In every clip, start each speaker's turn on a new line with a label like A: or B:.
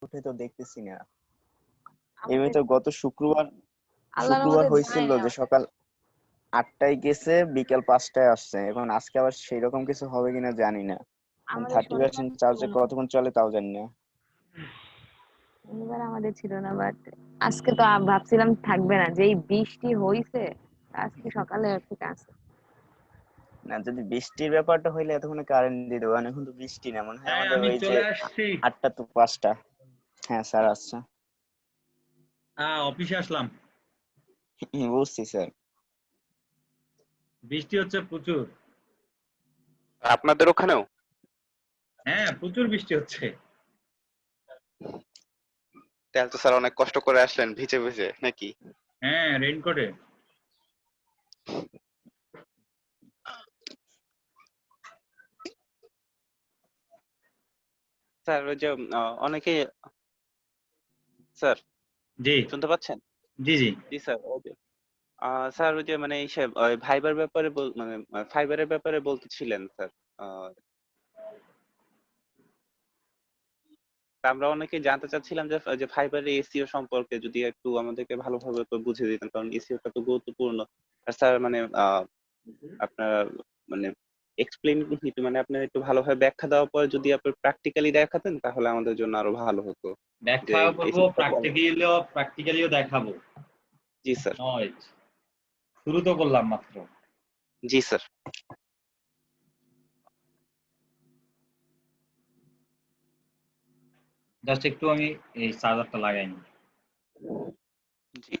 A: উঠে তো দেখতেছি না। এমনি
B: আমাদের
A: তো গত শুক্রবার
B: আল্লাহর
A: শুক্রবার
B: রহমতে
A: হয়েছিল
B: যায়নি
A: যে
B: আমাদের।
A: সকাল 8টায় গেছে, বিকেল 5টায় আসছে। এখন আজকে আবার সেই রকম কিছু হবে কিনা জানি না।
B: আমাদের
A: 30%
B: শনিবার ছিল
A: চার্জে
B: না,
A: কতক্ষণ চলে তাও জানি না।
B: শনিবার আমাদের ছিল না, বাট আজকে তো ভাবছিলাম থাকবে না, যেই বৃষ্টি হইছে আজকে সকালে থেকে আছে।
A: না, যদি বৃষ্টির ব্যাপারটা হইলে এতক্ষণে কারেন্ট দিয়ে দেবো, কারণ এখন তো বৃষ্টি না, মনে হয়
C: হ্যাঁ
A: আমাদের
C: আমি
A: ওই যে
C: চলে আসছি।
A: 8টা to 5টা। হ্যাঁ স্যার, আচ্ছা।
C: অফিসে আসলাম।
A: বুঝছি স্যার।
C: বৃষ্টি হচ্ছে প্রচুর।
D: আপনাদের ওখানেও?
C: হ্যাঁ প্রচুর বৃষ্টি হচ্ছে।
D: তাহলে তো স্যার অনেক কষ্ট করে আসলেন ভিজে ভিজে নাকি?
C: হ্যাঁ রেইনকোটে।
D: স্যার ওই যে অনেকে, স্যার
C: জি
D: শুনতে পাচ্ছেন?
C: জি জি।
D: জি স্যার, ওই যে স্যার ওই যে মানে এইসব ভাইবার ব্যাপারে মানে ফাইবারের ব্যাপারে বলতেছিলেন স্যার। আহ, তা আমরা অনেকে জানতে চাচ্ছিলাম যে যে ফাইবারের এসইও সম্পর্কে যদি একটু আমাদেরকে ভালোভাবে একটু বুঝিয়ে দিতেন, কারণ এসইওটা তো গুরুত্বপূর্ণ। আর স্যার মানে আপনার মানে এক্সপ্লেইন মানে আপনি একটু ভালোভাবে ব্যাখ্যা দেওয়ার পরে যদি আপনি প্র্যাকটিক্যালি দেখাতেন তাহলে আমাদের জন্য আরো ভালো হতো। যে
C: ব্যাখ্যা করবো,
D: এসইওটা
C: প্র্যাকটিক্যালিও দেখাবো।
D: জি স্যার।
C: নয়, শুরু তো করলাম মাত্র।
D: জি স্যার।
C: জাস্ট একটু আমি এই চার্জারটা লাগাই নি।
D: জি।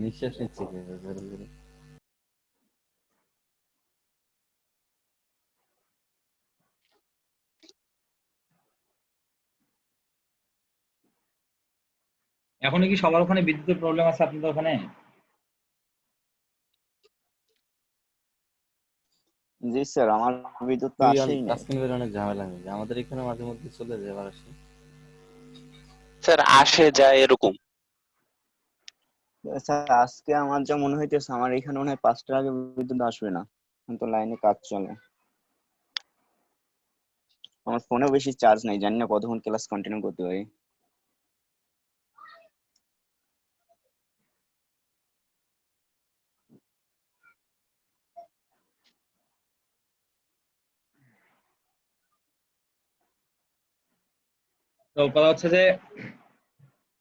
E: নিঃশ্বাস নিচ্ছে কিভাবে জোরে জোরে?
C: এখনো কি সবার ওখানে বিদ্যুতের প্রবলেম আছে আপনাদের ওখানে?
A: জি স্যার, আমার বিদ্যুৎ তো
E: তুই
A: আসেই নাই।
E: তাসকিন ভাইয়ের অনেক ঝামেলা হয়ে যায়, আমাদের এখানে মাঝে মধ্যে চলে যায়, আবার আসে।
D: স্যার আসে যায় এরকম।
A: স্যার আজকে আমার যা মনে হইতেছে, আমার এখানে মনে হয় 5টার আগে বিদ্যুৎ আসবে না। এখন তো লাইনে কাজ চলে। আমার ফোনেও বেশি চার্জ নাই, জানি না কতক্ষণ ক্লাস কন্টিনিউ করতে পারি।
C: তো কথা হচ্ছে যে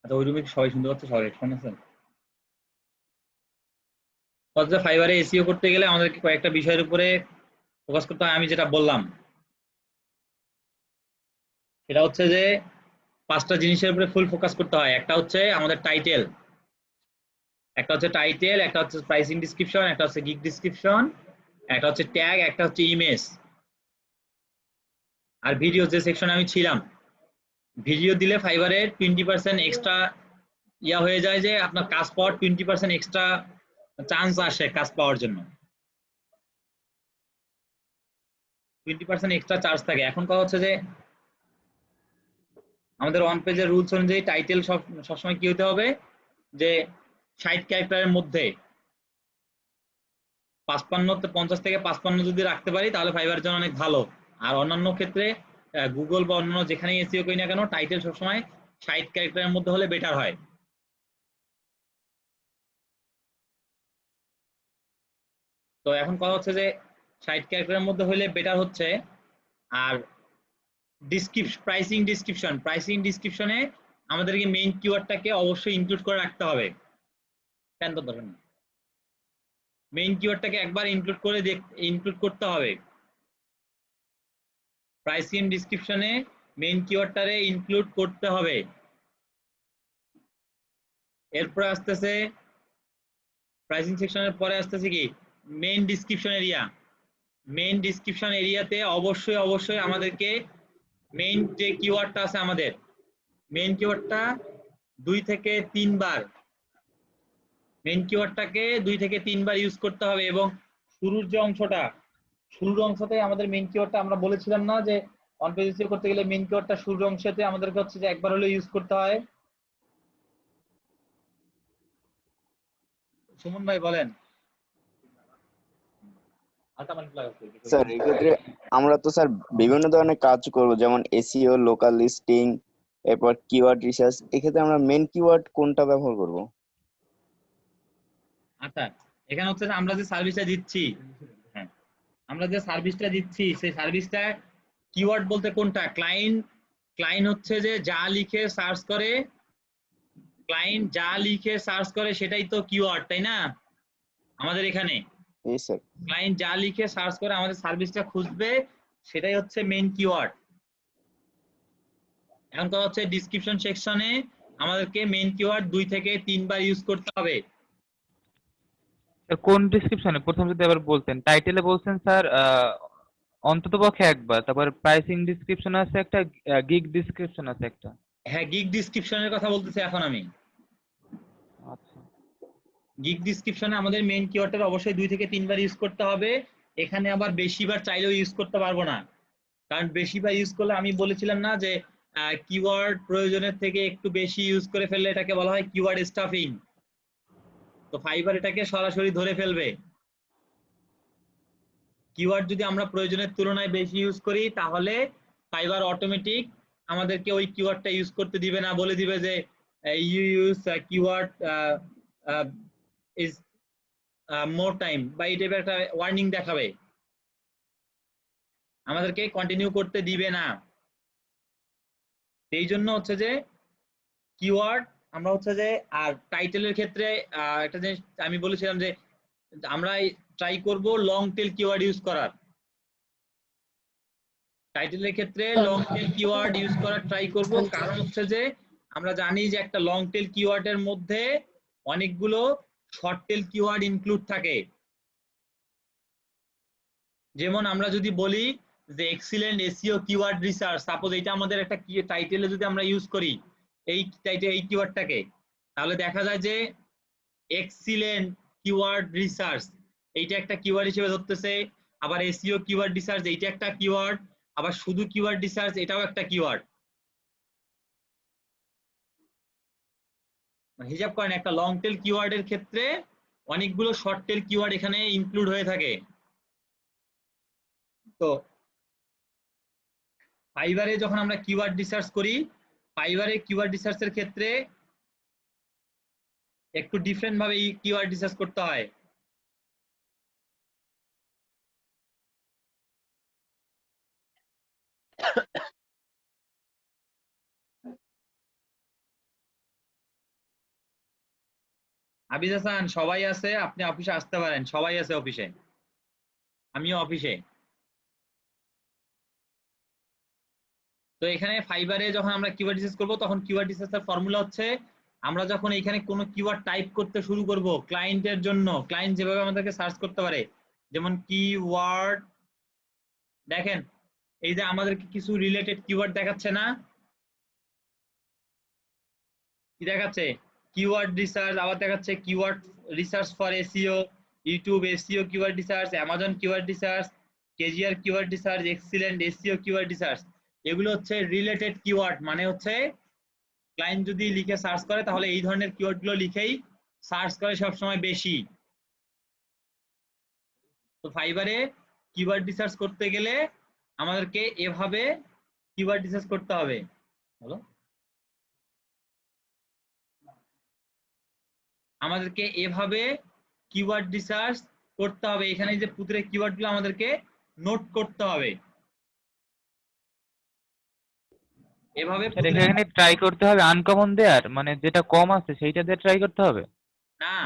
C: আচ্ছা, ওই রুমে সবাই শুনতে পাচ্ছে? সবাই হেডফোন আছে? কথা ফাইবারে এসইও করতে গেলে আমাদেরকে কয়েকটা বিষয়ের উপরে ফোকাস করতে হয়। আমি যেটা বললাম সেটা হচ্ছে যে 5টা জিনিসের উপরে ফুল ফোকাস করতে হয়। একটা হচ্ছে আমাদের টাইটেল, একটা হচ্ছে প্রাইসিং ডিসক্রিপশন, একটা হচ্ছে গিগ ডিসক্রিপশন, একটা হচ্ছে ট্যাগ, একটা হচ্ছে ইমেজ। আর ভিডিও যে সেকশনে আমি ছিলাম, ভিডিও দিলে ফাইবারের 20% এক্সট্রা হয়ে যায়, যে আপনার কাজ পাওয়ার 20% এক্সট্রা চান্স আসে কাজ পাওয়ার জন্য। 20% এক্সট্রা চার্জ থাকে। এখন কথা হচ্ছে যে আমাদের ওয়ান পেজের রুলস অনুযায়ী টাইটেল সবসময় কি হতে হবে, যে 60 ক্যারেক্টারের মধ্যে 50 থেকে 55 যদি রাখতে পারি তাহলে ফাইবারের জন্য অনেক ভালো। আর অন্যান্য ক্ষেত্রে গুগল বা অন্যান্য যেখানে এসইও করি না কেন, টাইটেল সবসময় 60 ক্যারেক্টারের মধ্যে হলে বেটার হয়। তো এখন কথা হচ্ছে যে 60 ক্যারেক্টারের মধ্যে হলে বেটার হচ্ছে। আর প্রাইসিং ডিসক্রিপশনে আমাদেরকে মেইন কিওয়ার্ডটাকে অবশ্যই ইনক্লুড করে রাখতে হবে। কেন তো ধরেন মেইন কিওয়ার্ডটাকে একবার ইনক্লুড করতে হবে প্রাইসিং ডিসক্রিপশনে। মেইন কিওয়ার্ডটারে ইনক্লুড করতে হবে। এরপরে আসতেছে প্রাইসিং সেকশনের পরে আসতেছে কি main description area. Main description এরিয়াতে অবশ্যই আমাদেরকে মেইন যে কিওয়ার্ডটা আছে, আমাদের মেইন কিওয়ার্ডটা 2 থেকে 3 বার মেইন কিওয়ার্ডটাকে 2 থেকে 3 বার ইউজ করতে হবে এবং শুরুর যে অংশটা, শুরুর অংশতে আমাদের মেইন কিওয়ার্ডটা আমরা বলেছিলাম না যে অন পেজ এসইও করতে গেলে মেইন কিওয়ার্ডটা শুরুর অংশতে আমাদেরকে হচ্ছে যে একবার হলেও ইউজ করতে হয়। সুমন ভাই বলেন।
A: স্যার এক্ষেত্রে আমরা তো স্যার বিভিন্ন ধরনের কাজ করব, যেমন এসইও, লোকাল লিস্টিং, এরপর কিওয়ার্ড রিসার্চ। এক্ষেত্রে আমরা মেন কিওয়ার্ড কোনটা ব্যবহার করব?
C: আচ্ছা, এখানে হচ্ছে যে আমরা যে সার্ভিসটা দিচ্ছি, হ্যাঁ, আমরা যে সার্ভিসটা দিচ্ছি সেই সার্ভিসটা কিওয়ার্ড বলতে কোনটা? ক্লায়েন্ট হচ্ছে যে যা লিখে সার্চ করে, ক্লায়েন্ট যা লিখে সার্চ করে সেটাই তো কিওয়ার্ড, তাই না? আমাদের এখানে
A: এই স্যার।
C: ক্লায়েন্ট যা লিখে সার্চ করে আমাদের সার্ভিসটা খুঁজবে, সেটাই হচ্ছে মেইন কিওয়ার্ড। এখন কথা হচ্ছে ডেসক্রিপশন সেকশনে আমাদেরকে মেইন কিওয়ার্ড 2 থেকে 3 বার ইউজ করতে হবে।
F: কোন ডেসক্রিপশনে প্রথম যদি আবার বলতেন? টাইটেলে বলছেন স্যার অন্ততপক্ষে একবার, তারপর প্রাইসিং ডেসক্রিপশন আছে একটা, গিগ ডেসক্রিপশন আছে একটা।
C: হ্যাঁ, গিগ ডেসক্রিপশনের কথা বলতেছি এখন আমি।
F: আচ্ছা,
C: গিগ ডেসক্রিপশনে আমাদের মেইন কিওয়ার্ডটা অবশ্যই 2 থেকে 3 বার ইউজ করতে হবে। এখানে আবার বেশিবার চাইলেও ইউজ করতে পারবো না, কারণ বেশিবার ইউজ করলে আমি বলেছিলাম না যে কিওয়ার্ড প্রয়োজনের থেকে একটু বেশি ইউজ করে ফেললে এটাকে বলা হয় কিওয়ার্ড স্টাফিং। তো ফাইবার এটাকে সরাসরি ধরে ফেলবে। কিওয়ার্ড যদি আমরা প্রয়োজনের তুলনায় বেশি ইউজ করি তাহলে ফাইবার অটোমেটিক আমাদেরকে ওই কিওয়ার্ডটা ইউজ করতে দিবে না, বলে দিবে যে you use keyword is more time, বা এই টাইপের একটা ওয়ার্নিং দেখাবে, আমাদেরকে কন্টিনিউ করতে দিবে না। এই জন্য হচ্ছে যে কিওয়ার্ড আমরা হচ্ছে যে, আর টাইটেলের ক্ষেত্রে একটা জিনিস আমি বলেছিলাম যে আমরা ট্রাই করব লং টেল কিওয়ার্ড ইউজ করার। টাইটেলের ক্ষেত্রে লং টেল কিওয়ার্ড ইউজ করার ট্রাই করব, কারণ হচ্ছে যে আমরা জানি যে একটা লং টেল কিওয়ার্ডের মধ্যে অনেকগুলো শর্ট টেল কিওয়ার্ড ইনক্লুড থাকে। যেমন আমরা যদি বলি যে excellent SEO keyword research, suppose এটা আমাদের একটা টাইটেলে যদি আমরা ইউজ করি এই কিওয়ার্ডটাকে, তাহলে দেখা যায় যে এক্সিলেন্ট কিওয়ার্ড রিসার্চ এইটা একটা কিওয়ার্ড হিসেবে ধরতেছে, আবার এসইও কিওয়ার্ড রিসার্চ এইটা একটা কিওয়ার্ড, আবার শুধু কিওয়ার্ড রিসার্চ এটাও একটা কিওয়ার্ড। হিসাব করেন একটা লং টেল কিওয়ার্ডের ক্ষেত্রে অনেকগুলো শর্ট টেল কিওয়ার্ড এখানে ইনক্লুড হয়ে থাকে। তো ফাইবারে যখন আমরা কিওয়ার্ড রিসার্চ করি, ফাইবারে কিওয়ার্ড রিসার্চের ক্ষেত্রে একটু ডিফারেন্ট ভাবে কিওয়ার্ড রিসার্চ করতে হয়। আবিদ হাসান সবাই আছে, আপনি অফিসে আসতে পারেন, সবাই আছে অফিসে, আমিও অফিসে। তো এখানে ফাইবারে যখন আমরা কিওয়ার্ড রিসার্চ করব তখন কিওয়ার্ড রিসার্চের ফর্মুলা হচ্ছে আমরা যখন এখানে কোনো কিওয়ার্ড টাইপ করতে শুরু করব ক্লায়েন্টের জন্য, ক্লায়েন্ট যেভাবে আমাদেরকে সার্চ করতে পারে, যেমন কিওয়ার্ড, দেখেন এই যে আমাদেরকে কিছু রিলেটেড কিওয়ার্ড দেখাচ্ছে না, কি দেখাচ্ছে? কিওয়ার্ড রিসার্চ, আবার দেখাচ্ছে keyword research for SEO, YouTube SEO keyword research, Amazon keyword research, KGR keyword research, excellent SEO keyword research. এগুলো হচ্ছে রিলেটেড কিওয়ার্ড, মানে হচ্ছে ক্লায়েন্ট যদি লিখে সার্চ করে তাহলে এই ধরনের কিওয়ার্ড গুলো লিখেই সার্চ করে সবসময় বেশি। তো ফাইবারে কিওয়ার্ড রিসার্চ করতে গেলে আমাদেরকে এভাবে কিওয়ার্ড রিসার্চ করতে হবে। হলো, আমাদেরকে এভাবে কিওয়ার্ড রিসার্চ করতে হবে। এখানে যে পুরো কিওয়ার্ড গুলো আমাদেরকে নোট করতে হবে, এভাবে
F: এখানে ট্রাই করতে হবে আনকমন দেয়ার, মানে যেটা কম আছে সেইটা দিয়ে ট্রাই করতে হবে
C: না।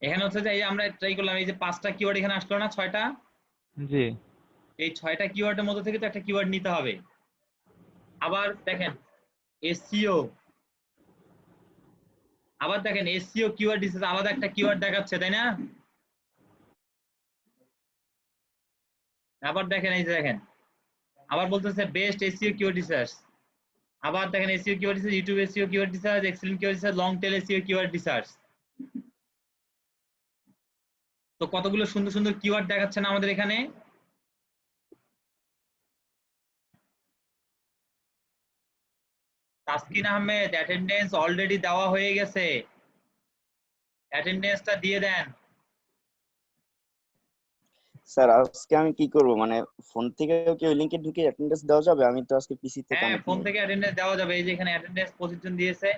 C: এখানে হচ্ছে যে আমরা ট্রাই করলাম, এই যে 5টা কিওয়ার্ড এখানে আসলো না, 6টা,
F: জি,
C: এই 6টা কিওয়ার্ডের মধ্যে থেকে তো একটা কিওয়ার্ড নিতে হবে। আবার দেখেন এসইও, আবার দেখেন এসইও কিওয়ার্ড রিসার্চ আলাদা একটা কিওয়ার্ড দেখাচ্ছে, তাই না? আবার দেখেন এই যে দেখেন আবার বলতেছে বেস্ট এসইও কিওয়ার্ড রিসার্চ, আবার দেখেন SEO keyword research, YouTube SEO keyword research, excellent keyword research, long tail SEO keyword research. তো কতগুলো সুন্দর সুন্দর কিওয়ার্ড দেখাচ্ছে না আমাদের এখানে? তাসকিন আহমেদ অ্যাটেন্ডেন্স অলরেডি দেওয়া হয়ে গেছে, অ্যাটেন্ডেন্সটা দিয়ে দেন।
A: স্যার আজকে আমি কি করব, মানে ফোন থেকে কি ওই লিংকে ঢুকে অ্যাটেন্ডেন্স দেওয়া যাবে? আমি তো আজকে পিসিতে
C: হ্যাঁ,
A: কানেক্ট
C: ফোন
A: নেই।
C: থেকে অ্যাটেন্ডেন্স দেওয়া যাবে। এই যে এখানে অ্যাটেন্ডেন্স 25 জন দিয়েছে,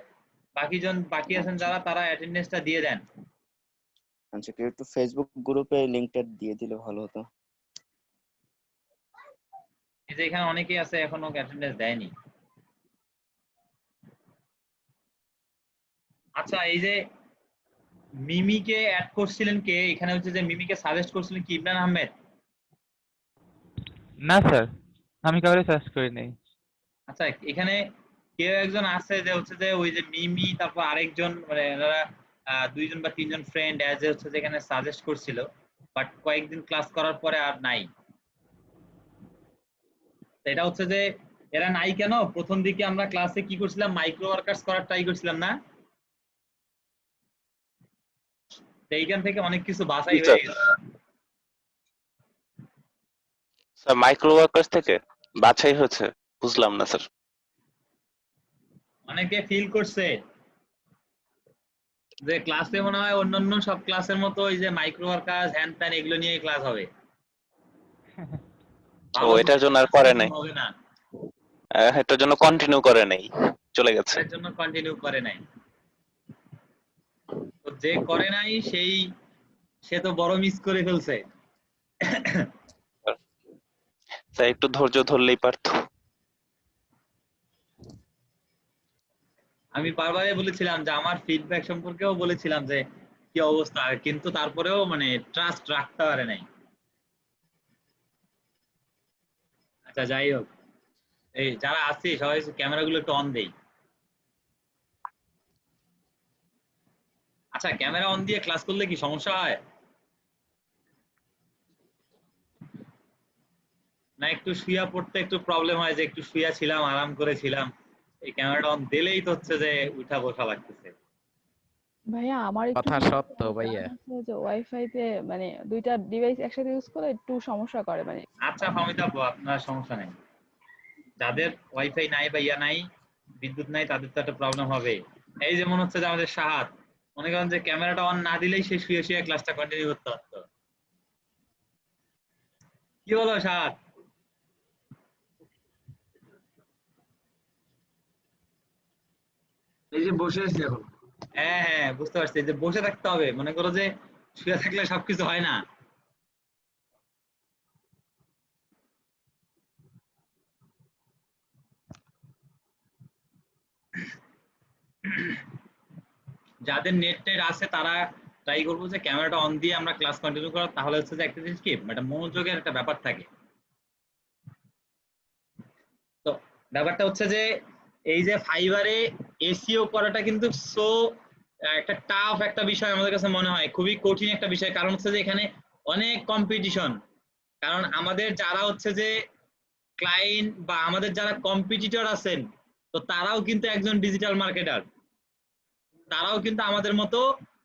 C: বাকি আছেন
A: আচ্ছা
C: যারা, তারা অ্যাটেন্ডেন্সটা দিয়ে দেন।
A: আচ্ছা, কেউ একটু ফেসবুক গ্রুপে লিংকটা দিয়ে দিলে ভালো হতো।
C: এই যে এখানে অনেকেই আছে এখনো অ্যাটেন্ডেন্স দেয়নি। আচ্ছা, এই যে মিমিকে অ্যাড করছিলেন কে? এখানে হচ্ছে যে মিমিকে সাজেস্ট করছিলেন কি ইমরান আহমেদ?
F: না স্যার, আমি কাউরে সার্চ করি নাই।
C: আচ্ছা, এখানে কেউ একজন আছে যে হচ্ছে যে ওই যে মিমি, তারপর আরেকজন, মানে এনারা 2 জন বা 3 জন ফ্রেন্ড অ্যাজ এ হচ্ছে যে এখানে সাজেস্ট করছিল, বাট কয়েকদিন ক্লাস করার পরে আর নাই। তো এটা হচ্ছে যে এরা নাই কেন? প্রথম দিকে আমরা ক্লাসে কি করছিলাম, মাইক্রো ওয়ার্কার্স করার ট্রাই করছিলাম না? তো এইখান থেকে অনেক কিছু বাছাই হয়ে গেছে।
D: স্যার মাইক্রো ওয়ার্কার্স থেকে বাছাই হয়েছে, বুঝলাম না স্যার।
C: অনেকে ফিল করছে যে ক্লাসে মনে হয় অন্যান্য সব ক্লাসের মতো ওই যে মাইক্রো ওয়ার্কার্স হ্যান ত্যান এগুলো নিয়ে ক্লাস হবে,
D: ও
C: ভালো
D: এটার জন্য আর
C: ক্লাস
D: করে
C: এরকম
D: নাই,
C: হবে না,
D: এটার জন্য কন্টিনিউ করে নাই, চলে গেছে।
C: এর জন্য কন্টিনিউ করে নাই। তো যে করে নাই সে তো বড় মিস করে ফেলছে।
D: স্যার একটু ধৈর্য ধরলেই পারতো।
C: আমি বারবারই বলেছিলাম যে আমার ফিডব্যাক সম্পর্কেও বলেছিলাম যে কি অবস্থা, কিন্তু তারপরেও মানে ট্রাস্ট রাখতে পারে নাই। আচ্ছা যাই হোক, এই যারা আছি সবাই ক্যামেরাগুলো একটু অন দেই। আচ্ছা, ক্যামেরা অন দিয়ে ক্লাস করলে কি সমস্যা হয় না? একটু শুয়া পড়তে একটু প্রবলেম হয়, যে একটু শুয়া ছিলাম, আরাম করেছিলাম, এই ক্যামেরাটা অন দিলেই তো হচ্ছে যে উঠা বসা লাগতেছে।
G: ভাইয়া আমার একটু
H: কথা
G: সমস্যা
H: সত্য
G: হয়,
H: ভাইয়া।
G: কারণ হচ্ছে যে ওয়াইফাই তে মানে দুইটা ডিভাইস একসাথে ইউজ করে একটু সমস্যা করে মানে।
C: আচ্ছা ফামিদা আপু, আপনার সমস্যা নেই। যাদের ওয়াইফাই নাই বা ইয়া নাই, বিদ্যুৎ নাই, তাদের তো একটা প্রবলেম হবে। এই যেমন হচ্ছে যে আমাদের সাহাত, মনে করেন যে ক্যামেরাটা অন না দিলেই সে শুয়ে শুয়ে ক্লাসটা কন্টিনিউ করতে পারতো। কি বলো সাহাত?
I: এই যে বসে আছি এখন।
C: হ্যাঁ হ্যাঁ, বুঝতে পারছি, যে বসে থাকতে হবে, মনে করো যে শুয়ে থাকলে সবকিছু হয় না। যাদের নেট টেট আছে তারা ট্রাই করবো যে ক্যামেরাটা অন দিয়ে আমরা ক্লাস কন্টিনিউ করার, তাহলে হচ্ছে যে একটা জিনিস কি, একটা মনোযোগের একটা ব্যাপার থাকে। তো ব্যাপারটা হচ্ছে যে এই যে ফাইবারে এসইও করাটা কিন্তু সো একটা টাফ একটা বিষয় আমাদের কাছে মনে হয়, খুবই কঠিন একটা বিষয়। কারণ হচ্ছে যে এখানে অনেক কম্পিটিশন। কারণ আমাদের যারা হচ্ছে যে ক্লায়েন্ট বা আমাদের যারা কম্পিটিটর আছেন, তো তারাও কিন্তু একজন ডিজিটাল মার্কেটার, তারাও কিন্তু আমাদের মতো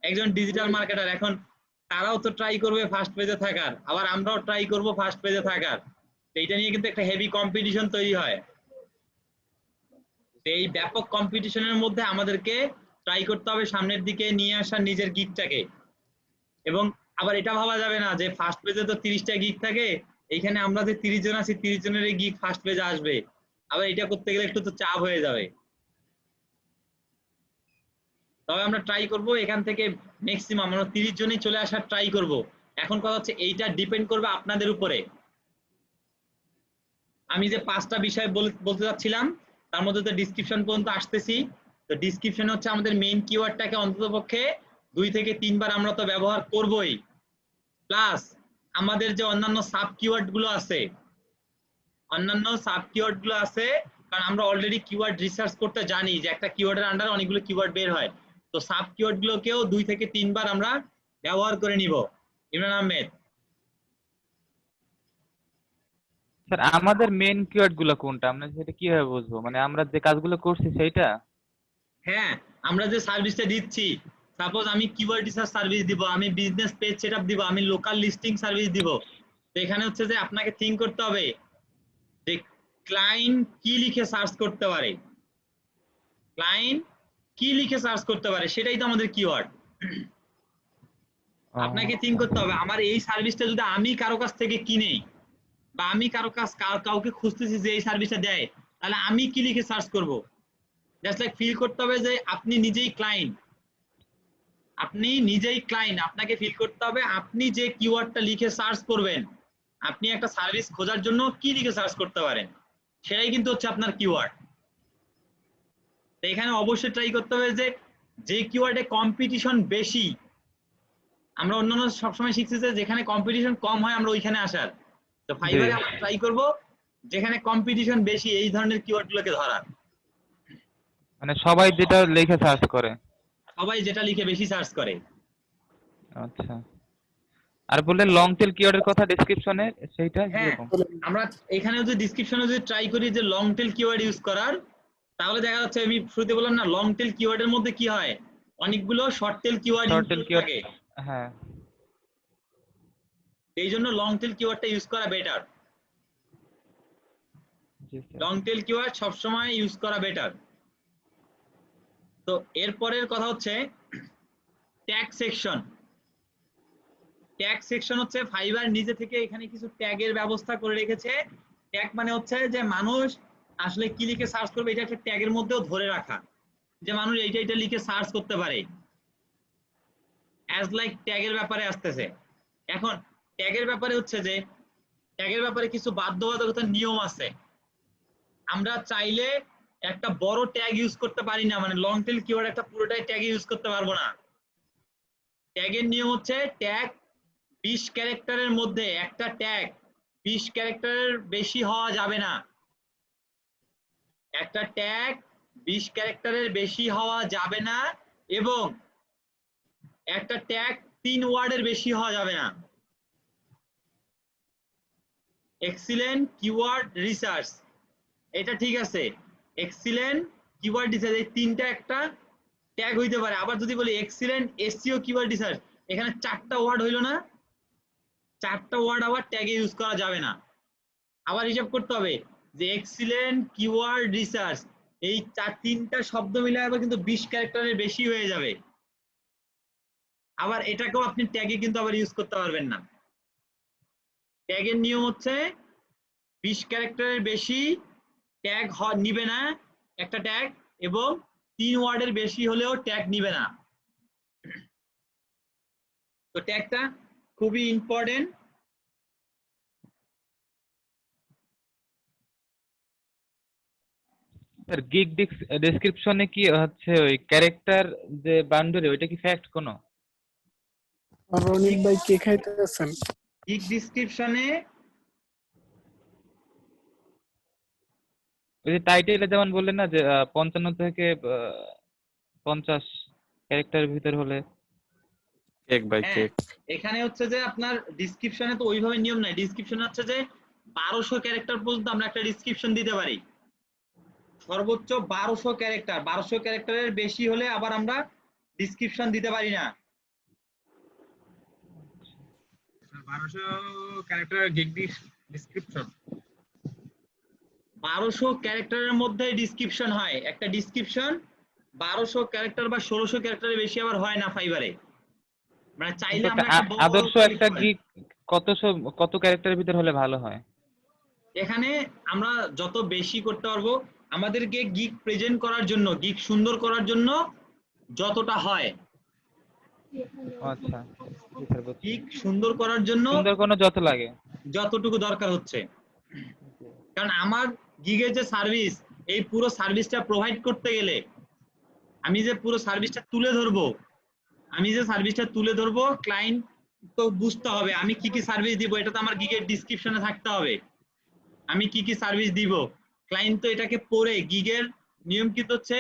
C: একজন ডিজিটাল মার্কেটার। এখন তারাও তো ট্রাই করবে ফার্স্ট পেজে থাকার, আবার আমরাও ট্রাই করব ফার্স্ট পেজে থাকার। তো এইটা নিয়ে কিন্তু একটা হেভি কম্পিটিশন তৈরি হয়। তো এই ব্যাপক কম্পিটিশনের মধ্যে আমাদেরকে ট্রাই করতে হবে সামনের দিকে নিয়ে আসা নিজের গিকটাকে। এবং আবার এটা ভাবা যাবে না যে ফার্স্ট পেজে তো 30টা গিক থাকে, এইখানে আমরা যে 30 জন আছি 30 জনের এই গিক ফার্স্ট পেজে আসবে, আবার এটা করতে গেলে একটু তো চাপ হয়ে যাবে। তবে আমরা ট্রাই করব এখান থেকে ম্যাক্সিমাম আমরা 30 জনই চলে আসার ট্রাই করব। এখন কথা হচ্ছে এইটা ডিপেন্ড করবে আপনাদের উপরে। আমি যে 5টা বিষয় বলতে যাচ্ছিলাম, তার মধ্যে তো ডিসক্রিপশন পর্যন্ত আসতেছি। তো ডিসক্রিপশন হচ্ছে আমাদের মেইন কিওয়ার্ডটাকে অন্ততপক্ষে 2 থেকে 3 বার আমরা তো ব্যবহার করবই, প্লাস আমাদের যে অন্যান্য সাব কিওয়ার্ড গুলো আছে, কারণ আমরা অলরেডি কিওয়ার্ড রিসার্চ করতে জানি যে একটা কিওয়ার্ডের আন্ডারে অনেকগুলো কিওয়ার্ড বের হয়। তো সাব কিওয়ার্ড গুলোকেও 2 থেকে 3 বার আমরা ব্যবহার করে নিব। ইমরান আহমেদ,
F: স্যার আমাদের মেন কিওয়ার্ড গুলো কোনটা, আমরা সেটা কিভাবে বুঝবো? মানে আমরা যে কাজগুলো করছি সেইটা?
C: হ্যাঁ, আমরা যে সার্ভিসটা দিচ্ছি, সাপোজ আমি কিওয়ার্ড রিসার্চ সার্ভিস দিব, আমি বিজনেস পেজ সেটআপ দিব, আমি লোকাল লিস্টিং সার্ভিস দিব। তো এখানে হচ্ছে যে আপনাকে থিঙ্ক করতে হবে যে ক্লায়েন্ট কি লিখে সার্চ করতে পারে, ক্লায়েন্ট কি লিখে সার্চ করতে পারে, সেটাই তো আমাদের কিওয়ার্ড। আপনাকে থিঙ্ক করতে হবে আমার এই সার্ভিসটা যদি আমি কারো কাছ থেকে কিনে বা আমি কাউকে খুঁজতেছি যে এই সার্ভিসটা দেয়, তাহলে আমি কি লিখে সার্চ করব। জাস্ট লাইক ফিল করতে হবে যে আপনি নিজেই ক্লায়েন্ট, আপনাকে ফিল করতে হবে আপনি যে কিওয়ার্ডটা লিখে সার্চ করবেন, আপনি একটা সার্ভিস খোঁজার জন্য কি লিখে সার্চ করতে পারেন, সেটাই কিন্তু হচ্ছে আপনার কিওয়ার্ড। তো এখানে অবশ্যই ট্রাই করতে হবে যে কিওয়ার্ডে কম্পিটিশন বেশি, আমরা অন্যান্য সবসময় শিখছি যে যেখানে কম্পিটিশন কম হয় আমরা ওইখানে আসার। তো ফাইবারে আমরা ট্রাই করব যেখানে কম্পিটিশন বেশি এই ধরনের কিওয়ার্ড গুলোকে ধরার।
F: মানে সবাই যেটা লিখে সার্চ করে,
C: সবাই যেটা লিখে বেশি সার্চ করে।
F: আচ্ছা। আর বললেন লং টেল কিওয়ার্ডের কথা ডেসক্রিপশনে, সেইটা
C: হ্যাঁ,
F: কিরকম?
C: আমরা এখানে যদি ডেসক্রিপশনে যদি ট্রাই করি যে লং টেল কিওয়ার্ড ইউজ করার, তাহলে দেখা যাচ্ছে আমি শুরুতে বললাম না লং টেল কিওয়ার্ডের মধ্যে কি হয়, অনেকগুলো শর্ট টেল কিওয়ার্ড থাকে।
F: হ্যাঁ,
C: এই জন্য লং টেল কিওয়ার্ডটা ইউজ করা বেটার। লং টেল কিওয়ার্ড সবসময় ইউজ করা বেটার। তো এরপরের কথা হচ্ছে ট্যাগ সেকশন। ট্যাগ সেকশন হচ্ছে ফাইবার নিজে থেকে এখানে কিছু ট্যাগের ব্যবস্থা করে রেখেছে। ট্যাগ মানে হচ্ছে যে মানুষ আসলে কি লিখে সার্চ করবে এটা একটা ট্যাগের মধ্যেও ধরে রাখা, যে মানুষ এইটা লিখে সার্চ করতে পারে। অ্যাজ লাইক ট্যাগের ব্যাপারে আসতেছে। এখন ট্যাগের ব্যাপারে হচ্ছে যে ট্যাগের ব্যাপারে কিছু বাধ্যবাধকতার নিয়ম আছে। আমরা চাইলে একটা বড় ট্যাগ ইউজ করতে পারি না, মানে লং টেল কিওয়ার্ড একটা পুরোটাই ট্যাগ ইউজ করতে পারবো না। ট্যাগের নিয়ম হচ্ছে ট্যাগ 20 ক্যারেক্টারের মধ্যে, একটা ট্যাগ 20 ক্যারেক্টারের বেশি হওয়া যাবে না। একটা ট্যাগ 20 ক্যারেক্টারের বেশি হওয়া যাবে না এবং একটা ট্যাগ 3 ওয়ার্ডের বেশি হওয়া যাবে না। এক্সিলেন্ট কিওয়ার্ড রিসার্চ, এটা ঠিক আছে। এক্সিলেন্ট কিওয়ার্ড রিসার্চ এই তিনটা একটা ট্যাগ হইতে পারে। আবার যদি বলি এক্সিলেন্ট এসইও কিওয়ার্ড রিসার্চ, এখানে 4টা ওয়ার্ড হইলো না, 4টা ওয়ার্ড আবার ট্যাগে ইউজ করা যাবে না। আবার হিসাব করতে হবে যে এক্সিলেন্ট কিওয়ার্ড রিসার্চ এই 3টা শব্দ মিলে আবার কিন্তু 20 ক্যারেক্টারের বেশি হয়ে যাবে। আবার এটাকেও আপনি ট্যাগে কিন্তু আবার ইউজ করতে পারবেন না। ট্যাগের নিয়ম হচ্ছে 20 ক্যারেক্টারের বেশি ট্যাগ নিবে না একটা ট্যাগ, এবং 3 ওয়ার্ডের বেশি হলেও ট্যাগ নিবে না। তো ট্যাগটা খুবই ইম্পর্টেন্ট।
F: স্যার গিগ ডেসক্রিপশনে কি হচ্ছে ওই ক্যারেক্টার যে বাউন্ডারি ওইটা কি ফ্যাক্ট কোনো?
H: রনিক ভাই কে খাইতেছেন?
C: গিগ ডেসক্রিপশনে
F: ওই যে টাইটেলে যেমন বললেন না যে 55 থেকে 50 ক্যারেক্টারের ভিতর হলে
I: কেক বাই কেক।
C: এখানে হচ্ছে যে আপনার ডেসক্রিপশনে তো ওইভাবে নিয়ম নাই। ডেসক্রিপশনে হচ্ছে যে 1200 ক্যারেক্টার পর্যন্ত আমরা একটা ডেসক্রিপশন দিতে পারি, সর্বোচ্চ 1200 ক্যারেক্টার। 1200 ক্যারেক্টারের বেশি হলে আবার আমরা ডেসক্রিপশন দিতে পারি না।
J: 1200 ক্যারেক্টার গিগ ডেসক্রিপশন,
C: 1200 ক্যারেক্টারের মধ্যে ডেসক্রিপশন হয়। একটা ডেসক্রিপশন 1200 ক্যারেক্টার বা 1600 ক্যারেক্টারের বেশি আবার হয় না ফাইবারে। মানে চাইলে আমরা
F: আদর্শ একটা গিগ কত ক্যারেক্টারের ভিতর হলে ভালো হয়?
C: এখানে আমরা যত বেশি করতে পারবো, আমাদেরকে গিগ প্রেজেন্ট করার জন্য, গিগ সুন্দর করার জন্য যতটা হয়,
F: আচ্ছা
C: গিগ সুন্দর করার জন্য
F: সুন্দর কোনো যত লাগে
C: যতটুকু দরকার হচ্ছে। কারণ আমার গিগের যে সার্ভিস, এই পুরো সার্ভিসটা প্রোভাইড করতে গেলে আমি যে পুরো সার্ভিসটা তুলে ধরবো, ক্লায়েন্ট তো বুঝতে হবে আমি কি কি সার্ভিস দিব। এটা তো আমার গিগের ডেসক্রিপশনে থাকতে হবে আমি কি কি সার্ভিস দিব। ক্লায়েন্ট তো এটাকে পড়ে, গিগের নিয়ম কি হচ্ছে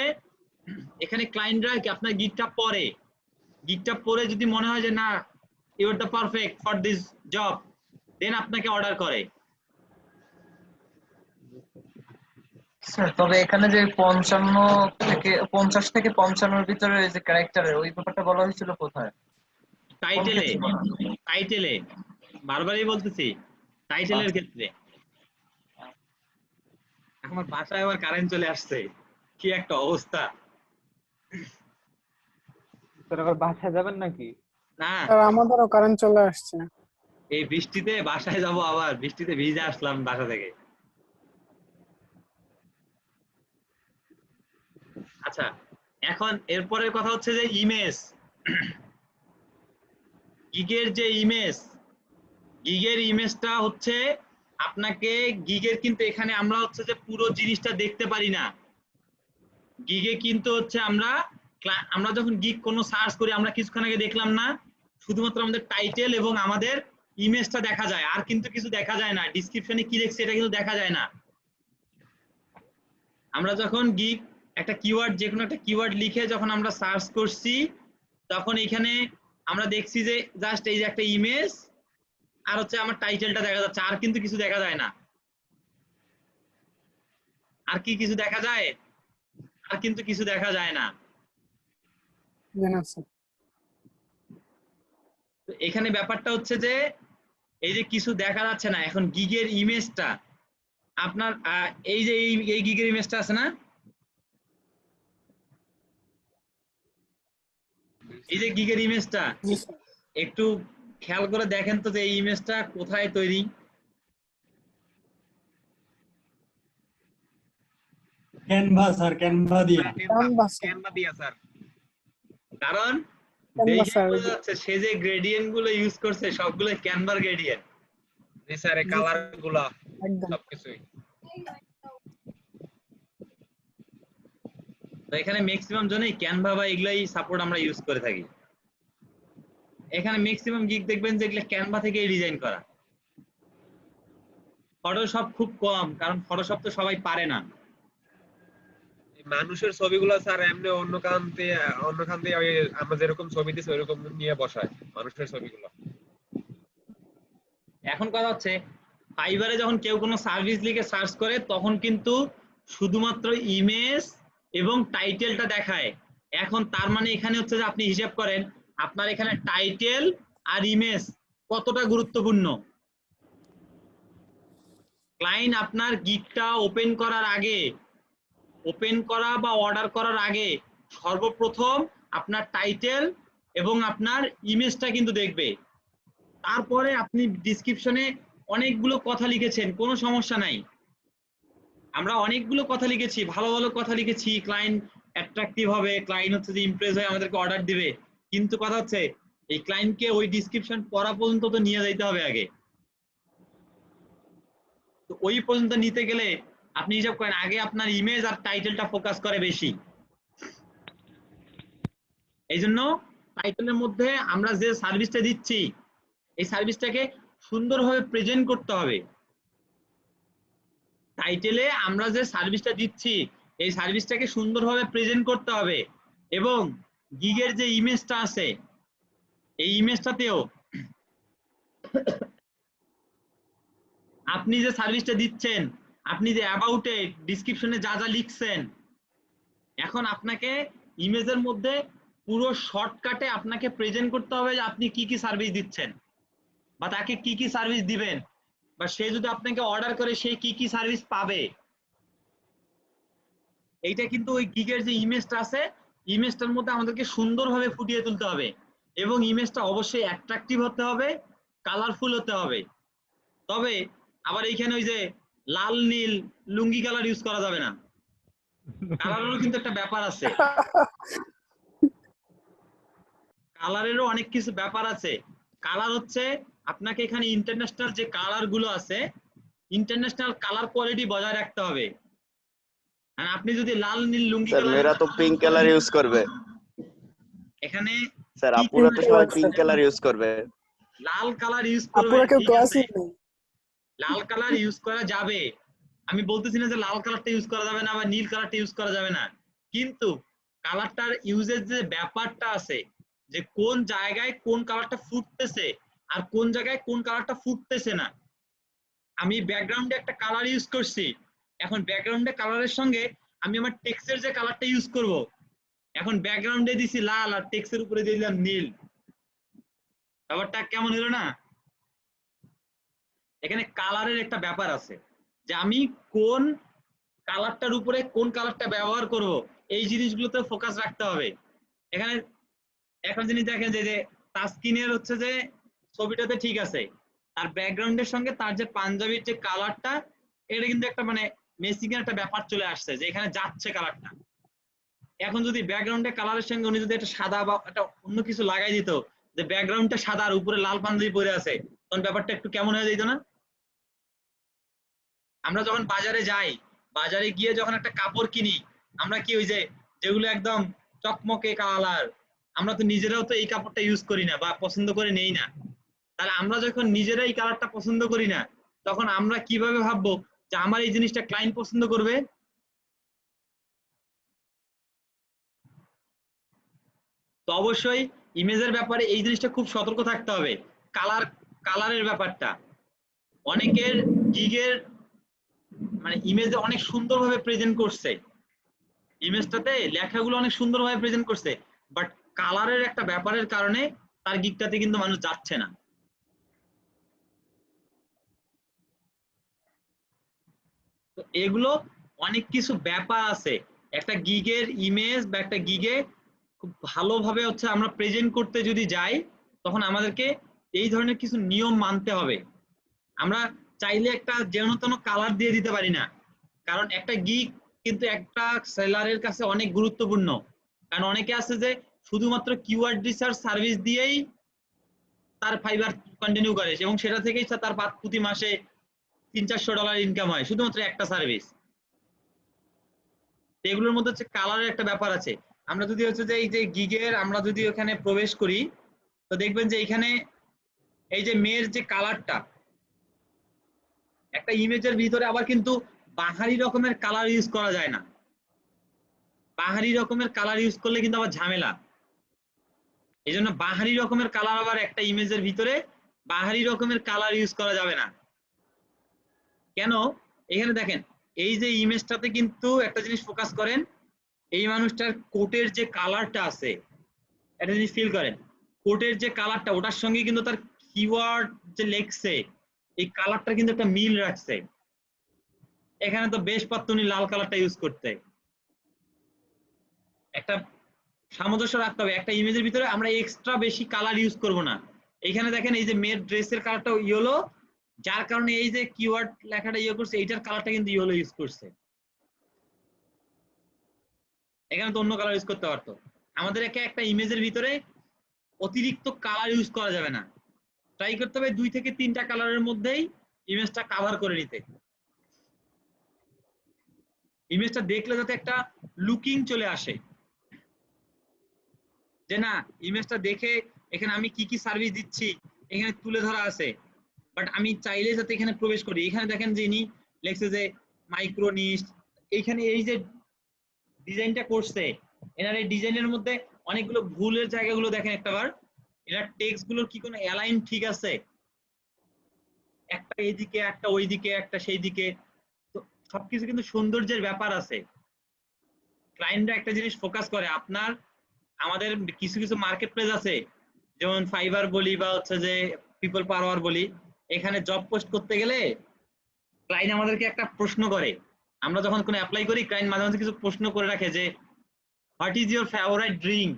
C: এখানে ক্লায়েন্টরা কি আপনার গিগটা পড়ে যদি মনে হয় যে না you are the perfect for this job, then আপনাকে অর্ডার করে।
K: স্যার তবে এখানে যে 50 থেকে 55 ভিতরে যে ক্যারেক্টারের ওই ব্যাপারটা বলা হয়েছিল কোথায়?
C: টাইটেলে, টাইটেলে বারবারই বলতেছি টাইটেলের ক্ষেত্রে। আমার বাসায় আবার কারেন্ট চলে আসছে, কি একটা অবস্থা।
F: স্যার আবার বাসায় যাবেন নাকি?
C: না
H: স্যার আমাদেরও কারেন্ট চলে আসছে।
C: এই বৃষ্টিতে বাসায় যাব, আবার বৃষ্টিতে ভিজে আসলাম বাসা থেকে। আচ্ছা এখন এরপরের কথা হচ্ছে যে ইমেজ, গিগের যে ইমেজ, গিগের ইমেজটা হচ্ছে আপনাকে গিগের কিন্তু এখানে আমরা হচ্ছে যে পুরো জিনিসটা দেখতে পারি না। গিগে কিন্তু হচ্ছে আমরা যখন গিগ কোনো সার্চ করি, আমরা কিছুক্ষণ আগে দেখলাম না, শুধুমাত্র আমাদের টাইটেল এবং আমাদের ইমেজটা দেখা যায়, আর কিন্তু কিছু দেখা যায় না। ডেসক্রিপশনে কি লিখছে এটা কিন্তু দেখা যায় না। আমরা যখন গিগ একটা কিওয়ার্ড, যে কোনো একটা কিওয়ার্ড লিখে যখন আমরা সার্চ করছি, তখন এখানে আমরা দেখছি যে জাস্ট এই যে একটা ইমেজ আর হচ্ছে আমার টাইটেলটা দেখা যাচ্ছে, আর কিন্তু কিছু দেখা যায় না। আর কি কিছু দেখা যায়? আর কিন্তু কিছু দেখা যায় না। তো এখানে ব্যাপারটা হচ্ছে যে এই যে কিছু দেখা যাচ্ছে না। এখন গিগের ইমেজটা আপনার এই যে এই গিগের ইমেজটা আছে না, এই যে গিগের ইমেজটা একটু খেয়াল করে দেখেন তো যে এই ইমেজটা কোথায় তৈরি।
L: ক্যানভা স্যার, ক্যানভা দিয়া।
J: ক্যানভা দিয়া স্যার।
C: কারণ সে যে গ্রেডিয়েন্ট গুলো ইউজ করছে সবগুলো ক্যানভার গ্রেডিয়েন্ট।
J: জি স্যার, এই কালার গুলা সবকিছুই।
C: তো এখানে ম্যাক্সিমাম জনই ক্যানভা বা এগুলাই সাপোর্ট আমরা ইউজ করে থাকি। এখানে ম্যাক্সিমাম গিগ দেখবেন যে এগুলো ক্যানভা থেকে ডিজাইন করা। ফটোশপ খুব কম, কারণ ফটোশপ তো সবাই পারে না।
J: মানুষের ছবিগুলো স্যার এমনি অন্য খান দিয়ে আমরা যেরকম ছবি দিছি ওইরকম নিয়ে বসায় মানুষের ছবিগুলো।
C: এখন কথা হচ্ছে ফাইবারে যখন কেউ কোনো সার্ভিস লিখে সার্চ করে তখন কিন্তু শুধুমাত্র ইমেজ এবং টাইটেলটা দেখায়। এখন তার মানে এখানে হচ্ছে যে আপনি হিসাব করেন আপনার এখানে টাইটেল আর ইমেজ কতটা গুরুত্বপূর্ণ। ক্লায়েন্ট আপনার গিগটা ওপেন করার আগে, ওপেন করা বা অর্ডার করার আগে সর্বপ্রথম আপনার টাইটেল এবং আপনার ইমেজটা কিন্তু দেখবে। তারপরে আপনি ডেসক্রিপশনে অনেকগুলো কথা লিখেছেন, কোনো সমস্যা নাই। আমরা অনেকগুলো কথা লিখেছি, ভালো ভালো কথা লিখেছি, ক্লায়েন্ট অ্যাট্রাকটিভ হবে, ক্লায়েন্ট হচ্ছে যে ইমপ্রেস হয়ে আমাদেরকে অর্ডার দিবে। কিন্তু কথা হচ্ছে এই ক্লায়েন্টকে ওই ডেসক্রিপশন পড়া পর্যন্ত তো নিয়ে যাইতে হবে আগে। তো ওই পর্যন্ত নিতে গেলে আপনি হিসাব করেন আগে আপনার ইমেজ আর টাইটেলটা ফোকাস করে বেশি। এই জন্য টাইটেলের মধ্যে আমরা যে সার্ভিসটা দিচ্ছি এই সার্ভিসটাকে সুন্দরভাবে প্রেজেন্ট করতে হবে। টাইটেলে আমরা যে সার্ভিসটা দিচ্ছি এই সার্ভিসটাকে সুন্দরভাবে প্রেজেন্ট করতে হবে, এবং গিগের যে ইমেজটা আছে এই ইমেজটাতেও আপনি যে সার্ভিসটা দিচ্ছেন, আপনি যে অ্যাবাউটে ডেসক্রিপশনে যা যা লিখছেন, এখন আপনাকে ইমেজের মধ্যে পুরো শর্টকাটে আপনাকে প্রেজেন্ট করতে হবে যে আপনি কি কি সার্ভিস দিচ্ছেন বা তাকে কি কি সার্ভিস দিবেন, বা সে যদি আপনাকে অর্ডার করে সে কি কি সার্ভিস পাবে। এইটা কিন্তু ওই গিগের যে ইমেজটা আছে ইমেজটার মধ্যে আমাদেরকে সুন্দরভাবে ফুটিয়ে তুলতে হবে, এবং ইমেজটা অবশ্যই অ্যাট্রাকটিভ হতে হবে, কালারফুল হতে হবে। তবে আবার এইখানে ওই যে লাল নীল লুঙ্গি কালার ইউজ করা যাবে না, কালারেরও কিন্তু একটা ব্যাপার আছে, কালারেরও অনেক কিছু ব্যাপার আছে। কালার হচ্ছে আপনাকে এখানে ইন্টারন্যাশনাল যে কালার গুলো আছে ইন্টারন্যাশনাল কালার কোয়ালিটি বজায় রাখতে হবে। আর আপনি যদি লাল নীল লুঙ্গি
A: স্যার মেয়েরা তো পিঙ্ক কালার ইউজ করবে
C: এখানে
A: স্যার, আপুরা তো সবাই পিঙ্ক কালার ইউজ করবে।
C: লাল কালার ইউজ করবে, ঠিক আছে লাল কালার ইউজ করা যাবে, আমি বলতেছি না যে লাল কালারটা ইউজ করা যাবে না বা নীল কালারটা ইউজ করা যাবে না, কিন্তু কালারটার ইউজের যে ব্যাপারটা আছে যে কোন জায়গায় কোন কালারটা ফুটতেছে আর কোন জায়গায় কোন কালারটা ফুটতেছে না। আমি ব্যাকগ্রাউন্ডে একটা কালার ইউজ করছি, এখন ব্যাকগ্রাউন্ডে কালারের সঙ্গে আমি আমার টেক্সটের যে কালারটা ইউজ করব, এখন ব্যাকগ্রাউন্ডে দিছি লাল আর টেক্সটের উপরে দিয়ে দিলাম নীল, ব্যাপারটা কেমন হলো না? এখানে কালারের একটা ব্যাপার আছে যে আমি কোন কালারটার উপরে কোন কালারটা ব্যবহার করব, এই জিনিসগুলোতে ফোকাস রাখতে হবে। এখানে এখন জিনিস দেখেন যে তাসকিনের হচ্ছে যে ছবিটাতে ঠিক আছে, তার ব্যাকগ্রাউন্ডের সঙ্গে তার যে পাঞ্জাবির যে কালারটা, এটা কিন্তু একটা মানে মেসিং এর একটা ব্যাপার চলে আসছে যে এখানে যাচ্ছে কালারটা। এখন যদি ব্যাকগ্রাউন্ডে কালারের সঙ্গে উনি যদি একটা সাদা বা একটা অন্য কিছু লাগাই দিত, যে ব্যাকগ্রাউন্ডটা সাদা আর উপরে লাল পাঞ্জাবি পরে আছে, তখন ব্যাপারটা একটু কেমন হয়ে যেত না? আমরা যখন বাজারে যাই, বাজারে গিয়ে যখন একটা কাপড় কিনি, আমরা কি ওই যে যেগুলো একদম চকমকে কালার, আমরা তো নিজেরাও তো এই কাপড়টা ইউজ করি না বা পছন্দ করে নেই না। তাহলে আমরা যখন নিজেরা এই কালারটা পছন্দ করি না, তখন আমরা কিভাবে ভাববো যে আমার এই জিনিসটা ক্লায়েন্ট পছন্দ করবে? তো অবশ্যই ইমেজের ব্যাপারে এই জিনিসটা খুব সতর্ক থাকতে হবে। কালারের ব্যাপারটা অনেকের গিগের মানে ইমেজে অনেক সুন্দরভাবে প্রেজেন্ট করছে, ইমেজটাতে লেখাগুলো অনেক সুন্দরভাবে প্রেজেন্ট করছে, বাট কালারের একটা ব্যাপারের কারণে তার গিগটাতে কিন্তু মানুষ যাচ্ছে না। তো এগুলো অনেক কিছু ব্যাপার আছে। একটা গিগের ইমেজ বা একটা গিগে খুব ভালোভাবে হচ্ছে আমরা প্রেজেন্ট করতে যদি যাই, তখন আমাদেরকে এই ধরনের কিছু নিয়ম মানতে হবে। আমরা চাইলে একটা যেন তেন কালার দিয়ে দিতে পারি না, কারণ একটা গিগ কিন্তু একটা সেলারের কাছে অনেক গুরুত্বপূর্ণ। কারণ অনেকে আছে যে শুধুমাত্র কিওয়ার্ড রিসার্চ সার্ভিস দিয়েই তার ফাইবার কন্টিনিউ করে এবং সেটা থেকেই তার প্রতি মাসে $300-400 ইনকাম হয় শুধুমাত্র একটা সার্ভিস। এগুলোর মধ্যে হচ্ছে কালারের একটা ব্যাপার আছে। আমরা যদি হচ্ছে যে এই যে গিগের আমরা যদি ওখানে প্রবেশ করি, তো দেখবেন যে এখানে এই যে মেয়ের যে কালারটা, একটা ইমেজের ভিতরে আবার কিন্তু বাহারি রকমের কালার ইউজ করা যায় না। বাহারি রকমের কালার ইউজ করলে কিন্তু আবার ঝামেলা। এই জন্য বাহারি রকমের কালার আবার একটা ইমেজের ভিতরে বাহারি রকমের কালার ইউজ করা যাবে না। কেন? এখানে দেখেন এই যে ইমেজটাতে কিন্তু একটা জিনিস ফোকাস করেন, এই মানুষটার কোটের যে কালারটা আছে, একটা জিনিস ফিল করেন, কোটের যে কালারটা ওটার সঙ্গে কিন্তু তার কিওয়ার্ড যে লেখছে এই কালারটা কিন্তু একটা মিল রাখছে। এখানে তো বেশ পারত উনি লাল কালারটা ইউজ করতে। একটা সামঞ্জস্য রাখতে হবে, একটা ইমেজের ভিতরে আমরা এক্সট্রা বেশি কালার ইউজ করব না। এখানে দেখেন এই যে মেয়ের ড্রেসের কালারটা ইয়েলো, যার কারণে এই যে কিওয়ার্ড লেখাটা ইয়ে করছে এইটার কালারটা কিন্তু ইয়েলো ইউজ করছে। এখানে তো অন্য কালার ইউজ করতে পারতো। আমাদের একটা ইমেজের ভিতরে অতিরিক্ত কালার ইউজ করা যাবে না, ট্রাই করতে হবে 2 থেকে 3টা কালারের মধ্যেই ইমেজটা কভার করে নিতে। ইমেজটা দেখলে যাতে একটা লুকিং চলে আসে, যে না ইমেজটা দেখে এখানে আমি কি কি সার্ভিস দিচ্ছি এখানে তুলে ধরা আছে, বাট আমি চাইলে যাতে এখানে প্রবেশ করি। এখানে দেখেন যে ইনি লেখছে যে মাইক্রোনিস্ট, এইখানে এই যে ডিজাইনটা করছে, এনার এই ডিজাইনের মধ্যে অনেকগুলো ভুলের জায়গাগুলো দেখেন একটাবার, এনার টেক্সট গুলোর কি কোনো অ্যালাইন ঠিক আছে, একটা এইদিকে একটা ওইদিকে একটা সেই দিকে, তো সবকিছু কিন্তু সৌন্দর্যের ব্যাপার আছে। ক্লায়েন্টরা একটা জিনিস ফোকাস করে, আপনার আমাদের কিছু কিছু মার্কেট প্লেস আছে যেমন ফাইবার বলি বা হচ্ছে যে পিপল পাওয়ার বলি, এখানে জব পোস্ট করতে গেলে ক্লায়েন্ট আমাদেরকে একটা প্রশ্ন করে, আমরা যখন কোনো অ্যাপ্লাই করি ক্লায়েন্ট মাঝে মাঝে কিছু প্রশ্ন করে রাখে যে what is your favourite drink.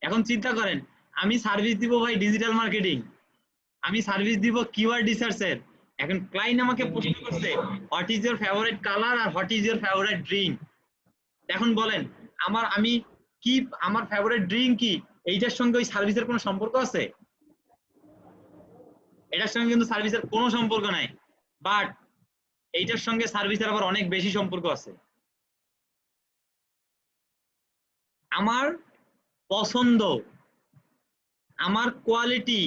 C: এখন চিন্তা করেন আমি সার্ভিস দিব ভাই ডিজিটাল মার্কেটিং, আমি সার্ভিস দিব কিওয়ার্ড রিসার্চের, এখন ক্লায়েন্ট আমাকে প্রশ্ন করছে what is your favourite colour আর what is your favourite drink. এখন বলেন আমি কি আমার ফেভারিট ড্রিঙ্ক কি, এইটার সঙ্গে ওই সার্ভিসের কোনো সম্পর্ক আছে? এটার সঙ্গে কিন্তু সার্ভিসের কোনো সম্পর্ক নাই, বাট এইটার সঙ্গে সার্ভিসের আবার অনেক বেশি সম্পর্ক আছে। আমার পছন্দ, আমার কোয়ালিটি,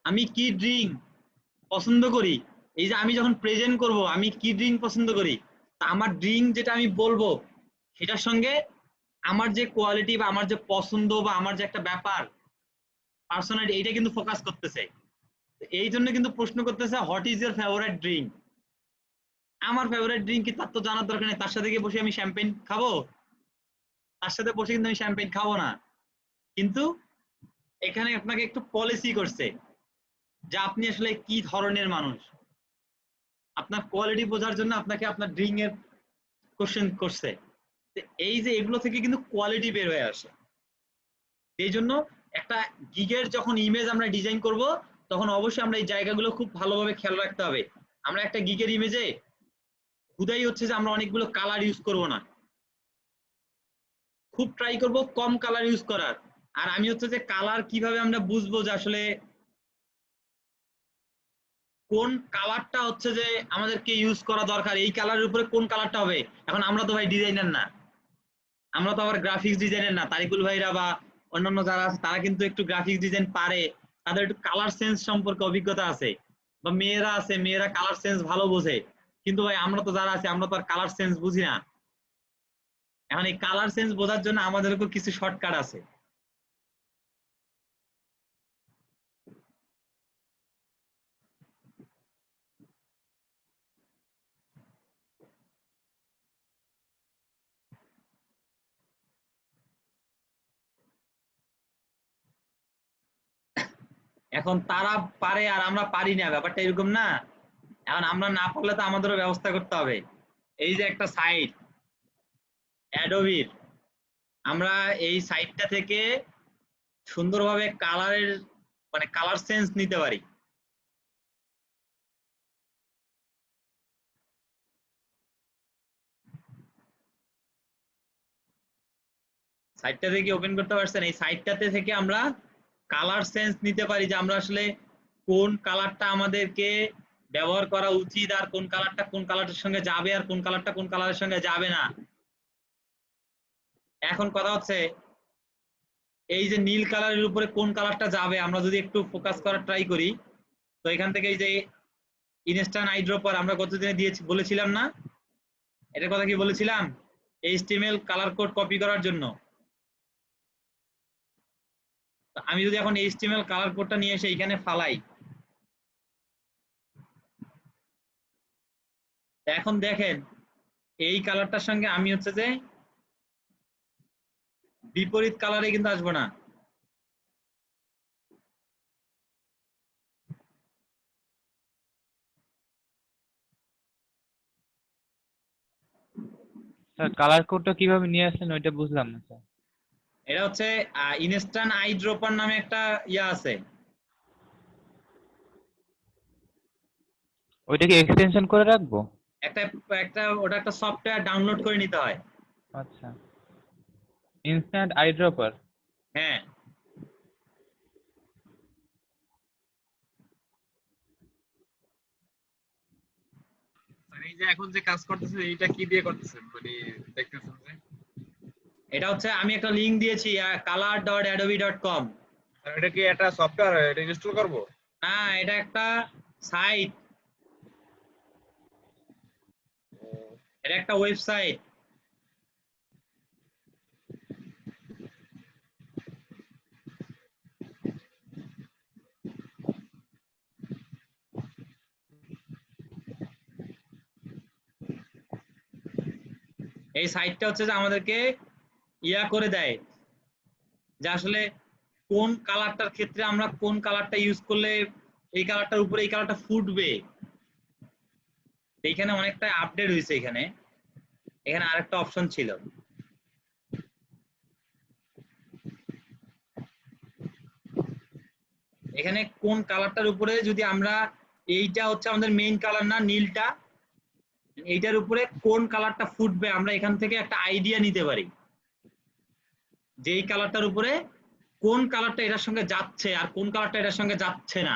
C: আমি কি ড্রিঙ্ক পছন্দ করি, এই যে আমি যখন প্রেজেন্ট করব আমি কি ড্রিঙ্ক পছন্দ করি, তা আমার ড্রিঙ্ক যেটা আমি বলবো সেটার সঙ্গে আমার যে কোয়ালিটি বা আমার যে পছন্দ বা আমার যে একটা ব্যাপার পার্সোনালিটি, এইটা কিন্তু ফোকাস করতেছে। এই জন্য কিন্তু প্রশ্ন করতেছে what is your favourite drink. আমার ফেভারিট ড্রিঙ্ক কি তার তো জানার দরকার নেই, তার সাথে গিয়ে বসে আমি শ্যাম্পেন খাবো? তার সাথে বসে কিন্তু আমি শ্যাম্পেন খাবো না। কিন্তু এখানে আপনাকে একটু পলিসি করছে যে আপনি আসলে কি ধরনের মানুষ, আপনার কোয়ালিটি বোঝার জন্য আপনাকে আপনার ড্রিঙ্ক এর কোশ্চেন করছে। এই যে এগুলো থেকে কিন্তু কোয়ালিটি বের হয়ে আসে। এই জন্য একটা গিগের যখন ইমেজ আমরা ডিজাইন করব তখন অবশ্যই আমরা এই জায়গাগুলো খুব ভালোভাবে খেয়াল রাখতে হবে। আমরা একটা গিগের ইমেজে হুদাই হচ্ছে যে আমরা অনেকগুলো কালার ইউজ করব না, খুব ট্রাই করব কম কালার ইউজ করার। আর আমি হচ্ছে যে কালার কিভাবে আমরা বুঝবো যে আসলে কোন কালারটা হচ্ছে যে আমাদেরকে ইউজ করা দরকার, এই কালারের উপরে কোন কালারটা হবে। এখন আমরা তো ভাই ডিজাইনার না, আমরা তো আবার গ্রাফিক্স ডিজাইনার না। তারিকুল ভাইরা বা অন্যান্য যারা আছে তারা কিন্তু একটু গ্রাফিক্স ডিজাইন পারে, তাদের একটু কালার সেন্স সম্পর্কে অভিজ্ঞতা আছে, বা মেয়েরা আছে, মেয়েরা কালার সেন্স ভালো বোঝে। কিন্তু ভাই আমরা তো যারা আছে আমরা তো আর কালার সেন্স বুঝি না। এখন এই কালার সেন্স বোঝার জন্য আমাদের উপর কিছু শর্টকাট আছে। এখন তারা পারে আর আমরা পারি না, ব্যাপারটা এরকম না। এখন আমরা না পারলে তো আমাদেরও ব্যবস্থা করতে হবে। এই যে একটা সাইট অ্যাডোবির, আমরা এই সাইটটা থেকে সুন্দরভাবে কালারের মানে কালার সেন্স নিতে পারি। সাইটটা থেকে ওপেন করতে পারছেন? এই সাইটটাতে থেকে আমরা কালার সেন্স নিতে পারি যে আমরা আসলে কোন কালারটা আমাদেরকে ব্যবহার করা উচিত, আর কোন কালারটা কোন কালারের সঙ্গে যাবে, আর কোন কালারটা কোন কালারের সঙ্গে যাবে না। এখন কথা হচ্ছে এই যে নীল কালারের উপরে কোন কালারটা যাবে আমরা যদি একটু ফোকাস করার ট্রাই করি, তো এখান থেকে এই যে ইনস্ট্যান্ট আইড্রপার আমরা কতদিনে দিয়েছি বলেছিলাম না, এটার কথা কি বলেছিলাম? HTML কালার কোড কপি করার জন্য। আমি যদি এখন HTML কালার কোডটা নিয়ে এসে এখানে ফালাই, এখন দেখেন এই কালারটার সঙ্গে আমি হচ্ছে যে বিপরীত কালারে কিন্তু আসবো না।
F: স্যার কালার কোডটা কিভাবে নিয়ে আসলেন ওইটা বুঝলাম না স্যার।
C: এটা হচ্ছে ইনস্ট্যান্ট আইড্রপার নামে একটা ইয়া আছে।
F: ওইটাকে এক্সটেনশন করে রাখবো?
C: একটা একটা ওটা একটা সফটওয়্যার ডাউনলোড করে নিতে হয়।
F: আচ্ছা, ইনস্ট্যান্ট আইড্রপার।
C: হ্যাঁ,
J: মানে এই যে এখন যে কাজ করতেছেন এইটা কি দিয়ে করতেছেন, মানে দেখতেছেন যে
C: এটা হচ্ছে আমি একটা লিংক দিয়েছি color.adobe.com।
J: আর এটা কি একটা সফটওয়্যার, এটা ইনস্টল করব?
C: না, এটা একটা সাইট, এটা একটা ওয়েবসাইট। এই সাইটটা হচ্ছে যে আমাদেরকে ইয়া করে দেয় যে আসলে কোন কালারটার ক্ষেত্রে আমরা কোন কালারটা ইউজ করলে এই কালারটার উপরে এই কালারটা ফুটবে। এইখানে অনেকটা আপডেট হয়েছে। এখানে এখানে আরেকটা অপশন ছিল, এখানে কোন কালারটার উপরে যদি আমরা এইটা হচ্ছে আমাদের মেইন কালার না নীলটা, এইটার উপরে কোন কালারটা ফুটবে আমরা এখান থেকে একটা আইডিয়া নিতে পারি যে এই কালারটার উপরে কোন কালারটা এটার সঙ্গে যাচ্ছে আর কোন কালারটা এটার সঙ্গে যাচ্ছে না।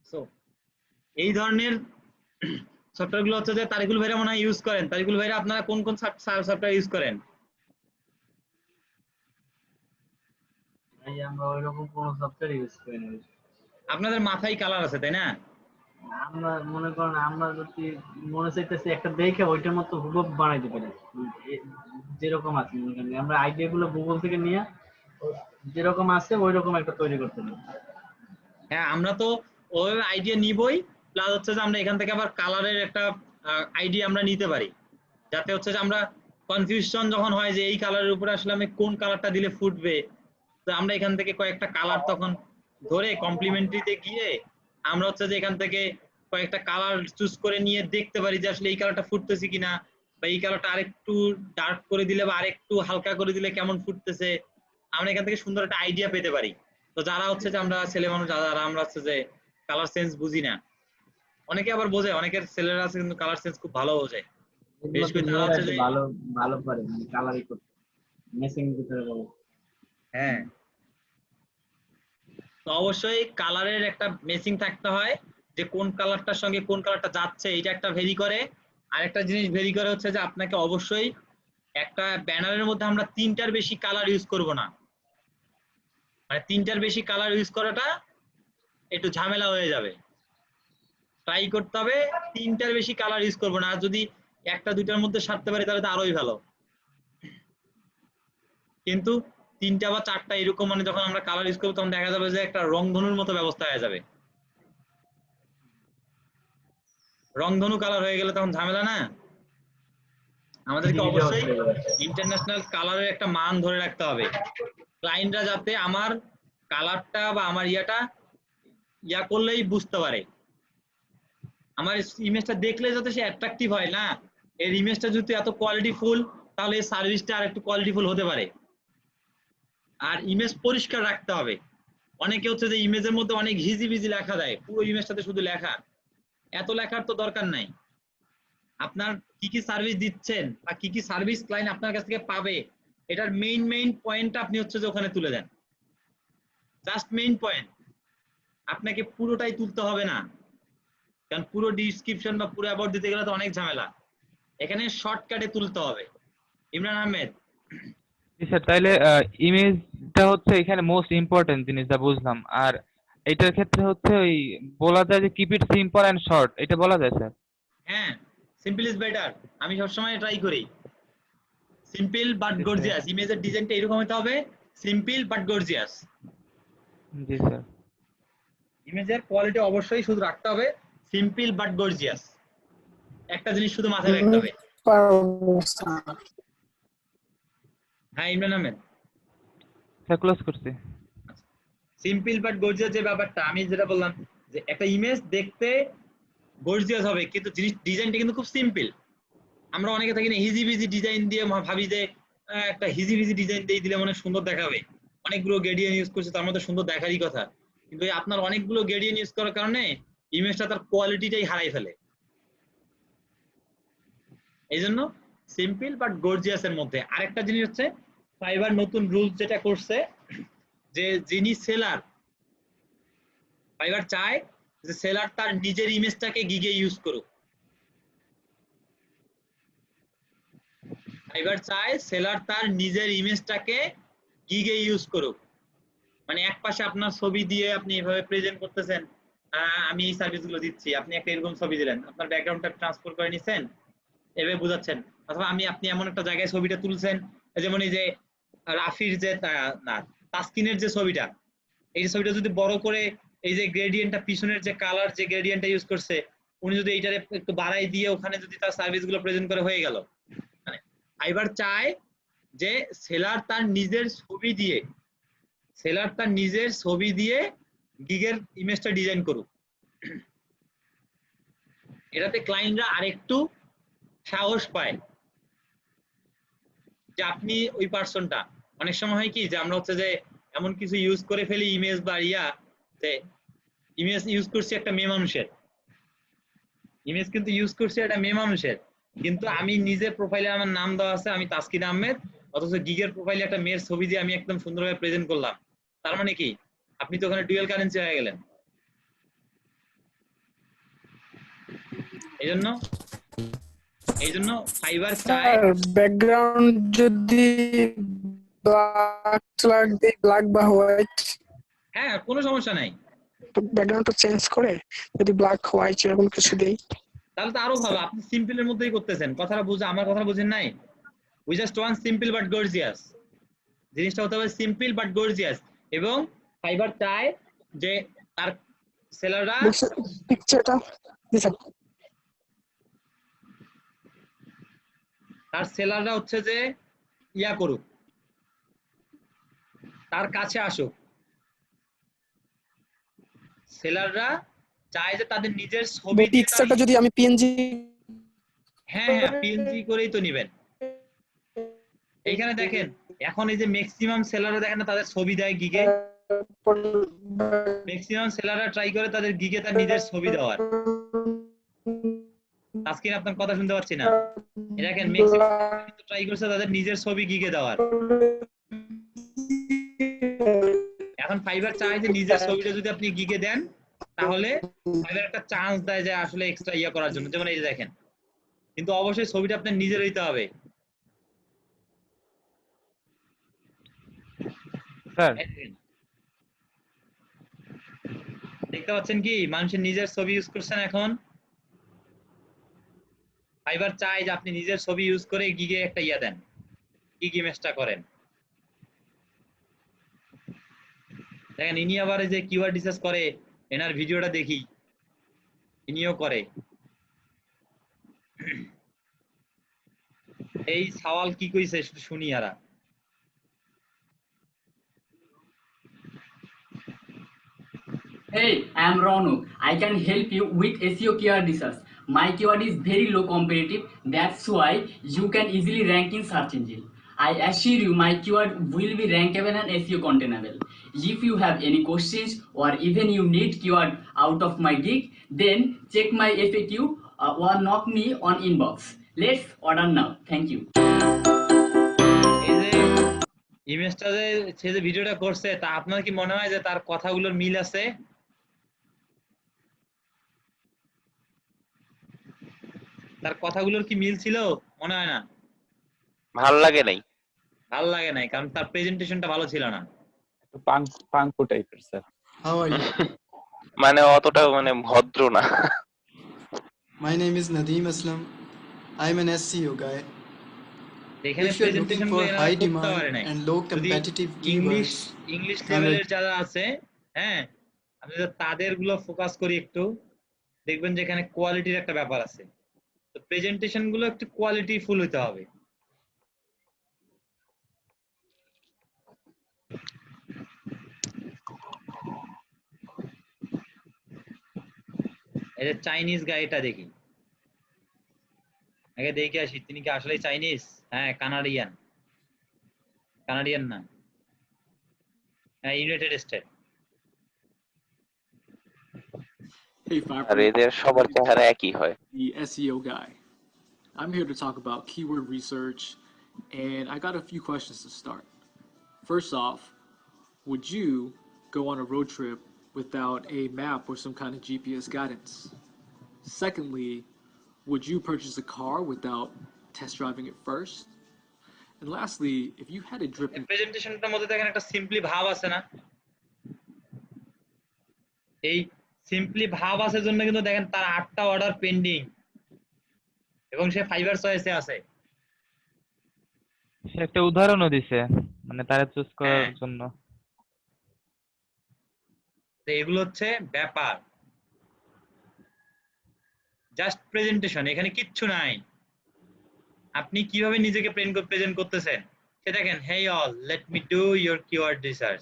C: সো এই ধরনের সফটওয়্যার গুলো হচ্ছে যে তারিকুল ভাইরা মনে হয় ইউজ করেন। তারিকুল ভাইরা আপনারা কোন কোন সফটওয়্যার ইউজ করেন?
K: ভাই আমরা ওইরকম কোনো সফটওয়্যার ইউজ করি না।
C: আপনাদের মাথায় কালার আছে তাই না?
K: আমরা মনে করেন আমরা যদি মনে চাইতেছি একটা দেখে ওইটার মতো হুবহু বানাইতে পারি, যেরকম আছে মনে করেন আমরা আইডিয়া গুলো গুগল থেকে নিয়ে যেরকম আছে ওই রকম একটা তৈরি করতে পারি।
C: হ্যাঁ, আমরা তো ওই আইডিয়া নিবই, প্লাস হচ্ছে যে আমরা এখান থেকে আবার কালারের একটা আইডিয়া আমরা নিতে পারি, যাতে হচ্ছে যে আমরা কনফিউশন যখন হয় যে এই কালারের উপরে আসলে আমি কোন কালারটা দিলে ফুটবে, তো আমরা এখান থেকে কয়েকটা কালার তখন ধরে কমপ্লিমেন্টারিতে গিয়ে আমরা হচ্ছে যে এখান থেকে কয়েকটা কালার চুজ করে নিয়ে দেখতে পারি যে আসলে এই কালারটা ফুটতেছে কিনা, বা এই কালারটা আরেকটু ডার্ক করে দিলে বা আরেকটু হালকা করে দিলে কেমন ফুটতেছে, আমরা এখান থেকে সুন্দর একটা আইডিয়া পেতে পারি। তো যারা হচ্ছে যে আমরা ছেলে মানুষ, যারা আমরা হচ্ছে যে কালার সেন্স বুঝি না, অনেকে আবার বোঝে, অনেকের ছেলেরা আছে কিন্তু কালার সেন্স খুব ভালো বোঝে, বিশেষ করে যারা হচ্ছে যে
K: ভালো ভালো পারে মানে কালারই করতে, মেসিং ভিতরে বলো।
C: হ্যাঁ, তো অবশ্যই কালারের একটা মেসিং থাকতে হয়, যে কোন কালারটার সঙ্গে কোন কালারটা যাচ্ছে এটা একটা ভেরি করে। আরেকটা জিনিস ভেরি করে হচ্ছে যে আপনাকে অবশ্যই একটা ব্যানারের মধ্যে আমরা 3টার বেশি কালার ইউজ করব না, মানে 3টার বেশি কালার ইউজ করাটা একটু ঝামেলা হয়ে যাবে। ট্রাই করতে হবে 3টার বেশি কালার ইউজ করব না, আর যদি 1টা 2টার মধ্যে সারতে পারি তাহলে তো আরোই ভালো, কিন্তু 3টা বা 4টা এরকম মানে যখন আমরা কালার ইউজ করবো তখন দেখা যাবে যে একটা রংধনুর মতো ব্যবস্থা হয়ে যাবে। রংধনু কালার হয়ে গেলে তখন ঝামেলা না। আমাদেরকে অবশ্যই ইন্টারন্যাশনাল কালারের একটা মান ধরে রাখতে হবে, ক্লায়েন্টরা যাতে আমার কালারটা বা আমার ইয়া করলেই বুঝতে পারে, আমার ইমেজটা দেখলে যাতে সে অ্যাট্রাকটিভ হয়, না এর ইমেজটা যদি এত কোয়ালিটিফুল তাহলে এই সার্ভিসটা আর একটু কোয়ালিটিফুল হতে পারে। আর ইমেজ পরিষ্কার রাখতে হবে। অনেকে হচ্ছে যে ইমেজের মধ্যে অনেক হিজিবিজি লেখা দেয়, পুরো ইমেজটাতে শুধু লেখা, এত লেখার তো দরকার নাই। আপনার কি কি সার্ভিস দিচ্ছেন বা কি কি সার্ভিস ক্লায়েন্ট আপনার কাছ থেকে পাবে, এটার মেইন পয়েন্টটা আপনি হচ্ছে যে ওখানে তুলে দেন, জাস্ট মেইন পয়েন্ট। আপনাকে পুরোটাই তুলতে হবে না, কারণ পুরো ডিসক্রিপশন বা পুরো অ্যাবাউট দিতে গেলে তো অনেক ঝামেলা, এখানে শর্টকাটে তুলতে হবে। ইমরান আহমেদ।
F: জি স্যার, তাইলে ইমেজটা হচ্ছে এখানে মোস্ট ইম্পর্টেন্ট জিনিসটা বুঝলাম। আর এটার ক্ষেত্রে হচ্ছে ওই বলা যায় যে keep it simple and short, এটা বলা যায় স্যার?
C: হ্যাঁ, সিম্পল ইজ বেটার, আমি সবসময় ট্রাই করি সিম্পল বাট গর্জিয়াস। ইমেজের ডিজাইনটা এরকম হতে হবে, simple but gorgeous.
F: G sir.
C: ইমেজের কোয়ালিটি অবশ্যই শুধু রাখতে হবে সিম্পল বাট গর্জিয়াস, একটা জিনিস শুধু মাথায় রাখতে হবে। হ্যাঁ ইমরান আহমেদ
F: স্যার ক্লোজ করছি।
C: সিম্পল বাট গর্জিয়াস যে ব্যাপারটা আমি যেটা বললাম, যে একটা ইমেজ দেখতে গর্জিয়াস হবে কিন্তু জিনিস ডিজাইনটা কিন্তু খুব সিম্পল। আমরা অনেকে থাকি না হিজিবিজি ডিজাইন দিয়ে ভাবি যে একটা হিজিবিজি ডিজাইন দিয়ে দিলে মনে সুন্দর দেখাবে, অনেকগুলো গ্রেডিয়েন্ট ইউজ করছে তার মধ্যে সুন্দর দেখারই কথা, কিন্তু আপনার অনেকগুলো গ্রেডিয়েন্ট ইউজ করার কারণে ইমেজটা তার কোয়ালিটিটাই হারাই ফেলে। এই জন্য সিম্পল বাট গর্জিয়াস এর মধ্যে আরেকটা জিনিস হচ্ছে ফাইবার নতুন রুলস যেটা করছে, যে যিনি সেলার, ফাইবার চায় যে সেলার তার নিজের ইমেজটাকে গিগে ইউজ করুক। ফাইবার চায় সেলার তার নিজের ইমেজটাকে গিগে ইউজ করুক, মানে এক পাশে আপনার ছবি দিয়ে আপনি এভাবে প্রেজেন্ট করতেছেন, আমি এই সার্ভিসগুলো দিচ্ছি, আপনি একটা এরকম ছবি দিলেন, আপনার ব্যাকগ্রাউন্ডটা ট্রান্সফার করে নিছেন, এভাবে বোঝাচ্ছেন। অথবা আপনি এমন একটা জায়গায় ছবিটা তুলছেন, যেমন এই যে রাফির যে না তাসকিনের যে ছবিটা, এই ছবিটা যদি বড় করে এই যে গ্রেডিয়েন্টটা পিছনের যে কালার যে গ্রেডিয়েন্টটা ইউজ করছে, উনি যদি এইটারে একটু বাড়াই দিয়ে ওখানে যদি তার সার্ভিসগুলো প্রেজেন্ট করে হয়ে গেল। মানে ফাইবার চায় যে সেলার তার নিজের ছবি দিয়ে গিগের ইমেজটা ডিজাইন করুক। এটাতে ক্লায়েন্টরা আরেকটু সাহস পায় যে আপনি ওই পার্সনটা। অনেক সময় হয় কি যে আমরা হচ্ছে যে এমন কিছু ইউজ করে ফেলি ইমেজ বা যে ইমেজ ইউজ করছি একটা মেয়ে মানুষের, ইমেজ কিন্তু ইউজ করছি একটা মেয়ে মানুষের, কিন্তু আমি নিজের প্রোফাইলে আমার নাম দেওয়া আছে আমি তাসকিন আহমেদ, অথচ গিগের প্রোফাইলে একটা মেয়ের ছবি দিয়ে আমি একদম সুন্দরভাবে প্রেজেন্ট করলাম। তার মানে কি আপনি তো ওখানে ডুয়াল কারেন্সি হয়ে গেলেন। এই জন্য ফাইবার চায়
H: ব্যাকগ্রাউন্ড যদি ব্ল্যাক দেই, ব্ল্যাক বা হোয়াইট,
C: হ্যাঁ কোনো সমস্যা নাই,
H: তো ব্যাকগ্রাউন্ডটা চেঞ্জ করে যদি ব্ল্যাক হোয়াইট এরকম কিছু দেই
C: তাহলে তো আরো ভালো। আপনি সিম্পলের মধ্যেই করতেছেন, কথাটা বুঝে আমার কথা বুঝেন নাই। We just one simple but gorgeous, জিনিসটা হতে হবে সিম্পল বাট গর্জিয়াস। এবং ফাইবার চায় যে তার সেলাররা
H: পিকচারটা দিছেন
C: তার সেলাররা হচ্ছে যে ইয়া করুক, তার কাছে আসুক। সেলাররা চায় যে তাদের নিজের ছবি দিয়ে
H: পিকচারটা যদি আমি পিএনজি
C: হ্যাঁ হ্যাঁ পিএনজি করেই তো নিবেন। এইখানে দেখেন এখন এই যে ম্যাক্সিমাম সেলাররা দেখেন না তাদের ছবি দেয় গিগে, ম্যাক্সিমাম সেলাররা ট্রাই করে তাদের গিগে তার নিজের ছবি দেওয়ার। আজকে আপনার কথা শুনতে পাচ্ছি না। দেখেন ম্যাক্সিমাম ট্রাই করছে তাদের নিজের ছবি গিগে দেওয়ার। এখন ফাইবার চায় যে নিজের ছবিটা যদি আপনি গিগে দেন তাহলে ফাইবার একটা চান্স দেয় যে আসলে এক্সট্রা ইয়া করার জন্য, যেমন এই যে দেখেন। কিন্তু অবশ্যই ছবিটা আপনার নিজের হইতে হবে।
F: স্যার
C: দেখতে পাচ্ছেন কি মানুষের নিজের ছবি ইউজ করছেন। এখন ফাইবার চায় যে আপনি নিজের ছবি ইউজ করে গিগে একটা ইয়া দেন, গিগ ইমেজটা করেন। দেখেন ইনি আবার এই যে কিওয়ার্ড রিসার্চ করে, এনার ভিডিওটা দেখি, ইনিও করে। এই সওয়াল কি কইছে শুনি আরা।
M: Hey, I am Ronu. I can help you with SEO keyword research. My keyword is very low competitive. That's why you can easily rank in search engine. I assure you my keyword will be rankable and SEO containable. If you have any questions or even you need keyword out of my gig, then check my FAQ or knock me on inbox. Let's order now. Thank you.
C: এই যে ইমেজটা যে সে যে ভিডিওটা করছে তা আপনার কি মনে হয় যে তার কথাগুলোর মিল আছে? তার কথাগুলোর কি মিল ছিল? মনে হয় না।
D: ভালো লাগে নাই,
C: ভালো লাগে নাই কারণ তার প্রেজেন্টেশনটা ভালো ছিল না।
I: পাঙ্কু টাইপের স্যার।
L: How are you?
D: মানে অতটা মানে ভদ্র না।
L: My name is Nadeem Aslam. I'm an SEO guy.
C: এখানে
L: If you're looking
C: presentation
L: for
C: গুলো এনারা
L: high
C: করতে পারে
L: demand
C: নাই।
L: and low
C: যদি
L: competitive
C: ইংলিশ
L: keywords, then
C: লেভেলের যারা আছে, হ্যাঁ আমি যদি তাদের গুলো ফোকাস করি একটু, দেখবেন যে এখানে কোয়ালিটির একটা ব্যাপার আছে। তো প্রেজেন্টেশন গুলো একটু কোয়ালিটি ফুল হতে হবে। এই যে চাইনিজ গাইটা দেখি, আগে দেখে আসি তিনি কি আসলে চাইনিজ? হ্যাঁ কানাডিয়ান, কানাডিয়ান না, হ্যাঁ ইউনাইটেড স্টেট।
N: Hey,
D: আর এদের সবার চেহারা একই হয়।
N: the SEO guy. I'm here to talk about keyword research, and I got a few questions to start. First off, would you go on a road trip without a map or some kind of GPS guidance? Secondly, would you purchase a car without test driving it first? And lastly, if you had a drip in
C: প্রেজেন্টেশনটার মধ্যে দেখেন একটা simply ভাব আছে না? এই simply ভাব আছে জন্য কিন্তু দেখেন তার 8টা অর্ডার পেন্ডিং এবং সে ফাইবার চয়েসে আছে।
F: সে একটা উদাহরণও দিছে মানে তারা চুজ করার জন্য।
C: তো এগুলো হচ্ছে ব্যাপার, জাস্ট প্রেজেন্টেশন, এখানে কিচ্ছু নাই। আপনি কিভাবে নিজেকে প্রেজেন্ট করতেছেন সে দেখেন। Hey all, let me do your keyword research.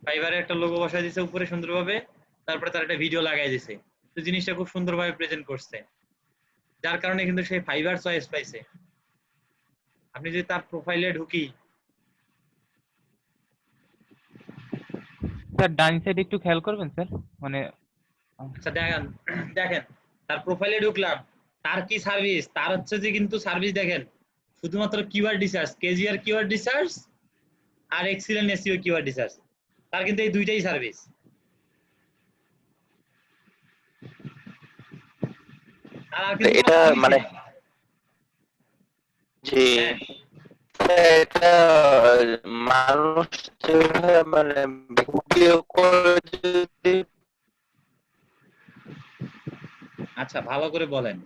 C: ফাইবারে একটা লোগো বসায় দিয়েছে উপরে সুন্দরভাবে, তারপরে তার একটা ভিডিও লাগাই দিয়েছে। তো জিনিসটা খুব সুন্দরভাবে প্রেজেন্ট করছে, যার কারণে কিন্তু সে ফাইবার চয়েস পাইছে। আপনি যদি তার প্রোফাইলে ঢুকি,
F: স্যার ডান সাইড একটু খেয়াল করবেন স্যার, মানে
C: আচ্ছা দেখেন দেখেন তার প্রোফাইলে ঢুকলাম, তার কি সার্ভিস, তার হচ্ছে যে কিন্তু সার্ভিস দেখেন শুধুমাত্র keyword research, KGR keyword research আর এক্সিলেন্ট এসইও কিওয়ার্ড রিসার্চ, তার কিন্তু এই দুইটাই সার্ভিস।
D: এটা মানে যে এটা মানুষ মানে ভিডিও করে যদি
C: আচ্ছা ভালো করে বলেন।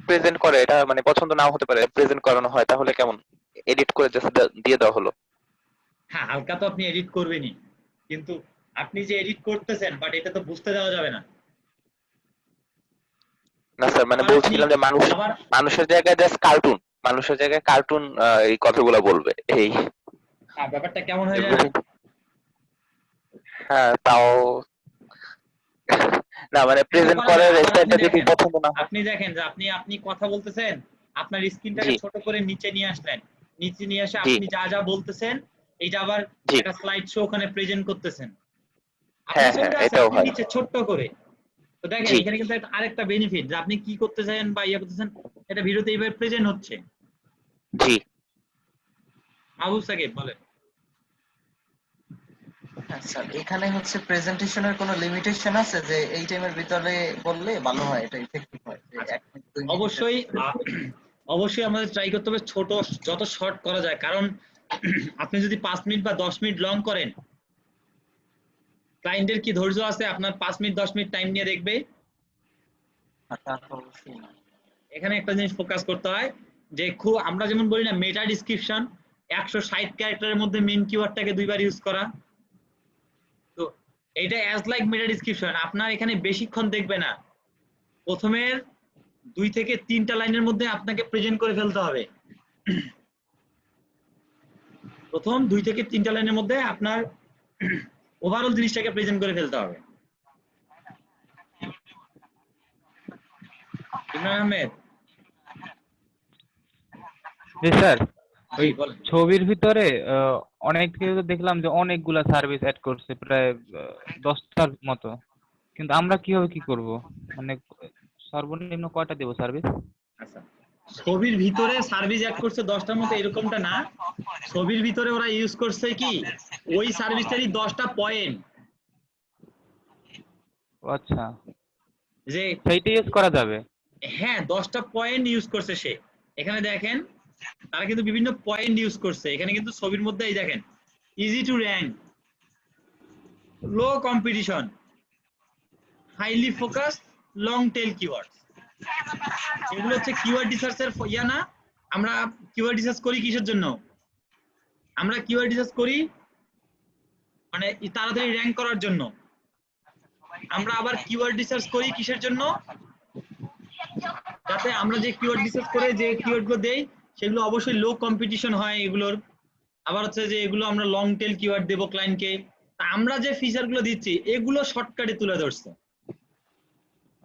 D: প্রেজেন্ট করে, এটা মানে পছন্দ নাও হতে পারে, প্রেজেন্ট করানো হয় তাহলে কেমন? এডিট করে জাস্ট দিয়ে দেওয়া হলো।
C: হ্যাঁ হালকা তো আপনি এডিট করবেনই, কিন্তু আপনি যে এডিট করতেছেন বাট এটা তো বুঝতে দেওয়া যাবে না।
O: না স্যার, মানে
C: আবার আপনি
O: বলছিলাম যে
C: আবার
O: মানুষের জায়গায় জাস্ট কার্টুন, মানুষের জায়গায় কার্টুন এই কথাগুলো বলবে এই।
C: ব্যাপারটা কেমন হয়ে যায় না?
O: হ্যাঁ তাও না, মানে প্রেজেন্ট
C: করা যায়।
O: করার
C: আবার আপনি
O: স্টাইলটা যদি
C: দেখেন
O: পছন্দ না হয়।
C: আপনি দেখেন যে আপনি কথা বলতেছেন, আপনার স্ক্রিনটাকে
O: জি
C: ছোট করে নিচে নিয়ে আসলেন, নিচে নিয়ে এসে
O: জি
C: আপনি যা যা বলতেছেন এইটা আবার
O: জি
C: একটা স্লাইড শো ওখানে প্রেজেন্ট করতেছেন।
O: হ্যাঁ
C: আপনার
O: হ্যাঁ,
C: ছবিটা আছে,
O: এটাও
C: আপনি
O: হয়।
C: নিচে ছোট্ট করে। তো দেখেন
O: জি
C: এখানে কিন্তু আরেকটা বেনিফিট যে আপনি কি করতে চান বা ইয়ে করতেছেন এটা ভিডিওতে এইভাবে প্রেজেন্ট হচ্ছে।
O: জি
C: মাহবুব সাকিব বলেন।
P: হ্যাঁ স্যার, এখানে হচ্ছে প্রেজেন্টেশনের কোনো লিমিটেশন আছে যে এই টাইমের ভিতরে বললে ভালো হয়, এটা ইফেক্টিভ হয়, যে 1 মিনিট 2 মিনিট?
C: অবশ্যই অবশ্যই আমাদের ট্রাই করতে হবে ছোট যত শর্ট করা যায়, কারণ আপনি যদি 5 মিনিট বা 10 মিনিট লং করেন, ক্লায়েন্টের কি ধৈর্য আছে আপনার 5 মিনিট 10 মিনিট টাইম নিয়ে দেখবে? এখানে একটা জিনিস ফোকাস করতে হয় যে খুব আমরা যেমন বলি না মেটা ডেসক্রিপশন, 160 ক্যারেক্টারের মধ্যে মেইন কিওয়ার্ডটাকে দুইবার ইউজ করা। তো এটা অ্যাজ লাইক মেটা ডেসক্রিপশন, আপনার এখানে বেশিক্ষণ দেখবে না, প্রথমের 2 থেকে 3টা লাইনের মধ্যে আপনাকে প্রেজেন্ট করে ফেলতে হবে। প্রথম 2 থেকে 3টা লাইনের মধ্যে আপনার ওভারঅল জিনিসটাকে প্রেজেন্ট করে ফেলতে হবে। ইমরান আহমেদ।
F: জি স্যার, ওই
C: জি বলেন।
F: ছবির ভিতরে অনেক কেউ তো দেখলাম যে অনেকগুলা সার্ভিস অ্যাড করছে, প্রায় 10টার মতো, কিন্তু আমরা কিভাবে কি করব? মানে সর্বনিম্ন কয়টা দেব সার্ভিস?
C: আচ্ছা, ছবির ভিতরে সার্ভিস অ্যাড করছে 10টার মতো এরকমটা না, ছবির ভিতরে ওরা ইউজ করছে কি ওই সার্ভিসটারই 10টা পয়েন্ট,
F: আচ্ছা
C: যে
F: সেইটা ইউজ করা যাবে।
C: হ্যাঁ 10টা পয়েন্ট ইউজ করছে সে। এখানে দেখেন তারা কিন্তু বিভিন্ন পয়েন্ট ইউজ করছে, এখানে কিন্তু ছবির মধ্যে এই দেখেন easy to rank, low competition, highly focus, long tail keywords. এগুলো হচ্ছে কিওয়ার্ড রিসার্চের ইয়া না। আমরা কিওয়ার্ড রিসার্চ করি কিসের জন্য? আমরা কিওয়ার্ড রিসার্চ করি মানে তাড়াতাড়ি র্যাঙ্ক করার জন্য। আমরা আবার কিওয়ার্ড রিসার্চ করি কিসের জন্য? যাতে আমরা যে কিওয়ার্ড রিসার্চ করে যে কিওয়ার্ডগুলো দেই সেগুলো অবশ্যই লো কম্পিটিশন হয় এগুলোর। আবার হচ্ছে যে এগুলো আমরা লং টেল কিওয়ার্ড দেব ক্লায়েন্টকে। আমরা যে ফিচারগুলো দিচ্ছি এগুলো শর্টকাটে তুলে ধরছে।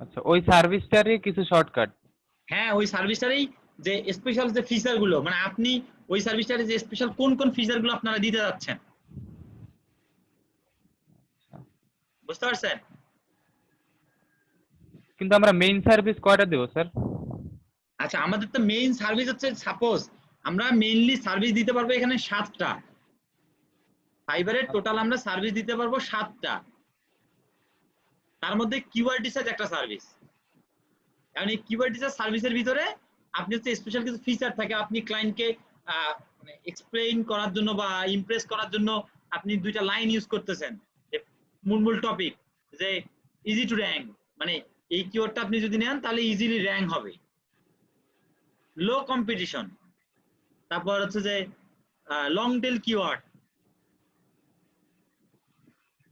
F: আচ্ছা, ওই সার্ভিসটারই কিছু শর্টকাট?
C: হ্যাঁ, ওই সার্ভিসটারই যে স্পেশাল যে ফিচারগুলো, মানে আপনি ওই সার্ভিসটারে যে স্পেশাল কোন কোন ফিচারগুলো আপনারা দিতে যাচ্ছেন, বুঝতে পারছেন?
F: কিন্তু আমরা মেইন সার্ভিস কয়টা দেব স্যার?
C: আচ্ছা, আমাদের তো মেইন সার্ভিস হচ্ছে, সাপোজ আমরা মেইনলি সার্ভিস দিতে পারবো এখানে 7টা, ফাইবারের টোটাল আমরা সার্ভিস দিতে পারবো 7টা, তার মধ্যে কিওয়ার্ড রিসার্চ একটা সার্ভিস। কারণ এই কিওয়ার্ড রিসার্চ সার্ভিসের ভিতরে আপনি হচ্ছে স্পেশাল কিছু ফিচার থাকে, আপনি ক্লায়েন্টকে মানে এক্সপ্লেইন করার জন্য বা ইমপ্রেস করার জন্য আপনি 2টা লাইন ইউজ করতেছেন, যে মূল টপিক যে ইজি টু র্যাঙ্ক, মানে এই কিওয়ার্ডটা আপনি যদি নেন তাহলে ইজিলি র্যাঙ্ক হবে, লো কম্পিটিশন, তারপর হচ্ছে যে long tail keyword,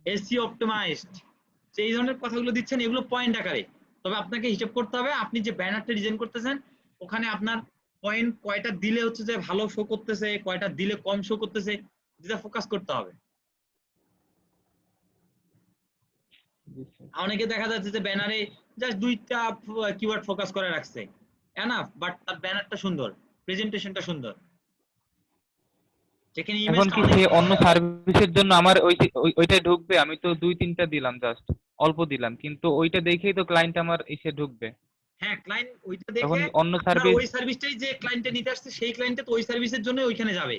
C: SEO optimised, যে এই ধরনের কথাগুলো দিচ্ছেন এগুলো পয়েন্ট আকারে। তবে আপনাকে হিসাব করতে হবে আপনি যে ব্যানারটা ডিজাইন করতেছেন ওখানে আপনার পয়েন্ট কয়টা দিলে হচ্ছে যে ভালো শো করতেছে, কয়টা দিলে কম শো করতেছে, যেটা ফোকাস করতে হবে। অনেকে দেখা যাচ্ছে যে ব্যানারে জাস্ট 2টা কিওয়ার্ড ফোকাস করে রাখছে, এনাফ, বাট তার ব্যানারটা সুন্দর, প্রেজেন্টেশনটা সুন্দর। যেখানে
F: এখন
C: ইমেজটা
F: কি সে অন্য সার্ভিসের জন্য আমার ওইটাই ঢুকবে? আমি তো 2-3টা দিলাম, জাস্ট অল্প দিলাম, কিন্তু ওইটা দেখেই তো ক্লায়েন্ট আমার এসে ঢুকবে।
C: হ্যাঁ, ক্লায়েন্ট ওইটা
F: এখন
C: দেখে
F: অন্য
C: আপনার
F: সার্ভিস,
C: ওই সার্ভিসটাই যে ক্লায়েন্টে নিতে আসছে সেই ক্লায়েন্টে তো ওই সার্ভিসের জন্য ওইখানে যাবে।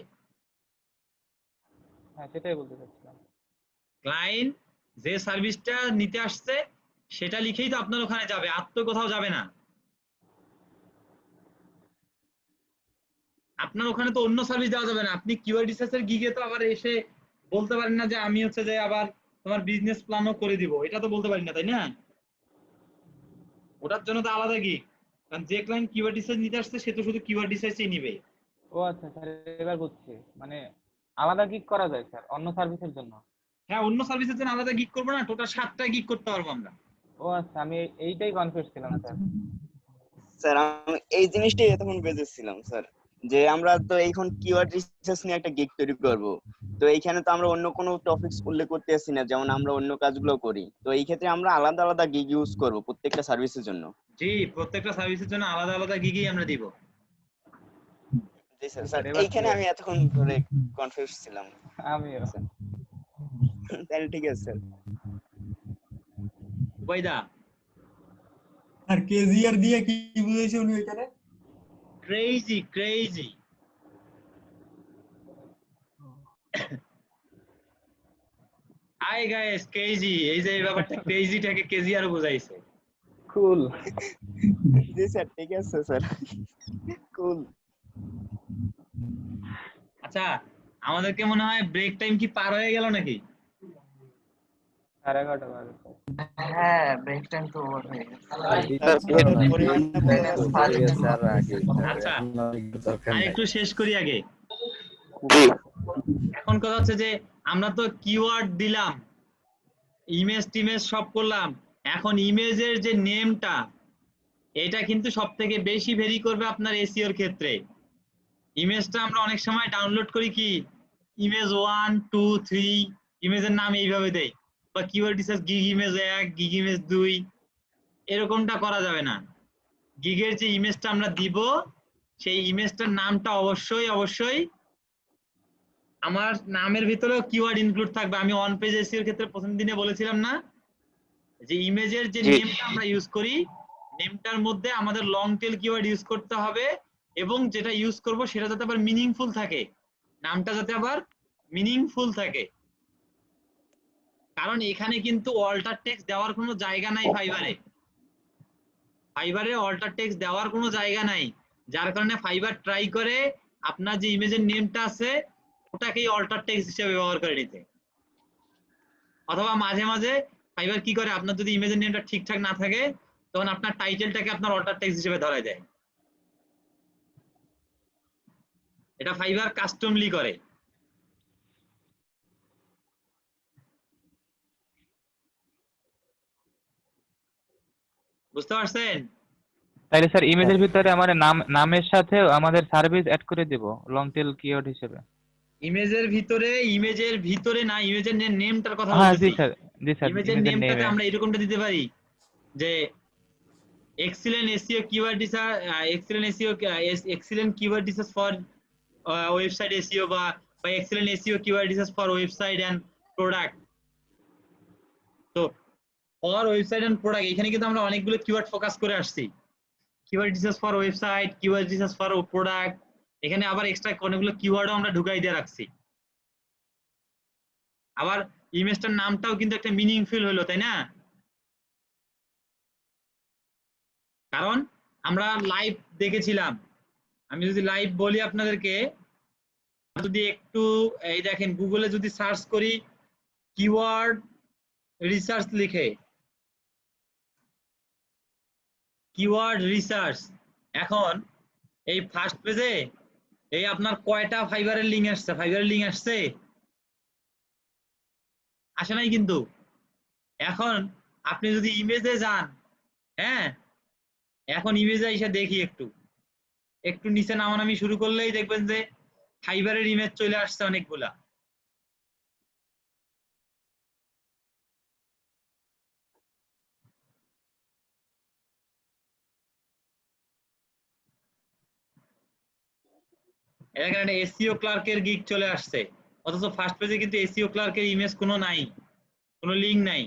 F: হ্যাঁ সেটাই বলতে চাচ্ছিলাম।
C: ক্লায়েন্ট যে সার্ভিসটা নিতে আসছে সেটা লিখেই তো আপনার ওখানে যাবে, আর তো কোথাও যাবে না। আপনার ওখানে তো অন্য সার্ভিস দেওয়া যাবে না। আপনি কিওয়ার্ড রিসার্চের গিগে তো আবার এসে বলতে পারেন না যে আমি হচ্ছে যে আবার তোমার বিজনেস প্ল্যানও করে দিব, এটা তো বলতে পারি না, তাই না? ওটার জন্য তো আলাদা গিগ, কারণ যে ক্লায়েন্ট কিওয়ার্ড রিসার্চ নিতে আসছে সে তো শুধু কিওয়ার্ড রিসার্চই নিবে।
F: ও আচ্ছা স্যার, এবার বুঝছি, মানে আলাদা কি করা যায় স্যার অন্য সার্ভিসের জন্য?
C: হ্যাঁ, অন্য সার্ভিসের জন্য আলাদা গিগ করবো না, টোটাল 7টা গিগ করতে পারবো আমরা।
F: ও আচ্ছা, আমি এইটাই কনফিউজ ছিলাম স্যার।
A: স্যার আমি এই জিনিসটাই এতক্ষণ বেঁচেছিলাম স্যার, যে আমরা তো এইখন কিওয়ার্ড রিসার্চ নিয়ে একটা গিগ তৈরি করব, তো এইখানে তো আমরা অন্য কোনো টপিকস উল্লেখ করতে আসছি না, যেমন আমরা অন্য কাজগুলো করি, তো এই ক্ষেত্রে আমরা আলাদা আলাদা গিগ ইউজ করব প্রত্যেকটা সার্ভিসের জন্য।
C: জি, প্রত্যেকটা সার্ভিসের জন্য আলাদা আলাদা গিগই আমরা দিব।
A: জি স্যার, স্যার
F: এবার
A: এইখানে আমি এতক্ষণ ধরে কনফিউজ ছিলাম।
F: আমিও।
A: তাহলে ঠিক আছে স্যার।
C: উবাইদা,
Q: আর কেজিআর দিয়ে কি বুঝাইছে উনি এখানে?
C: Crazy crazy. Hi guys, crazy, এই যে এই ব্যাপারটা ক্রেজিটাকে কেজি আরো বোঝাইছে।
F: কুল।
A: জি স্যার, ঠিক আছে স্যার, কুল।
C: আচ্ছা, আমাদেরকে মনে হয় ব্রেক টাইম কি পার হয়ে গেল নাকি?
F: 11:30 বাজে।
P: হ্যাঁ, ব্রেক টাইম তো ওভার হয়ে গেছে।
C: আচ্ছা, আর একটু শেষ করি আগে।
O: জি,
C: এখন কথা হচ্ছে যে আমরা তো কিওয়ার্ড দিলাম, ইমেজ টিমেজ সব করলাম, এখন ইমেজের যে নেমটা, এটা কিন্তু সব থেকে বেশি ভেরি করবে আপনার এসইওর ক্ষেত্রে। ইমেজটা আমরা অনেক সময় ডাউনলোড করি কি ইমেজ 1 2 3, ইমেজের নাম এইভাবে দেই, বা keyword research gig image 1 gig image 2, এরকমটা করা যাবে না। গিগের যে ইমেজটা আমরা দিব, সেই ইমেজটার নামটা অবশ্যই অবশ্যই আমার নামের ভিতরেও কিওয়ার্ড ইনক্লুড থাকবে। আমি অন পেজ এসইওর ক্ষেত্রে প্রথম দিনে বলেছিলাম না যে ইমেজের যে নেমটা আমরা ইউজ করি, নেমটার মধ্যে আমাদের লং টেল কিওয়ার্ড ইউজ করতে হবে, এবং যেটা ইউজ করব সেটা যাতে আবার মিনিংফুল থাকে, নামটা যাতে আবার মিনিংফুল থাকে। কারণ এখানে কিন্তু অল্টার টেক্সট দেওয়ার কোনো জায়গা নাই ফাইবারে। ফাইবারে অল্টার টেক্সট দেওয়ার কোনো জায়গা নাই, যার কারণে ফাইবার ট্রাই করে আপনার যে ইমেজের নেমটা আছে ওটাকেই অল্টার টেক্সট হিসেবে ব্যবহার করে নিতে। অথবা মাঝে মাঝে ফাইবার কি করে, আপনার যদি ইমেজের নেমটা ঠিকঠাক না থাকে তখন আপনার টাইটেলটাকে আপনার অল্টার টেক্সট হিসেবে ধরায় দেয়। এটা ফাইবার কাস্টমলি করে। বুঝতে পারছেন?
F: তাইলে স্যার ইমেজের ভিতরে আমাদের নামের সাথে আমাদের সার্ভিস অ্যাড করে দিব লং টেল কিওয়ার্ড হিসেবে।
C: ইমেজের ভিতরে না, ইমেজের নেমটার কথা
F: হ্যাঁ
C: বলতেছি।
F: জি স্যার, জি স্যার,
C: ইমেজের
F: ইমেজের
C: নেমটাতে
F: নেমে।
C: আমরা এরকমটা দিতে পারি যে excellent SEO keyword research, excellent keyword research for website SEO, বা excellent SEO keyword research for website and product. তো ফর ওয়েবসাইট এন্ড প্রোডাক্ট এখানে কিন্তু আমরা অনেকগুলো কিওয়ার্ড ফোকাস করে আসছি। Keyword research for website, keyword research for product, এখানে আবার এক্সট্রা অনেকগুলো কিওয়ার্ডও আমরা ঢুকাই দিয়ে রাখছি। আবার ইমেজটার নামটাও কিন্তু একটা মিনিংফুল হলো, তাই না? কারণ আমরা লাইভ দেখেছিলাম। আমি যদি লাইভ বলি আপনাদেরকে, যদি একটু এই দেখেন গুগলে যদি সার্চ করি কিওয়ার্ড রিসার্চ লিখে, কিওয়ার্ড রিসার্চ, এখন এই ফার্স্ট পেজে এই আপনার কয়টা ফাইবারের লিংক আসছে? ফাইবারের লিংক আসছে? আসে নাই কিন্তু। এখন আপনি যদি ইমেজে যান, হ্যাঁ, এখন ইমেজে এসে দেখি একটু নিচে নামানামি শুরু করলেই দেখবেন যে ফাইবারের ইমেজ চলে আসছে অনেকগুলা। এখানে এসইও ক্লার্কের গিগ চলে আসছে, অথচ ফার্স্ট পেজে কিন্তু এসইও ক্লার্কের ইমেজ কোনো নাই, কোনো লিংক নাই।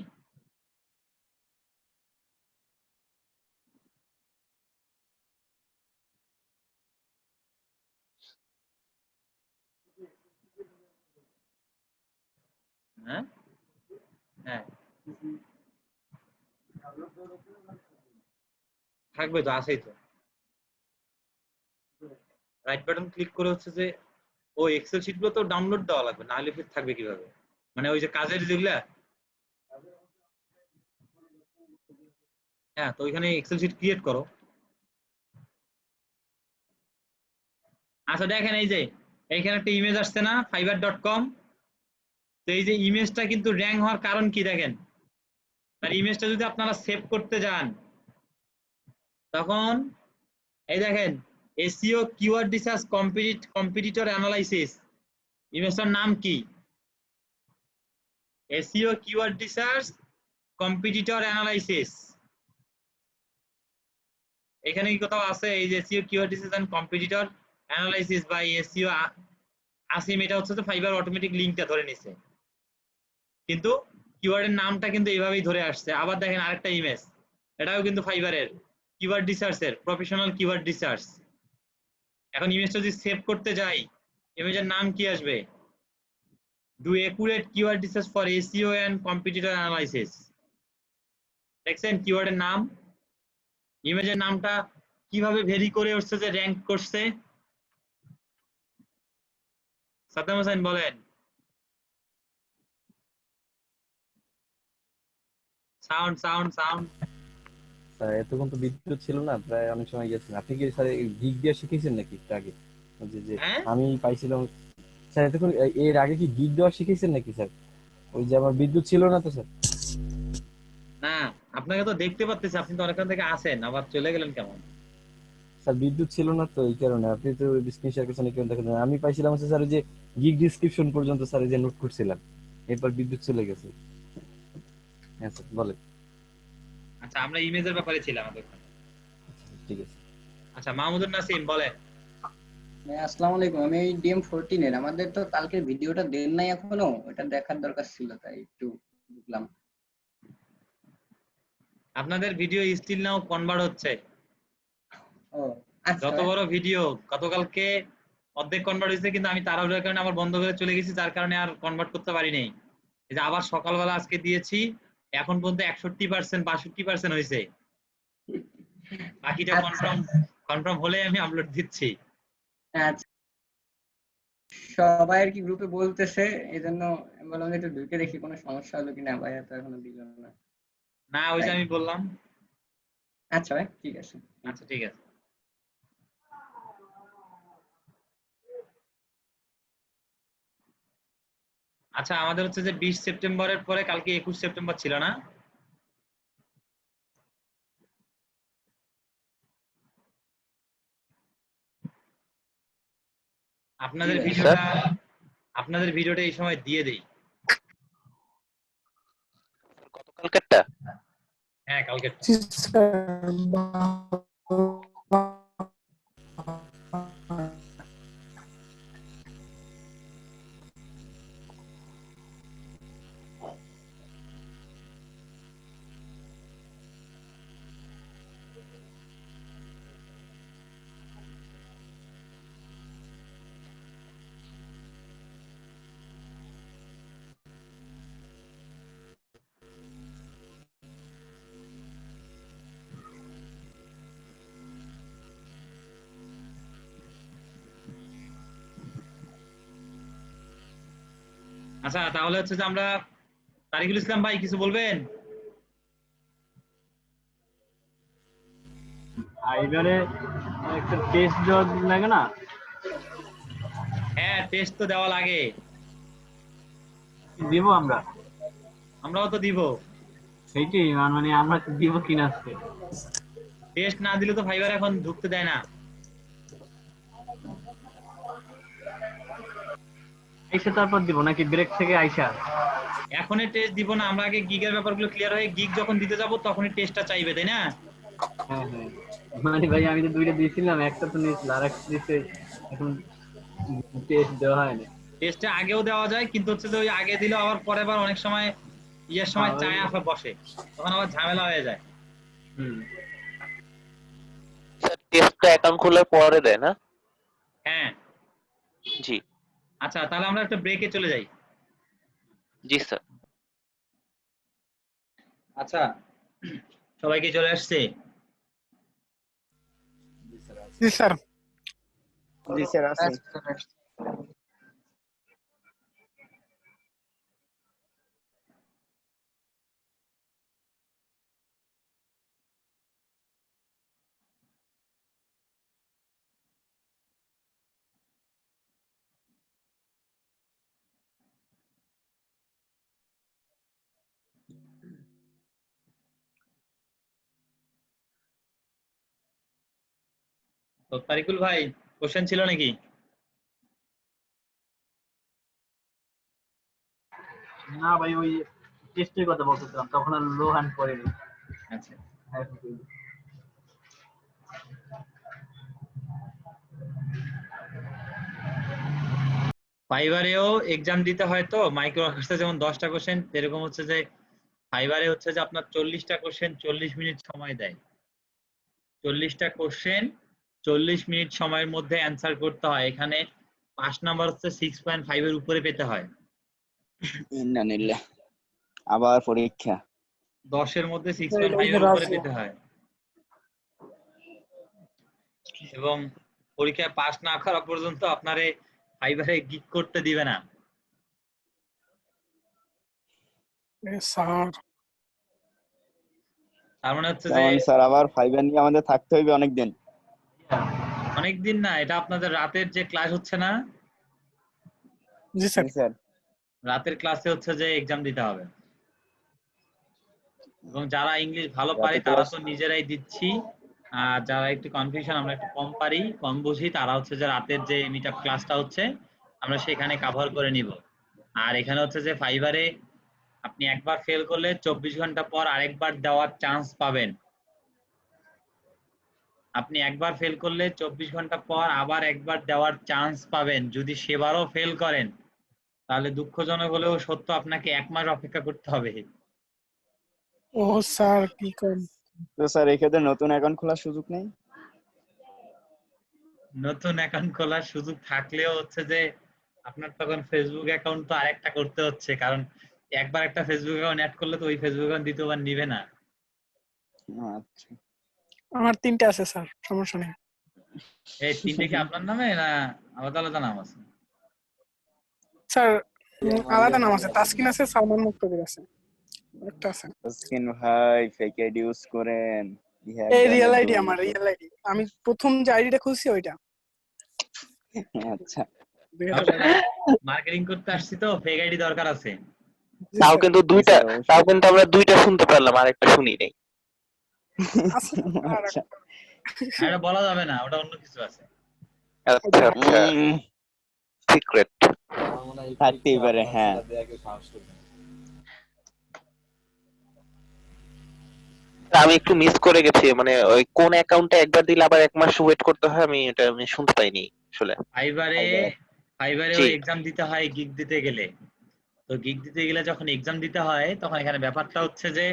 C: হ্যাঁ হ্যাঁ, থাকবে তো, আছেই তো। রাইট বাটন ক্লিক করে হচ্ছে যে ও এক্সেল শিটগুলো তো ডাউনলোড দেওয়া লাগবে, না হলে ফির থাকবে কিভাবে? মানে ওই যে কাজের যেগুলা, হ্যাঁ, তো ওইখানে এক্সেল শিট ক্রিয়েট করো। আচ্ছা দেখেন, এই যে এইখানে একটা ইমেজ আসছে না, fiverr.com, তো এই যে ইমেজটা কিন্তু র্যাঙ্ক হওয়ার কারণ কি দেখেন, আর ইমেজটা যদি আপনারা সেভ করতে যান তখন এই দেখেন SEO keyword research competitor analysis, ইমেজটার নাম কি? SEO keyword research competitor analysis. এখানে কি কোথাও আছে এই যে SEO keyword research and competitor analysis বা এসইও আসিম? এটা হচ্ছে তো ফাইবার অটোমেটিক লিংকটা ধরে নিছে, কিন্তু কিওয়ার্ডের নামটা কিন্তু এইভাবেই ধরে আসছে। আবার দেখেন আরেকটা ইমেজ, এটাও কিন্তু ফাইবারের কিওয়ার্ড রিসার্চের প্রফেশনাল কিওয়ার্ড রিসার্চ। এখন ইমেজটা যদি সেভ করতে যাই, ইমেজের নাম কি আসবে? Do accurate keyword research for SEO and competitor analysis. দেখছেন কিওয়ার্ডের নাম, ইমেজের নামটা কিভাবে ভেরি করে উঠছে যে র্যাঙ্ক করছে। সাদ্দাম হোসেন বলেন। Sound sound sound.
E: স্যার এতক্ষণ তো বিদ্যুৎ ছিল না, প্রায় অনেক সময় গেছেন। আপনি কি স্যার গিগ দিয়ে শিখেছেন নাকি একটু আগে? যে আমি পাইছিলাম স্যার এতক্ষণ, এর আগে কি গিগ দেওয়া শিখেছেন নাকি স্যার? ওই যে আমার বিদ্যুৎ ছিল না তো স্যার।
C: না, আপনাকে তো দেখতে পাচ্ছি, আপনি তো অনেকক্ষণ থেকে আসেন, আবার চলে গেলেন কেমন?
E: স্যার বিদ্যুৎ ছিল না তো এই কারণে। আপনি তো স্ক্রিন শেয়ার করছেন কেমন দেখেন। আমি পাইছিলাম হচ্ছে স্যার যে গিগ ডিসক্রিপশন পর্যন্ত স্যার যে নোট করছিলাম, এরপর বিদ্যুৎ চলে গেছে। হ্যাঁ স্যার বলেন।
C: আচ্ছা, আমরা ইমেজের ব্যাপারে ছিলাম এতক্ষণ।
E: ঠিক আছে।
C: আচ্ছা, মাহমুদুর নাসিম বলেন।
R: আসসালামু আলাইকুম, আমি ডিএম14 এর। আমাদের তো কালকের ভিডিওটা দেন নাই এখনো, ওটা দেখার দরকার ছিল, তাই একটু ঢুকলাম।
C: আপনাদের ভিডিও স্টিল নাও কনভার্ট হচ্ছে।
R: ও আচ্ছা,
C: যত বড় ভিডিও, গতকালকে অর্ধেক কনভার্ট হয়েছে, কিন্তু আমি তাড়াহুড়োর কারণে আবার বন্ধ করে চলে গেছি, যার কারণে আর কনভার্ট করতে পারিনি। এই যে আবার সকালবেলা আজকে দিয়েছি, এখন পর্যন্ত 61% 62% হয়েছে। বাকিটা কনফার্ম হলে আমি আপলোড দিচ্ছি।
R: আচ্ছা, সবাই আর কি গ্রুপে বলতেছে, এজন্য আমি বললাম যে একটু ঢুকে দেখি কোনো সমস্যা হলো কিনা। ভাইয়া তো এখনো দিল না।
C: না, ওই যে আমি বললাম।
R: আচ্ছা ভাই, ঠিক আছে।
C: আচ্ছা, ঠিক আছে। আচ্ছা, আমাদের হচ্ছে যে 20 সেপ্টেম্বরের পরে কালকে 21 সেপ্টেম্বর ছিল না? আপনাদের ভিডিওটা এই সময় দিয়ে দেই।
O: গতকালকেরটা?
C: হ্যাঁ, কালকেরটা। আচ্ছা, তাহলে হচ্ছে যে আমরা, তারিকুল ইসলাম ভাই কিছু বলবেন?
K: এবারে একটা টেস্ট দেওয়া লাগে না?
C: হ্যাঁ, টেস্ট তো দেওয়া লাগে।
K: দিব আমরা?
C: আমরাও তো দিব।
K: সেইটাই মানে আমরা দিব কিনা আজকে।
C: টেস্ট না দিলে তো ফাইবার এখন ঢুকতে দেয় না।
K: আইসা তারপর দিব নাকি ব্রেক থেকে আইসা?
C: এখনই টেস্ট দিব না, আমরা আগে গিগের ব্যাপারগুলো ক্লিয়ার হয়ে গিগ যখন দিতে যাব তখনই টেস্টটা চাইবে, তাই না?
K: হ্যাঁ হ্যাঁ, মানে ভাই আমি তো দুইটা দিয়েছিলাম, একটা তো নিয়েছিল আর একটা দিতে এখন টেস্ট দেওয়া হয় না।
C: টেস্টে আগেও দেওয়া যায়, কিন্তু হচ্ছে যে ওই আগে দিলেও আবার পরে আবার অনেক সময় ইয়ের সময় চায় আসা বসে, তখন আবার ঝামেলা হয়ে যায়।
O: স্যার টেস্টটা অ্যাকাউন্ট খোলার পরে দেয় না?
C: হ্যাঁ।
O: জি।
C: আচ্ছা, তাহলে আমরা একটা ব্রেকে চলে যাই।
O: জি স্যার।
C: আচ্ছা, সবাই কি চলে আসছে?
H: জি স্যার।
A: জি স্যার, আসুন।
C: তো তারিকুল ভাই কোশ্চেন ছিল নাকি?
K: না ভাই, ওই টেস্টের কথা বলতেছিলাম, তখন আর লো হ্যান্ড করেনি।
C: আচ্ছা, ফাইবারেও এক্সাম দিতে হয় তো মাইক্রো আকাশে যেমন 10টা কোশ্চেন, এরকম হচ্ছে যে ফাইবারে হচ্ছে যে আপনার 40টা কোশ্চেন 40 মিনিট সময় দেয়। 40টা কোশ্চেন 40 মিনিট সময়ের মধ্যে অ্যান্সার করতে হয়। এখানে পাস নাম্বার হচ্ছে 6.5 এর উপরে পেতে হয়।
A: ইন্নানিল্লাহ, আবার পরীক্ষা
C: 10 এর মধ্যে 6.5 এর উপরে পেতে হয়, এবং পরীক্ষায় পাস না করা পর্যন্ত আপনারে ফাইবারে গিগ করতে দিবে না।
H: স্যার
C: তার মানে হচ্ছে যে
A: যেমন স্যার আবার ফাইবার নিয়ে আমাদের থাকতে হইবে অনেকদিন।
C: অনেকদিন না, এটা আপনাদের রাতের যে ক্লাস হচ্ছে না,
H: জি স্যার,
C: রাতের ক্লাসে হচ্ছে যে এক্সাম দিতে হবে। এবং যারা ইংলিশ ভালো পারে তারা তো নিজেরাই দিচ্ছি, আর যারা একটু কনফিউশন, আমরা একটু কম পারি কম বুঝি, তারা হচ্ছে যে রাতের যে মিটআপ ক্লাসটা হচ্ছে আমরা সেখানে কভার করে নিব। আর এখানে হচ্ছে যে ফাইবারে আপনি একবার ফেল করলে 24 ঘন্টা পর আরেকবার দেওয়ার চান্স পাবেন। আপনি একবার ফেল করলে 24 ঘন্টা পর আবার একবার দেওয়ার চান্স পাবেন। যদি সেবারও ফেল করেন তাহলে দুঃখজনক হলেও সত্য, আপনাকে 1 মাস অপেক্ষা করতে হবে।
H: ও স্যার কি করেন?
A: তো স্যার এক্ষেত্রে নতুন অ্যাকাউন্ট খোলার সুযোগ নেই?
C: নতুন অ্যাকাউন্ট খোলার সুযোগ থাকলেও হচ্ছে যে আপনার তখন ফেসবুক অ্যাকাউন্ট তো আরেকটা করতে হচ্ছে, কারণ একবার একটা ফেসবুক অ্যাকাউন্ট অ্যাড করলে তো ওই ফেসবুক অ্যাকাউন্ট দ্বিতীয়বার নিবে না।
A: আচ্ছা,
H: আমার 3টা আছে স্যার, সমস্যা নেই।
C: এই 3টে কি আপনার নামে না আলাদা আলাদা নাম আছে?
H: স্যার আলাদা নাম আছে, তাসকিন আছে, সালমান মুক্তাদির আছে, একটা আছে।
A: তাসকিন ভাই ফেক আইডি ইউজ করেন?
H: এই রিয়েল আইডি, আমার রিয়েল আইডি, আমি প্রথম যে আইডিটা খুলছি ওইটা।
A: আচ্ছা,
C: মার্কেটিং করতে আসছি তো ফেক আইডি দরকার আছে।
O: তাও কিন্তু আমরা দুইটা শুনতে পারলাম, আরেকটা শুনি নাই।
A: আচ্ছা
C: এটা বলা যাবে না, ওটা অন্য কিছু আছে।
O: আচ্ছা আচ্ছা, সিক্রেট
A: থাকতেই পারে। হ্যাঁ,
O: আমি একটু মিস করে গেছি, মানে ওই কোন অ্যাকাউন্টে একবার দিলে আবার 1 মাস ওয়েট করতে হয়, আমি এটা শুনতে পাইনি আসলে।
C: ফাইবারে ওই এক্সাম দিতে হয় গিগ দিতে গেলে। তো গিগ দিতে গেলে যখন এক্সাম দিতে হয় তখন এখানে ব্যাপারটা হচ্ছে যে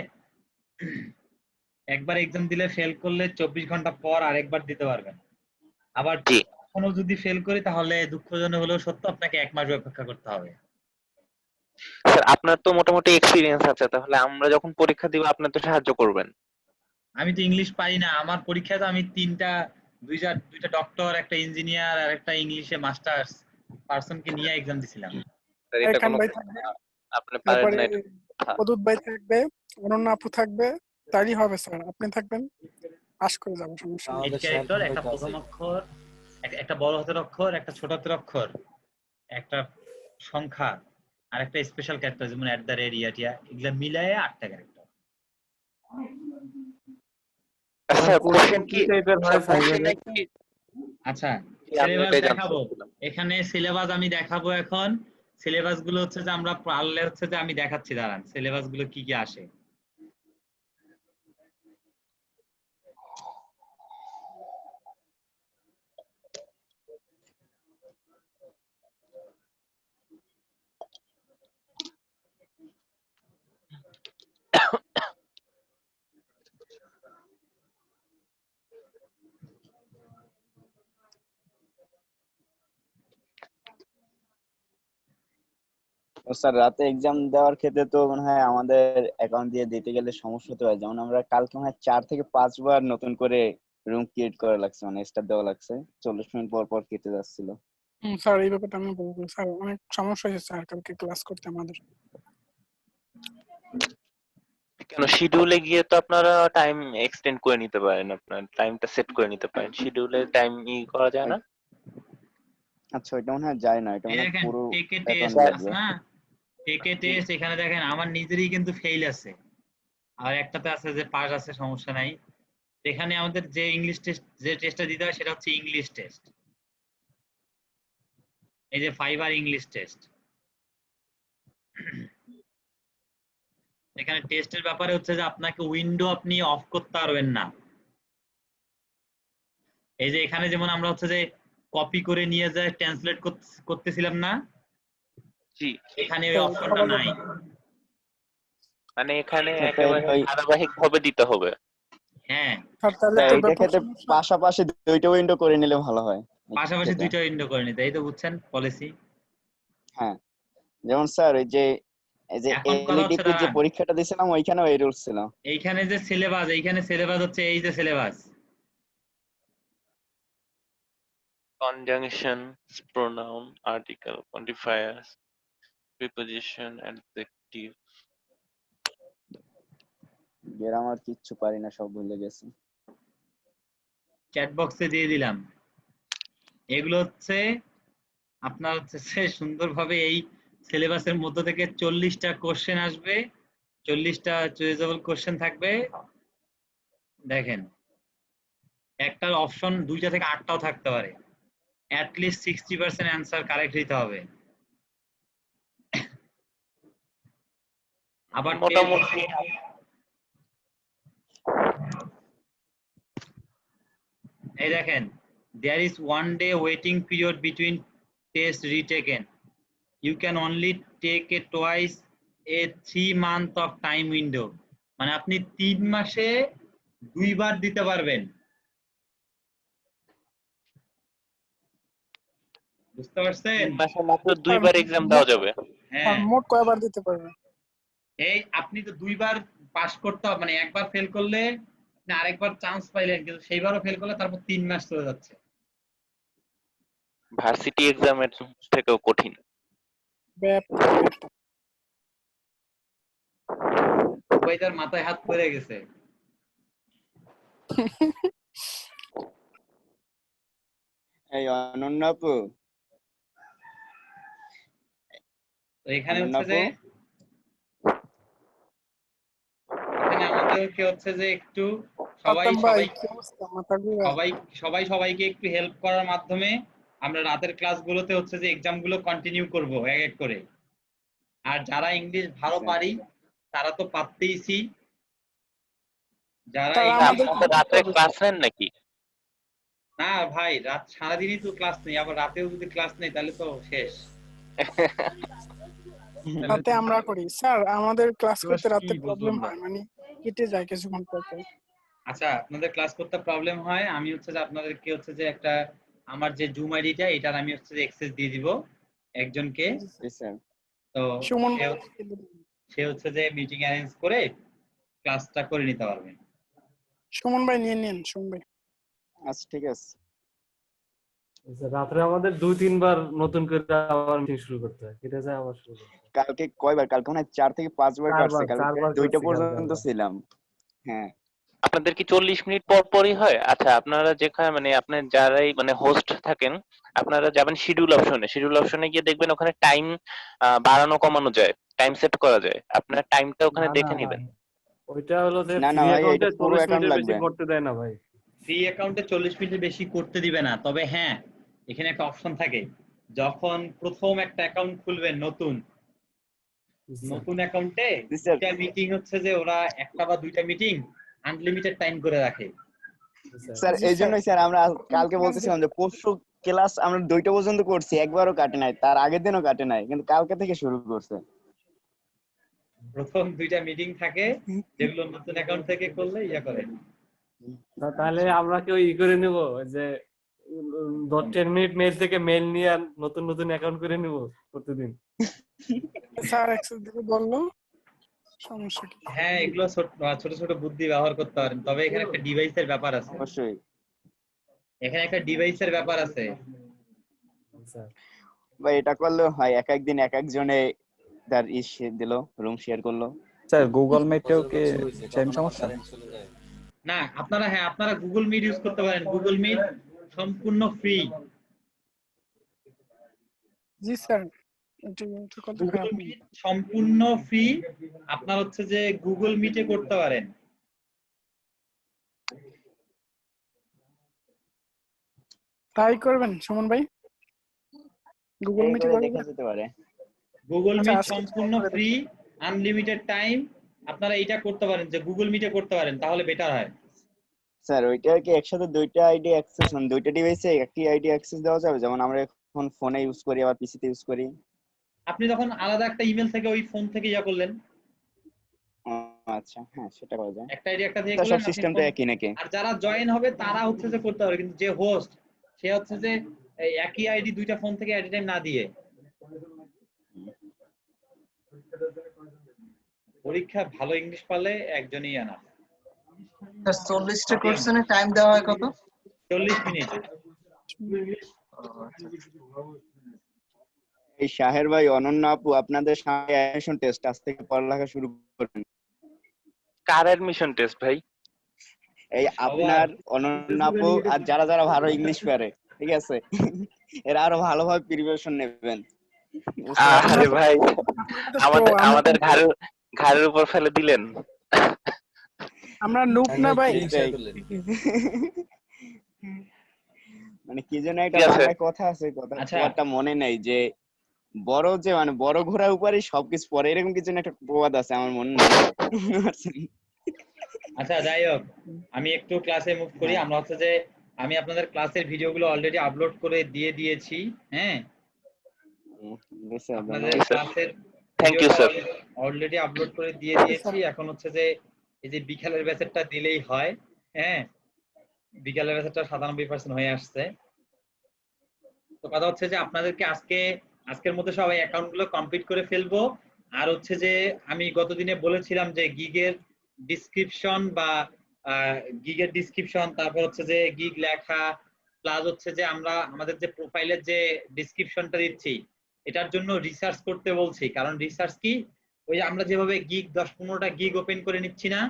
C: একবার এক্সাম দিলে ফেল করলে 24 ঘন্টা পর আরেকবার দিতে পারবেন। আবার কোনো যদি ফেল করি তাহলে দুঃখজনক হলেও সত্য, আপনাকে 1 মাস অপেক্ষা করতে হবে।
O: স্যার আপনার তো মোটামুটি এক্সপেরিয়েন্স আছে, তাহলে আমরা যখন পরীক্ষা দিব আপনি তো সাহায্য করবেন।
C: আমি তো ইংলিশ পারি না, আমার পরীক্ষায় তো আমি দুইটা ডক্টর, একটা ইঞ্জিনিয়ার আর একটা ইংলিশে মাস্টার্স পারসনকে নিয়ে এক্সাম দিছিলাম।
O: স্যার এটা কোনো আপনি পারেন না,
H: অদূত ভাই থাকবে, অনন্য আপু থাকবে, তাই হবে স্যার। আপনি থাকবেন, পাস করে যাব, সমস্যা নেই।
C: এই ক্যারেক্টার একটা প্রথম অক্ষর, একটা বড় হাতের অক্ষর, একটা ছোট হাতের অক্ষর, একটা সংখ্যা আর একটা স্পেশাল ক্যারেক্টার যেমন @, এগুলা মিলায়ে 8টা ক্যারেক্টার।
O: আচ্ছা কোশ্চেন কি
F: টাইপের হয় ফাইবারে?
C: আচ্ছা, সিলেবাস দেখাবো এখানে, সিলেবাস আমি দেখাবো এখন। সিলেবাস গুলো হচ্ছে যে আমরা পারলে হচ্ছে যে আমি দেখাচ্ছি, দাঁড়ান সিলেবাস গুলো কি কি আসে।
A: স্যার রাতে এক্সাম দেওয়ার ক্ষেত্রে তো মনে হয় আমাদের অ্যাকাউন্ট দিয়ে দিতে গেলে সমস্যা হতে পারে। যেমন আমরা কালকে মনে হয় 4 থেকে 5 বার নতুন করে রুম ক্রিয়েট করা লাগছে, মানে স্টার দেওয়া লাগছে, 40 মিনিট পর পর কেটে যাচ্ছিল।
H: স্যার এই ব্যাপারটা আমি বলবো স্যার, অনেক সমস্যা হয়েছে স্যার কালকে ক্লাস করতে আমাদের।
O: কেন শিডিউলে গিয়ে তো আপনারা টাইম এক্সটেন্ড করে নিতে পারেন, আপনার টাইমটা সেট করে নিতে পারেন, শিডিউলে টাইম করা যায় না?
A: আচ্ছা, ওইটা মনে হয় যায় না, এটা মনে হয়
C: দেখেন
A: পুরো
C: টেকে
A: অ্যাকাউন্ট
C: টেস্ট
A: লাগবে।
C: আছে না, টেকে টেস্ট এখানে দেখেন আমার নিজেরই কিন্তু ফেল আছে, আর একটাতে আছে যে পাস আছে, সমস্যা নাই। এখানে আমাদের যে ইংলিশ টেস্ট যে টেস্টটা দিতে হয় সেটা হচ্ছে ইংলিশ টেস্ট, এই যে ফাইবার ইংলিশ টেস্ট। এখানে টেস্টের ব্যাপারে হচ্ছে যে আপনাকে উইন্ডো আপনি অফ করতে পারবেন না। এই যে এখানে যেমন আমরা হচ্ছে যে কপি করে নিয়ে যায় ট্রান্সলেট করতেছিলাম না,
O: জি
C: এখানে ওই অপশনটা নাই।
O: মানে এখানে একেবারে ধারাবাহিকভাবে দিতে হবে।
C: হ্যাঁ
A: এইটা ক্ষেত্রে পাশাপাশি দুইটা উইন্ডো করে নিলে ভালো হয়।
C: পাশাপাশি দুইটা উইন্ডো করে নিতে, এই তো বুঝছেন পলিসি।
A: হ্যাঁ যেমন স্যার এই যে
C: এখন কথা হচ্ছে
A: এলইডিপি যে পরীক্ষাটা দিয়েছিলাম ওইখানেও এই রুলস ছিল।
C: এইখানে যে সিলেবাস, এইখানে সিলেবাস হচ্ছে এই যে syllabus
O: Conjunctions, pronoun, article, quantifiers, preposition, adjective.
A: Grammar কিচ্ছু পারি না, সব ভুলে গেছি।
C: চ্যাট বক্সে দিয়ে দিলাম। এগুলো হচ্ছে আপনার হচ্ছে সুন্দরভাবে এই সিলেবাসের মধ্য থেকে 40টা কোশ্চেন আসবে, 40টা চুইজেবল কোশ্চেন থাকবে। দেখেন একটার অপশন 2টা থেকে 8টাও থাকতে পারে, অ্যাটলিস্ট 60% অ্যান্সার কারেক্ট দিতে হবে। আবার
O: মোটামুটি
C: এই দেখেন there is 1 day waiting period between test retaken, you can only take it twice a 3 month of time window, মানে আপনি 3 মাসে 2 বার দিতে পারবেন। বুঝতে পারছেন?
O: মাসে মাত্র 2 বার एग्जाम দেওয়া যাবে।
C: হ্যাঁ
H: মোট কয়বার দিতে পারবে?
C: এই আপনি তো 2 বার পাস করতে হবে, মানে একবার ফেল করলে আপনি আরেকবার চান্স পাইলেন, কিন্তু সেইবারও ফেল করলে তারপর 3 মাস চলে যাচ্ছে।
O: ভার্সিটি এক্সামের থেকেও কঠিন।
C: ওই তার মাথায় হাত পড়ে গেছে।
A: এই অনন্যা আপু,
C: তো এখানে হচ্ছে যে এখানে আমাদেরকে হচ্ছে যে একটু সবাইকে একটু হেল্প করার মাধ্যমে আমরা রাতের ক্লাসগুলোতে হচ্ছে যে এক্সামগুলো কন্টিনিউ করব এক এক করে। আর যারা ইংলিশ ভালো পারি তারা তো পারতেইছি, যারা
O: রাতে ক্লাস নেন নাকি?
C: না ভাই, রাত সারাদিনই তো ক্লাস নেই, আবার রাতেও যদি ক্লাস নেই তাহলে তো শেষ।
H: রাতে আমরা করি স্যার, আমাদের ক্লাস করতে রাতে প্রবলেম হয়, মানে কেটে যায় কিছুক্ষণ পর পর।
C: আচ্ছা আপনাদের ক্লাস করতে প্রবলেম হয়, আমি হচ্ছে যে আপনাদেরকে হচ্ছে যে একটা আমার যে জুম আইডিটা এটার আমি হচ্ছে যে অ্যাক্সেস দিয়ে দিব একজনকে। তো সে হচ্ছে যে মিটিং অ্যারেঞ্জ করে ক্লাসটা করে নিতে পারবে।
H: সুমন ভাই নিয়ে নিন, সুমন ভাই।
A: আচ্ছা ঠিক আছে।
S: রাত্রে আমাদের 2-3 বার নতুন করে আবার মিটিং শুরু করতে হয়, এটা যায় আবার শুরু করতে হয়।
A: কালকে কয়বার? কালকে মনে হয় 4 থেকে 5 বার কাটছে, কালকে 2টা পর্যন্ত ছিলাম। হ্যাঁ
O: আপনাদের কি 40 মিনিট পর পরই হয়? আচ্ছা আপনারা যেখানে মানে আপনার যারাই মানে হোস্ট থাকেন আপনারা যাবেন শিডিউল অপশনে, শিডিউল অপশনে গিয়ে দেখবেন ওখানে টাইম বাড়ানো কমানো যায়, টাইম সেট করা যায়, আপনার টাইমটা ওখানে দেখে নেবেন।
S: ওইটা হলো যে
A: না না
S: ফ্রি
A: ভাই,
S: অ্যাকাউন্টে
A: এটা পুরো
S: 40
A: অ্যাকাউন্ট
S: মিনিটের
A: লাগবে।
S: বেশি করতে দেয় না ভাই।
C: ফ্রি অ্যাকাউন্টে 40 মিনিটের বেশি করতে দিবে না, তবে হ্যাঁ এখানে একটা অপশন থাকে, যখন প্রথম একটা অ্যাকাউন্ট খুলবেন নতুন অ্যাকাউন্টে দুইটা মিটিং হচ্ছে যে ওরা একটা বা দুইটা মিটিং আনলিমিটেড টাইম করে রাখে।
A: স্যার এই জন্যই স্যার আমরা কালকে বলতেছিলাম যে পরশু ক্লাস আমরা 2টা পর্যন্ত করছি, একবারও কাটে নাই, তার আগের দিনও কাটে নাই, কিন্তু কালকে থেকে শুরু করছে।
C: প্রথম 2টা মিটিং থাকে যেগুলো নতুন অ্যাকাউন্ট থেকে করলে ইয়া করে।
S: তাহলে আমরা কি ওই করে নেব যে 10 মিনিট মেল থেকে মেল নিয়ে নতুন নতুন অ্যাকাউন্ট করে নেব প্রতিদিন?
H: স্যার অ্যাক্সেস দিতে বললো, সমস্যা কি?
C: হ্যাঁ এগুলো ছোট ছোট বুদ্ধি ব্যবহার করতে পারেন, তবে এখানে একটা ডিভাইসের ব্যাপার আছে।
A: অবশ্যই
C: এখানে একটা ডিভাইসের ব্যাপার আছে
A: ভাই, এটা করলে হয় এক একদিন এক একজনে তার দিল, রুম শেয়ার করলো।
I: স্যার গুগল মিটেও কি সেম সমস্যা?
C: না আপনারা গুগল মিট ইউজ করতে পারেন, গুগল মিট সম্পূর্ণ ফ্রি।
H: জি স্যার,
C: গুগল মিট সম্পূর্ণ ফ্রি, আপনার হচ্ছে যে গুগল মিটে করতে পারেন।
H: তাই করবেন সুমন ভাই, গুগল
A: এই
H: মিটে
A: করে
H: করবেন
A: দেখা
H: না?
A: যেতে পারে।
C: গুগল
H: আচ্ছা
C: মিট
H: আজকে
C: সম্পূর্ণ
H: করে
C: ফ্রি,
H: দেখি।
C: Unlimited time. আপনারা এইটা করতে পারেন যে গুগল মিটে করতে পারেন, তাহলে বেটার হয়।
A: স্যার ওইটা কি একসাথে দুইটা আইডি অ্যাক্সেস, মানে দুইটা ডিভাইসে একই আইডি অ্যাক্সেস দেওয়া যাবে? যেমন আমরা এখন ফোনে ইউজ করি আবার পিসিতে ইউজ করি।
C: আপনি যখন আলাদা একটা ইমেল থেকে ওই ফোন থেকে ইয়া করলেন,
A: আচ্ছা হ্যাঁ সেটা করা যায়।
C: একটা আইডি একটা দিয়ে
A: তা সব
C: করলেন আপনি
A: সিস্টেমটা
C: ফোন।
A: একই নাকি?
C: আর যারা জয়েন হবে তারা হচ্ছে যে করতে পারবে, কিন্তু যে হোস্ট সে হচ্ছে যে এই একই আইডি দুইটা ফোন থেকে এট টাইম না দিয়ে। পরীক্ষা ভালো ইংলিশ পারলে একজনই আনা।
P: স্যার 40টা কোশ্চেনের টাইম দেওয়া হয় কত?
C: 40 মিনিট।
A: এই শাহের ভাই, অনন্য আপু, আপনাদের সামনে অ্যাডমিশন টেস্ট, আজ থেকে পড়ালেখা শুরু করেন।
O: কার অ্যাডমিশন টেস্ট ভাই?
A: এই আপনার, অনন্য আপু আর যারা যারা ভালো ইংলিশ পারে, ঠিক আছে, এরা আরো ভালোভাবে প্রিপারেশন নেবেন।
O: আরে ভাই, আমাদের ঘাড়ের উপর ফেলে দিলেন।
H: আমরা নুপ না ভাই।
A: মানে কি যেন একটা বাংলায় কথা আছে, কথাটা মনে নেই, যে বড় যে মানে বড় ঘোড়ার উপরে সবকিছু পরে, এরকম কিছু একটা প্রবাদ আছে, আমার মনে নেই।
C: আচ্ছা যাই হোক, আমি একটু ক্লাসে মুভ করি। আমরা হচ্ছে যে আমি আপনাদের ক্লাসের ভিডিওগুলো অলরেডি আপলোড করে দিয়ে দিয়েছি। হ্যাঁ, আপনাদের ক্লাসের
O: thank you sir.
C: Already upload করে দিয়ে দিয়েছি। এখন হচ্ছে যে এই যে বিকালের ব্যাচেরটা দিলেই হয়। হ্যাঁ, বিকালের ব্যাচেরটা 97% হয়ে আসছে। তো কথা হচ্ছে যে আপনাদেরকে আজকের মধ্যে সবাই অ্যাকাউন্টগুলো কমপ্লিট করে ফেলবো। আর হচ্ছে যে আমি গতদিনে বলেছিলাম যে গিগের ডিসক্রিপশন, তারপর হচ্ছে যে গিগ লেখা, প্লাস হচ্ছে যে আমরা আমাদের যে প্রোফাইলের যে ডিসক্রিপশনটা দিচ্ছি, এটার জন্য রিসার্চ করতে বলছি। কারণ রিসার্চ কি, ওই যে আমরা যেভাবে গিগ 10-15টা গিগ ওপেন করে নিচ্ছি না,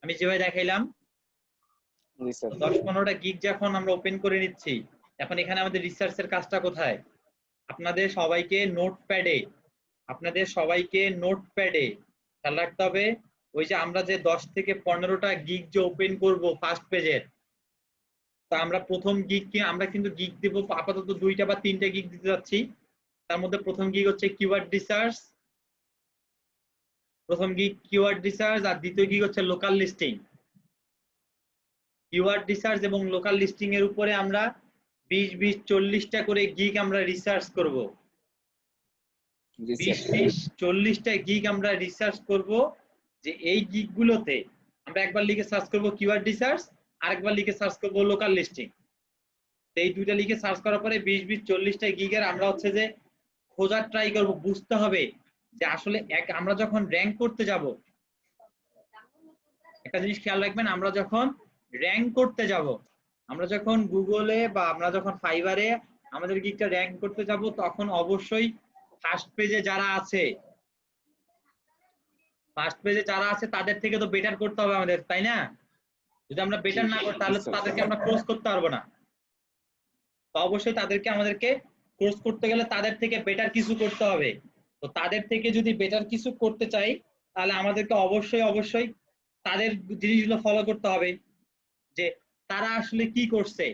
C: আমি যেভাবে দেখাইলাম, 10-15টা গিগ যখন আমরা ওপেন করে নিচ্ছি, এখন এখানে আমাদের রিসার্চের কাজটা কোথায়? আপনাদের সবাইকে খেয়াল রাখতে হবে। ওই যে আমরা যে 10 থেকে 15টা গিগ যে ওপেন করব ফার্স্ট পেজের, তো আমরা প্রথম গিগ কি আমরা কিন্তু গিগ দেব আপাতত 2টা বা 3টা গিগ দিতে যাচ্ছি। তার মধ্যে প্রথম গিগ হচ্ছে কিওয়ার্ড রিসার্চ, আর দ্বিতীয় গিগ হচ্ছে লোকাল লিস্টিং। কিওয়ার্ড রিসার্চ এবং লোকাল লিস্টিং এর উপরে আমরা 20-40টা করে গিগ আমরা রিসার্চ করব। 20-40টা গিগ আমরা রিসার্চ করব। যে এই গিগ গুলোতে আমরা একবার লিখে সার্চ করব কিওয়ার্ড রিসার্চ, আরেকবার লিখে সার্চ করব লোকাল লিস্টিং। এই দুইটা লিখে সার্চ করার পরে 20-40টা গিগের আমরা হচ্ছে যে খোঁজার ট্রাই করব। বুঝতে হবে যে আসলে আমরা যখন র্যাঙ্ক করতে যাব, একটা জিনিস খেয়াল রাখবেন, আমরা যখন র্যাঙ্ক করতে যাব, আমরা যখন গুগলে বা আমরা যখন ফাইবারে আমাদের গিগটা র্যাঙ্ক করতে যাব, তখন অবশ্যই ফার্স্ট পেজে যারা আছে তাদের থেকে তো বেটার করতে হবে আমাদের, তাই না? যদি আমরা বেটার না করি তাহলে তাদেরকে আমরা ক্রস করতে পারবো না। তো অবশ্যই আমাদেরকে ক্রস করতে গেলে তাদের থেকে বেটার কিছু করতে হবে। তো তাদের থেকে যদি বেটার কিছু করতে চাই, তাহলে আমাদেরকে অবশ্যই তাদের জিনিসগুলো ফলো করতে হবে, যে তারা আসলে কি করছে,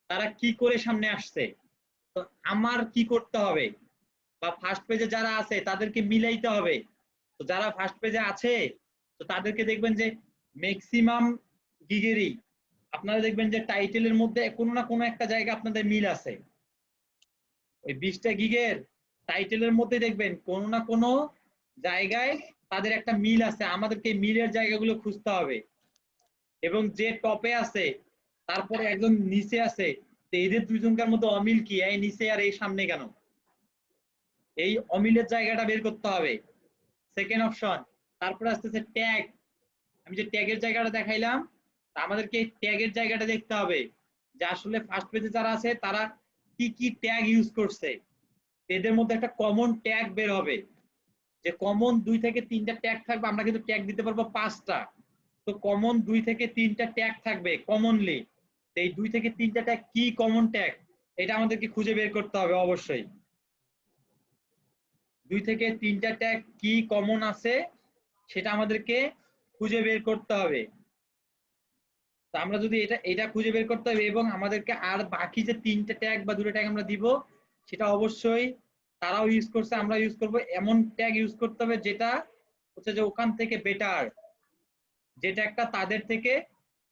C: তারা কি করে সামনে আসছে, তো আমার কি করতে হবে, বা ফার্স্ট পেজে যারা আছে তাদেরকে মিলাইতে হবে। তো যারা ফার্স্ট পেজে আছে, তো তাদেরকে দেখবেন যে ম্যাক্সিমাম গিগেরই আপনারা দেখবেন যে টাইটেলের মধ্যে কোনো না কোনো একটা জায়গা আপনাদের মিল আছে। ওই 20টা গিগের টাইটেলের মধ্যে দেখবেন কোনো না কোনো জায়গায় তাদের একটা মিল আছে। আমাদেরকে মিলের জায়গাগুলো খুঁজতে হবে। এবং যে টপে আছে তারপরে একজন নিচে আছে, তো এদের দুইজনকার মধ্যে অমিল কি, এই নিচে আর এই সামনে কেন, এই অমিলের জায়গাটা বের করতে হবে। Second option. তারপরে আসতেছে ট্যাগ। আমি যে ট্যাগের জায়গাটা দেখাইলাম, আমাদেরকে ট্যাগের জায়গাটা দেখতে হবে, যে আসলে ফার্স্ট পেজে যারা আছে তারা কি কি ট্যাগ ইউজ করছে। এদের মধ্যে একটা কমন ট্যাগ বের হবে, যে কমন 2 থেকে 3টা ট্যাগ থাকবে। আমরা কিন্তু ট্যাগ দিতে পারবো 5টা, তো কমন 2 থেকে 3টা ট্যাগ থাকবে কমনলি। এই 2 থেকে 3টা ট্যাগ কি কমন ট্যাগ, এটা আমাদেরকে খুঁজে বের করতে হবে। অবশ্যই 2 থেকে 3টা ট্যাগ কি কমন আছে সেটা আমাদেরকে খুঁজে বের করতে হবে। তো আমরা যদি এটা খুঁজে বের করতে হবে এবং আমাদেরকে আর বাকি যে 3টে ট্যাগ বা 2টা ট্যাগ আমরা দিব সেটা অবশ্যই তারাও ইউজ করছে আমরা ইউজ করব, এমন ট্যাগ ইউজ করতে হবে যেটা হচ্ছে যে ওখান থেকে বেটার, যেটা একটা তাদের থেকে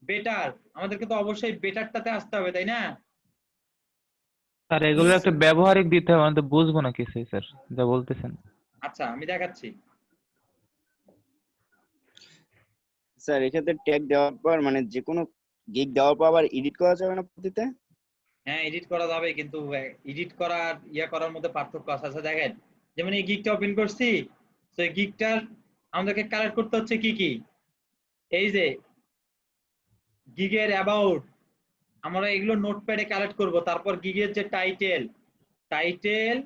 C: বেটার। আমাদেরকে তো অবশ্যই বেটারটাতে আসতে হবে, তাই না?
F: স্যার এগুলো একটা ব্যবহারিক দিতে হবে, আমি তো বুঝবো না কিছুই স্যার যা বলতেছেন।
C: আচ্ছা আমি দেখাচ্ছি।
A: স্যার এক্ষেত্রে ট্যাগ দেওয়ার পর মানে যে কোনো গিগ দেওয়ার পর আবার এডিট করা যাবে না পদ্ধতিতে?
C: হ্যাঁ এডিট করা যাবে, কিন্তু এডিট করার করার মধ্যে পার্থক্য আছে। আচ্ছা দেখেন, যেমন এই গিগটা ওপেন করছি, তো এই গিগটার আমাদেরকে কালেক্ট করতে হচ্ছে কি কি, এই যে গিগের অ্যাবাউট, আমরা এগুলো নোটপ্যাডে কালেক্ট করব। তারপর গিগের যে টাইটেল,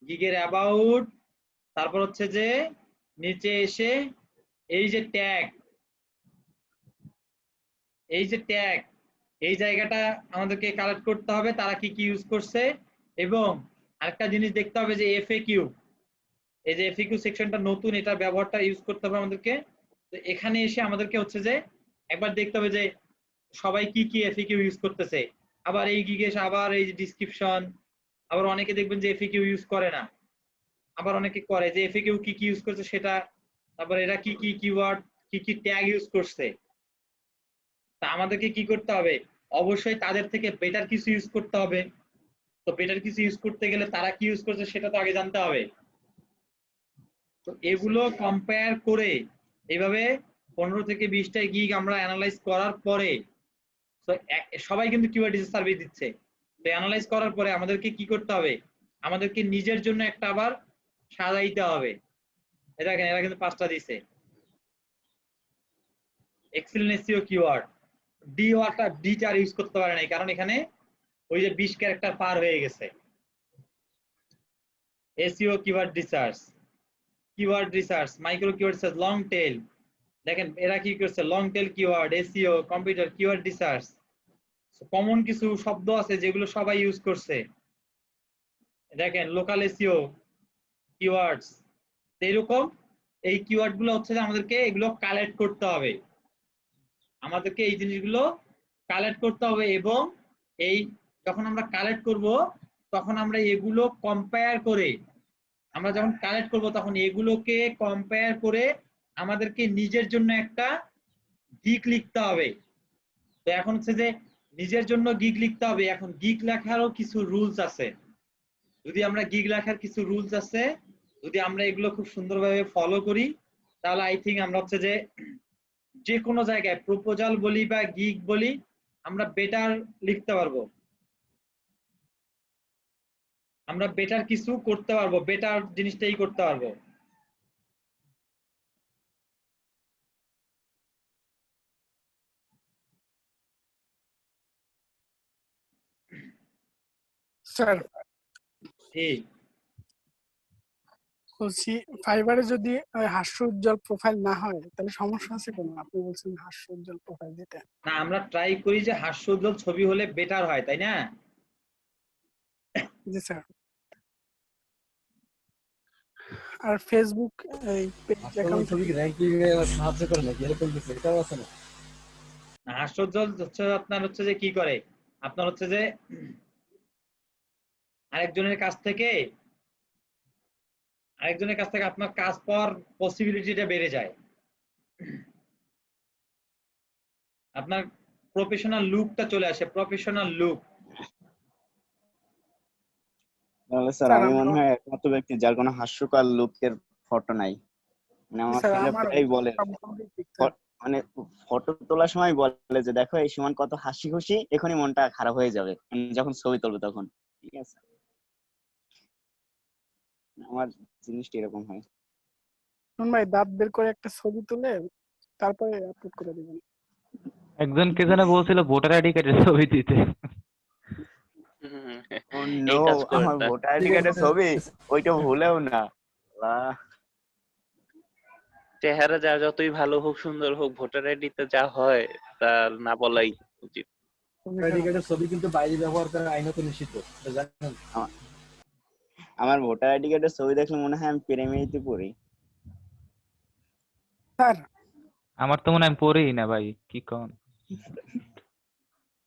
C: গিগের অ্যাবাউট, তারপর হচ্ছে যে নিচে এসে এই যে ট্যাগ, এই জায়গাটা আমাদেরকে কালেক্ট করতে হবে, তারা কি কি ইউজ করছে। এবং আরেকটা জিনিস দেখতে হবে যে এফএকিউ, এই যে এফএকিউ সেকশনটা নতুন, এটা ব্যবহারটা ইউজ করতে হবে আমাদেরকে। তো এখানে এসে আমাদেরকে হচ্ছে যে একবার দেখতে হবে যে সবাই কি কি এফএকিউ ইউজ করতেছে। আবার এই গিগে আবার এই যে ডিসক্রিপশন, আবার অনেকে দেখবেন যে এফএকিউ ইউজ করে না, আবার অনেকে করে যে এফএকিউ কি কি ইউজ করছে সেটা, তারপর এরা কি কি কিওয়ার্ড কি কি ট্যাগ ইউজ করছে। তা আমাদেরকে কি করতে হবে, অবশ্যই তাদের থেকে বেটার কিছু ইউজ করতে হবে। তো বেটার কিছু ইউজ করতে গেলে তারা কি ইউজ করছে সেটা তো আগে জানতে হবে। তো এগুলো কম্পেয়ার করে এইভাবে 15 থেকে 20টা গিগ আমরা অ্যানালাইজ করার পরে, তো সবাই কিন্তু কিওয়ার্ড রিসার্চ সার্ভে দিচ্ছে, তো অ্যানালাইজ করার পরে আমাদেরকে কি করতে হবে, আমাদেরকে নিজের জন্য একটা আবার সাজাইতে হবে। এটা দেখেন এরা কিন্তু 5টা দিছে। এক্সেলেন্ট এসইও কিওয়ার্ড, ডিটা ইউজ করতে পারে নাই, কারণ এখানে ওই যে 20 ক্যারেক্টার পার হয়ে গেছে। SEO keyword research, micro keyword research, long tail, দেখেন এরা কি করছে, long tail keyword, SEO, computer keyword research. Common কিছু শব্দ আছে যেগুলো সবাই ইউজ করছে, দেখেন লোকাল এসইও কিওয়ার্ডস। এরকম এই কিওয়ার্ড গুলো হচ্ছে যে আমাদেরকে এগুলো কালেক্ট করতে হবে, আমাদেরকে এই জিনিসগুলো কালেক্ট করতে হবে। এবং এই যখন আমরা কালেক্ট করব তখন আমরা এগুলো কম্পেয়ার করে, আমরা যখন কালেক্ট করব তখন এগুলোকে কম্পেয়ার করে আমাদেরকে নিজের জন্য একটা গিগ লিখতে হবে। তো এখন হচ্ছে যে নিজের জন্য গিগ লিখতে হবে, এখন গিগ লেখারও কিছু রুলস আছে। যদি আমরা গিগ লেখার কিছু রুলস আছে, যদি আমরা এগুলো খুব সুন্দরভাবে ফলো করি, তাহলে আই থিঙ্ক আমরা হচ্ছে যে কোনো জায়গায় প্রপোজাল বলি বা গিগ বলি, আমরা বেটার লিখতে পারবো, আমরা বেটার কিছু করতে পারবো, বেটার জিনিসটাই করতে পারবো।
H: স্যার
C: ঠিক
H: বলছি ফাইবারে যদি হাস্য উজ্জ্বল প্রোফাইল না হয় তাহলে সমস্যা আছে কোনো? আপনি বলছেন হাস্য উজ্জ্বল প্রোফাইল দিতে।
C: না, আমরা ট্রাই করি যে হাস্যোজ্জ্বল ছবি হলে বেটার হয়, তাই না?
H: জি স্যার। আর ফেসবুক এই পেজ অ্যাকাউন্ট
E: ছবি র‍্যাঙ্কিং এ সাহায্য করে নাকি এরকম কিছু এটাও আছে না?
C: হাস্যোজ্জ্বল হচ্ছে আপনার হচ্ছে যে কি করে, আপনার হচ্ছে যে আরেকজনের কাছ থেকে আপনার কাজ পাওয়ার পসিবিলিটিটা বেড়ে যায়, আপনার প্রফেশনাল লুকটা চলে আসে, প্রফেশনাল লুক।
A: তাহলে স্যার আমি মনে হয় একমাত্র ব্যক্তি যার কোনো হাস্যকর লুকের ফটো নাই। মানে আমার ছেলে প্রায় বলে, মানে ফটো তোলার সময় বলে যে দেখো এই সমান কত হাসি খুশি, এখনই মনটা খারাপ হয়ে যাবে যখন ছবি তুলবে তখন। ঠিক আছে, আমার জিনিসটা এরকম হয়।
H: ভাই দাঁত বের করে একটা ছবি তুলে তারপরে আপলোড করে দিবেন।
F: একজন কে যেন বলছিল ভোটার আইডি কার্ডের ছবি দিতে।
A: আমার ভোটার আইডি কার্ডের ছবি ওইটা ভুলেও না।
O: চেহারা যা যতই ভালো হোক সুন্দর হোক, ভোটার আইডিতে যা হয় তা না বলাই উচিত।
E: আইডি কার্ডের ছবি কিন্তু বাইরে ব্যবহার করা আইনত নিষিদ্ধ, জানেন?
A: আমার ভোটার আইডি কার্ডের ছবি দেখলে মনে হয় আমি প্রেমেইতে পড়ি।
H: স্যার
F: আমার তো মনে হয় আমি পড়েই না ভাই, কি কোন?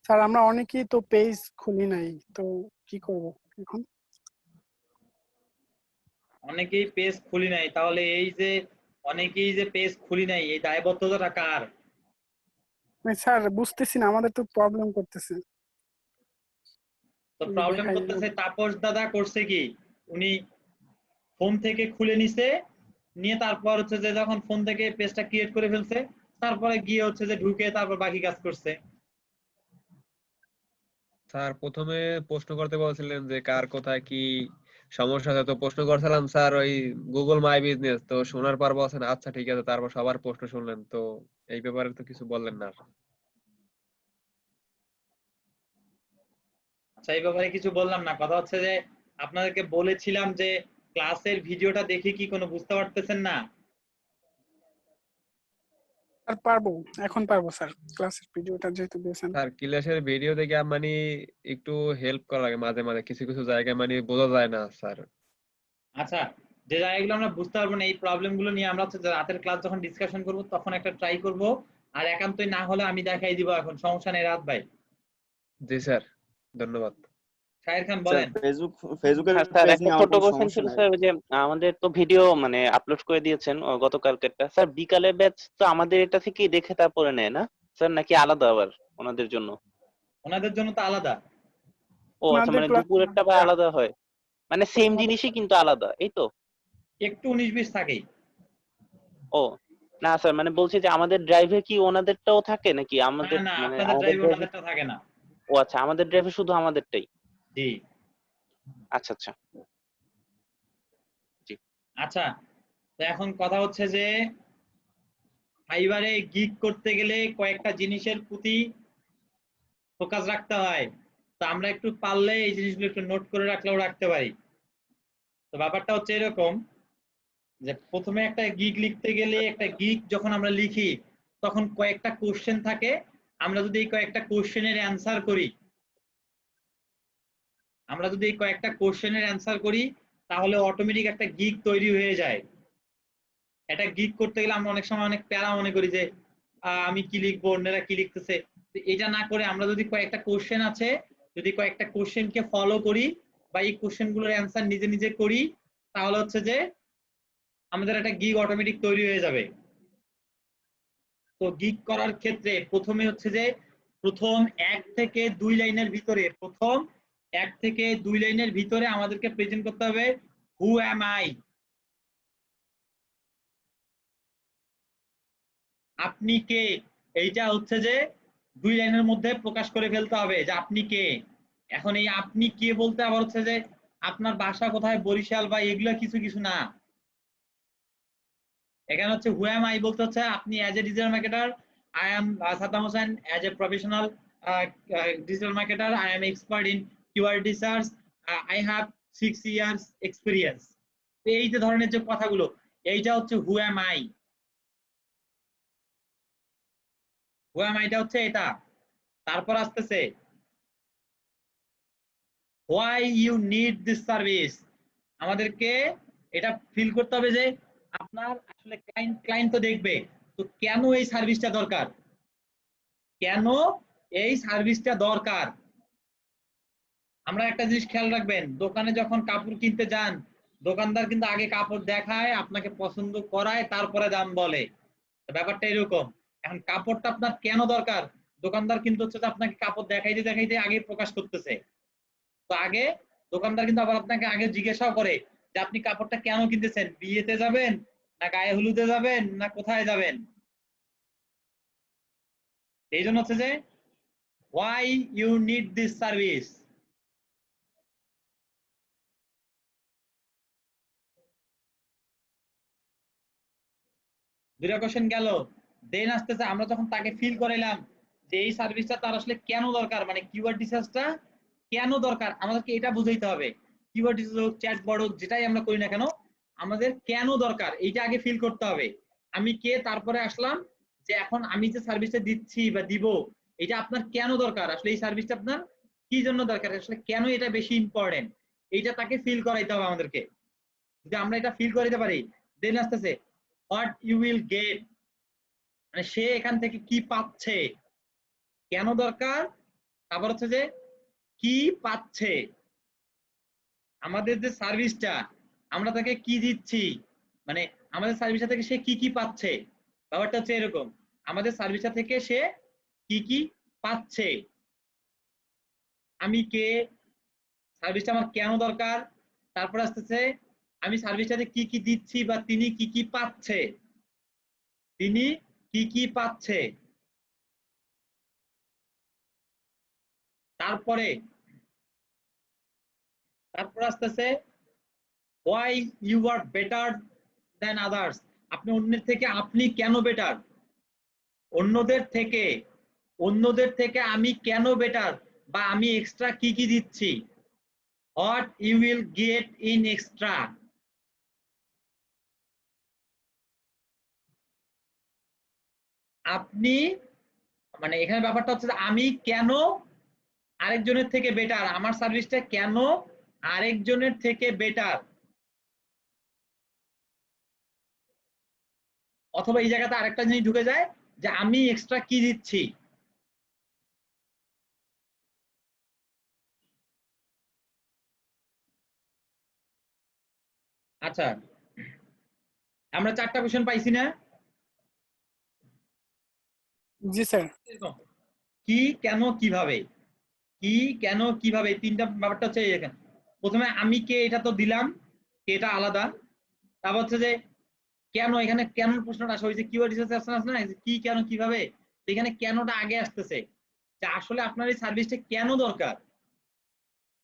H: স্যার আমরা অনেকেই তো পেজ খুলি নাই, তো কি করব এখন?
C: অনেকেই পেজ খুলি নাই, তাহলে এই যে অনেকেই যে পেজ খুলি নাই, এই দায়বদ্ধতাটা কার?
H: স্যার বুঝতেছি না, আমাদের তো প্রবলেম করতেছে।
C: তো প্রবলেম করতেছে তাপস দাদা করছে কি, উনি ফোন থেকে খুলে নিছে, নিয়ে তারপর হচ্ছে যে যখন ফোন থেকে পেজটা ক্রিয়েট করে ফেলছে, তারপরে গিয়ে হচ্ছে যে ঢুকে তারপর বাকি কাজ করছে।
J: স্যার প্রথমে প্রশ্ন করতে বলছিলেন যে কার কোথায় কি সমস্যা আছে, তো প্রশ্ন করছিলাম স্যার ওই গুগল মাই বিজনেস, তো শোনার পর বলছেন আচ্ছা ঠিক আছে, তারপর সবার প্রশ্ন শুনলেন, তো এই ব্যাপারে তো কিছু বললেন না।
C: আচ্ছা, এই ব্যাপারে কিছু বললাম না, কথা হচ্ছে যে আপনাদেরকে বলেছিলাম যে ক্লাসের ভিডিওটা দেখে কি কোনো বুঝতে পারতেছেন না?
H: স্যার পারবো, এখন পারবো স্যার, ক্লাসের ভিডিওটা যেহেতু দিয়েছেন।
J: স্যার ক্লাসের ভিডিও দেখে মানে একটু হেল্প করা লাগে মাঝে মাঝে, কিছু কিছু জায়গায় মানে বোঝা যায় না স্যার।
C: আচ্ছা, যে জায়গাগুলো আমরা বুঝতে পারবো না, এই প্রবলেমগুলো নিয়ে আমরা হচ্ছে যে রাতের ক্লাস যখন ডিসকাশন করব তখন একটা ট্রাই করব, আর একান্তই না হলে আমি দেখাই দিব, এখন সমস্যা নেই রাত ভাই।
J: জি স্যার, ধন্যবাদ।
C: শাহির খান বলেন।
A: ফেসবুকের
D: হ্যাঁ স্যার,
A: পেজ
D: একটা
A: নিয়ে আমার
D: ছোট
A: কোনো
D: কোশ্চেন
A: সমস্যা
D: ছিল
A: নাই।
D: স্যার, ওই যে আমাদের তো ভিডিও মানে আপলোড করে দিয়েছেন গতকালকেরটা, স্যার বিকালের ব্যাচ তো আমাদের এটা থেকেই দেখে তারপরে নেয় না স্যার, নাকি আলাদা আবার ওনাদের জন্য?
C: ওনাদের জন্য তো আলাদা।
D: ও আচ্ছা, মানে দুপুরেরটা বা আলাদা হয়, মানে সেম জিনিসই কিন্তু আলাদা, এই তো?
C: একটু 19-20 থাকেই।
D: ও না স্যার, মানে বলছি যে আমাদের ড্রাইভে কি ওনাদেরটাও থাকে নাকি
C: না
D: আমাদের,
C: না,
D: মানে
C: আপনাদের
D: আমাদের
C: ড্রাইভে
D: ড্রাইভে?
C: ওনাদেরটা থাকে না।
D: ও আচ্ছা, আমাদের ড্রাইভে শুধু আমাদেরটাই।
C: জি
D: আচ্ছা আচ্ছা জি।
C: আচ্ছা, তো এখন কথা হচ্ছে যে ফাইবারে গিগ করতে গেলে কয়েকটা জিনিসের প্রতি ফোকাস রাখতে হয়, তো আমরা একটু পারলে এই জিনিসগুলো একটু নোট করে রাখলেও রাখতে পারি। তো ব্যাপারটা হচ্ছে এরকম যে প্রথমে একটা গিগ লিখতে গেলে, একটা গিগ যখন আমরা লিখি তখন কয়েকটা কোশ্চেন থাকে, আমরা যদি এই কয়েকটা কোশ্চেনের অ্যান্সার করি, তাহলে অটোমেটিক একটা গিগ তৈরি হয়ে যায়। এটা গিগ করতে গেলে আমরা অনেক সময় অনেক প্যারা মনে করি যে আমি কি লিখবো, অন্যরা কি লিখতেছে, এটা না করে আমরা যদি কয়েকটা কোশ্চেন আছে, যদি কয়েকটা কোশ্চেনকে ফলো করি বা এই কোশ্চেনগুলোর অ্যান্সার নিজে নিজে করি, তাহলে হচ্ছে যে আমাদের একটা গিগ অটোমেটিক তৈরি হয়ে যাবে। তো গিগ করার ক্ষেত্রে প্রথমে হচ্ছে যে প্রথম 1 থেকে 2 লাইনের ভিতরে আমাদেরকে প্রেজেন্ট করতে হবে হু অ্যাম আই, আপনি কে। এইটা হচ্ছে যে 2 লাইনের মধ্যে প্রকাশ করে ফেলতে হবে যে আপনি কে। এখন এই আপনি কে বলতে আবার হচ্ছে যে আপনার বাসা কোথায়, বরিশাল বা এগুলো কিছু কিছু না। এখানে হচ্ছে হু অ্যাম আই বলতে হচ্ছে আপনি as a digital marketer, I am Saddam Hossain, as a professional digital marketer, I am expert in keyword research, I have 6 years experience. এই যে ধরনের যে কথাগুলো, এইটা হচ্ছে হু অ্যাম আই। হু অ্যাম আইটা হচ্ছে এটা। তারপর আসতেছে why you need this service। আমাদেরকে এটা ফিল করতে হবে যে আপনার আসলে ক্লায়েন্ট তো দেখবে, তো কেন এই সার্ভিসটা দরকার, আমরা একটা জিনিস খেয়াল রাখবেন, দোকানে যখন কাপড় কিনতে যান, দোকানদার কিন্তু আগে কাপড় দেখায়, আপনাকে পছন্দ করায়, তারপরে দাম বলে। ব্যাপারটা এরকম। এখন কাপড়টা আপনার কেন দরকার, দোকানদার কিন্তু হচ্ছে আপনাকে কাপড় দেখাইতে দেখাইতে আগে প্রকাশ করতেছে। তো আগে দোকানদার কিন্তু আবার আপনাকে আগে জিজ্ঞাসাও করে যে আপনি কাপড়টা কেন কিনতেছেন, বিয়েতে যাবেন না গায়ে হলুদে যাবেন না কোথায় যাবেন। এই জন্য হচ্ছে যে why you need this service। দুইটা কোশ্চেন গেল। দেন আসতেছে আমরা যখন তাকে ফিল করাইলাম যে এই সার্ভিসটা তার আসলে কেন দরকার, মানে কিওয়ার্ড রিসার্চটা কেন দরকার, আমাদেরকে এটা বুঝাইতে হবে। কিওয়ার্ড রিসার্চ হোক, চ্যাটবট হোক, যেটাই আমরা করি না কেন, আমাদের কেন দরকার এইটা আগে ফিল করতে হবে। আমি কে, তারপরে আসলাম যে এখন আমি যে সার্ভিসটা দিচ্ছি বা দিব, এটা আপনার কেন দরকার, আসলে এই সার্ভিসটা আপনার কি জন্য দরকার, আসলে কেন এটা বেশি ইম্পর্টেন্ট, এইটা তাকে ফিল করাইতে হবে আমাদেরকে। যদি আমরা এটা ফিল করাইতে পারি, দেন আসতেছে হোয়াট ইউ উইল গেট, মানে সে এখান থেকে কি পাচ্ছে, কেন দরকার, তারপর হচ্ছে যে কি পাচ্ছে, আমাদের যে সার্ভিসটা আমরা তাকে কি দিচ্ছি, মানে আমাদের সার্ভিসটা থেকে সে কি কি পাচ্ছে। ব্যাপারটা হচ্ছে এরকম, আমাদের সার্ভিসটা থেকে সে কি কি পাচ্ছে, আমি কে, সার্ভিসটা আমার কেন দরকার, তারপর আসতেছে আমি সার্ভিসটাতে কি কি দিচ্ছি বা তিনি কি কি পাচ্ছে, তিনি কি কি পাচ্ছে। তারপরে আসতেছে why you are better than others, আপনি অন্যের থেকে আপনি কেন বেটার, অন্যদের থেকে আমি কেন বেটার বা আমি এক্সট্রা কি কি দিচ্ছি, what you will get in extra। আপনি মানে এখানে ব্যাপারটা হচ্ছে যে আমি কেন আরেকজনের থেকে বেটার, আমার সার্ভিসটা কেন আরেকজনের থেকে বেটার, অথবা এই জায়গাতে আরেকটা জিনিস ঢুকে যায় যে আমি এক্সট্রা কি দিচ্ছি। আচ্ছা আমরা 4টা কোশ্চেন পাইছি না?
H: জি স্যার।
C: কি কেন কিভাবে, কি কেন কিভাবে, তিনটা ব্যাপারটা হচ্ছে এখানে। প্রথমে আমি কে, এটা তো দিলাম, এটা আলাদা। তারপর হচ্ছে যে কেন, এখানে কেন প্রশ্নটা আসে, ওই যে কিওয়ার্ড রিসার্চ আসছে না কি কেন কিভাবে, এখানে কেনটা আগে আসতেছে যে আসলে আপনার এই সার্ভিসটা কেন দরকার,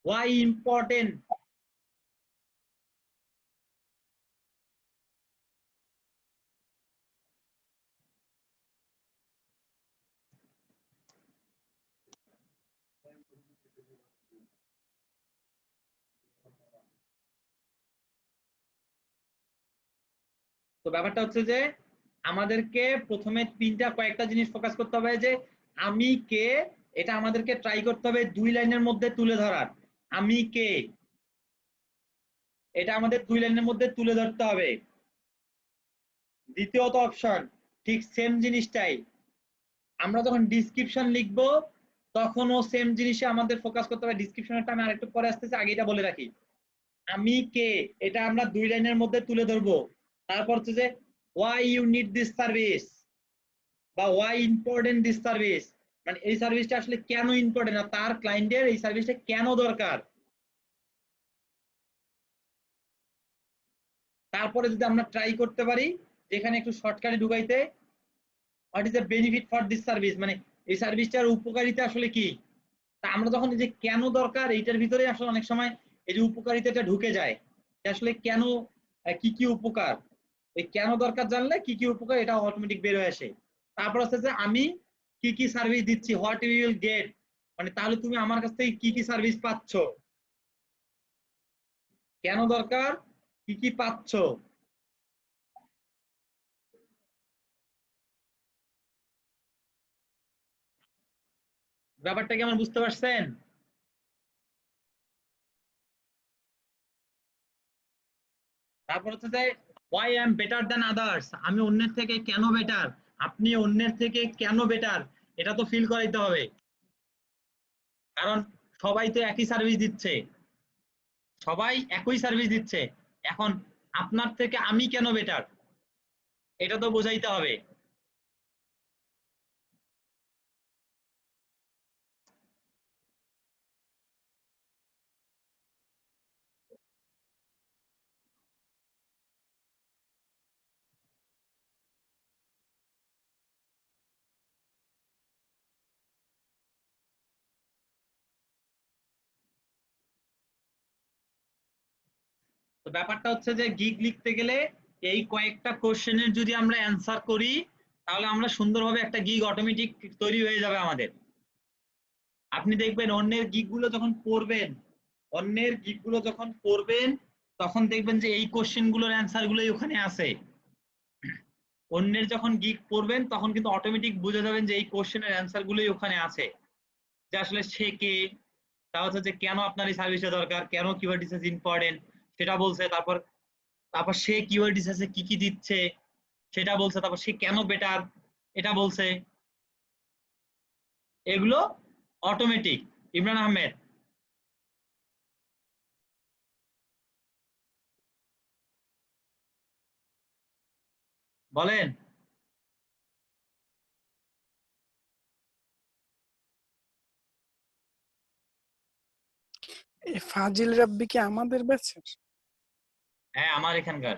C: why important। তো ব্যাপারটা হচ্ছে যে আমাদেরকে প্রথমে কয়েকটা জিনিস ফোকাস করতে হবে যে আমি কে, এটা আমাদেরকে ট্রাই করতে হবে 2 লাইনের মধ্যে তুলে ধরার। আমি কে, এটা আমাদের 2 লাইনের মধ্যে তুলে ধরতে হবে। দ্বিতীয়ত অপশন ঠিক সেম জিনিসটাই, আমরা যখন ডিসক্রিপশন লিখবো তখনও সেম জিনিসে আমাদের ফোকাস করতে হবে। ডিসক্রিপশনটা আমি আরেকটু পরে আসতেছি, আগে এটা বলে রাখি। আমি কে, এটা আমরা 2 লাইনের মধ্যে তুলে ধরবো। তারপর হচ্ছে যে why you need this service বা why important this service, মানে এই সার্ভিসটা আসলে কেন ইম্পর্টেন্ট, আর তার ক্লায়েন্টের এই সার্ভিসটা কেন দরকার। তারপরে যদি আমরা ট্রাই করতে পারি যেখানে একটু শর্টকাটে ঢুকাইতে, what is the benefit for this service, মানে এই সার্ভিসটার উপকারিতা আসলে কি। তা আমরা যখন এই যে কেন দরকার এইটার ভিতরে আসলে অনেক সময় এই যে উপকারিতাটা ঢুকে যায়, আসলে কেন কি কি উপকার, এই কেন দরকার জানলে কি কি উপকার এটা অটোমেটিক বের হয়ে আসে। তারপর হচ্ছে যে আমি কি কি সার্ভিস দিচ্ছি, হোয়াট ইউ উইল গেট, মানে তাহলে তুমি আমার কাছ থেকে কি কি সার্ভিস পাচ্ছ, কেন দরকার কি কি পাচ্ছ। ব্যাপারটা কি আমার বুঝতে পারছেন? তারপর হচ্ছে যে why I am better than others, আমি অন্যের থেকে কেন বেটার, আপনি অন্যের থেকে কেন বেটার, এটা তো ফিল করাইতে হবে। কারণ সবাই তো একই সার্ভিস দিচ্ছে, সবাই একই সার্ভিস দিচ্ছে, এখন আপনার থেকে আমি কেন বেটার এটা তো বোঝাইতে হবে। তো ব্যাপারটা হচ্ছে যে গিগ লিখতে গেলে এই কয়েকটা কোশ্চেনের যদি আমরা অ্যান্সার করি তাহলে আমরা সুন্দরভাবে একটা গিগ অটোমেটিক তৈরি হয়ে যাবে আমাদের। আপনি দেখবেন অন্যের গিগগুলো যখন পড়বেন তখন দেখবেন যে এই কোশ্চেনগুলোর অ্যান্সার গুলোই ওখানে আছে। অন্যের যখন গিগ পড়বেন তখন কিন্তু অটোমেটিক বুঝে যাবেন যে এই কোশ্চেনের অ্যান্সার গুলোই ওখানে আছে, যে আসলে সে কে, তা হচ্ছে যে কেন আপনার এই সার্ভিসটা দরকার, কেন কিওয়ার্ড রিসার্চ ইম্পর্টেন্ট সেটা বলছে, তারপর সে কিওয়ার্ড রিসার্চে কি কি দিচ্ছে সেটা বলছে, তারপর সে কেন বেটার এটা বলছে। এগুলো অটোমেটিক। ইমরান আহমেদ বলেন।
H: এই ফাজিল রাব্বি কি আমাদের ব্যাচের?
C: হ্যাঁ আমার এখানকার।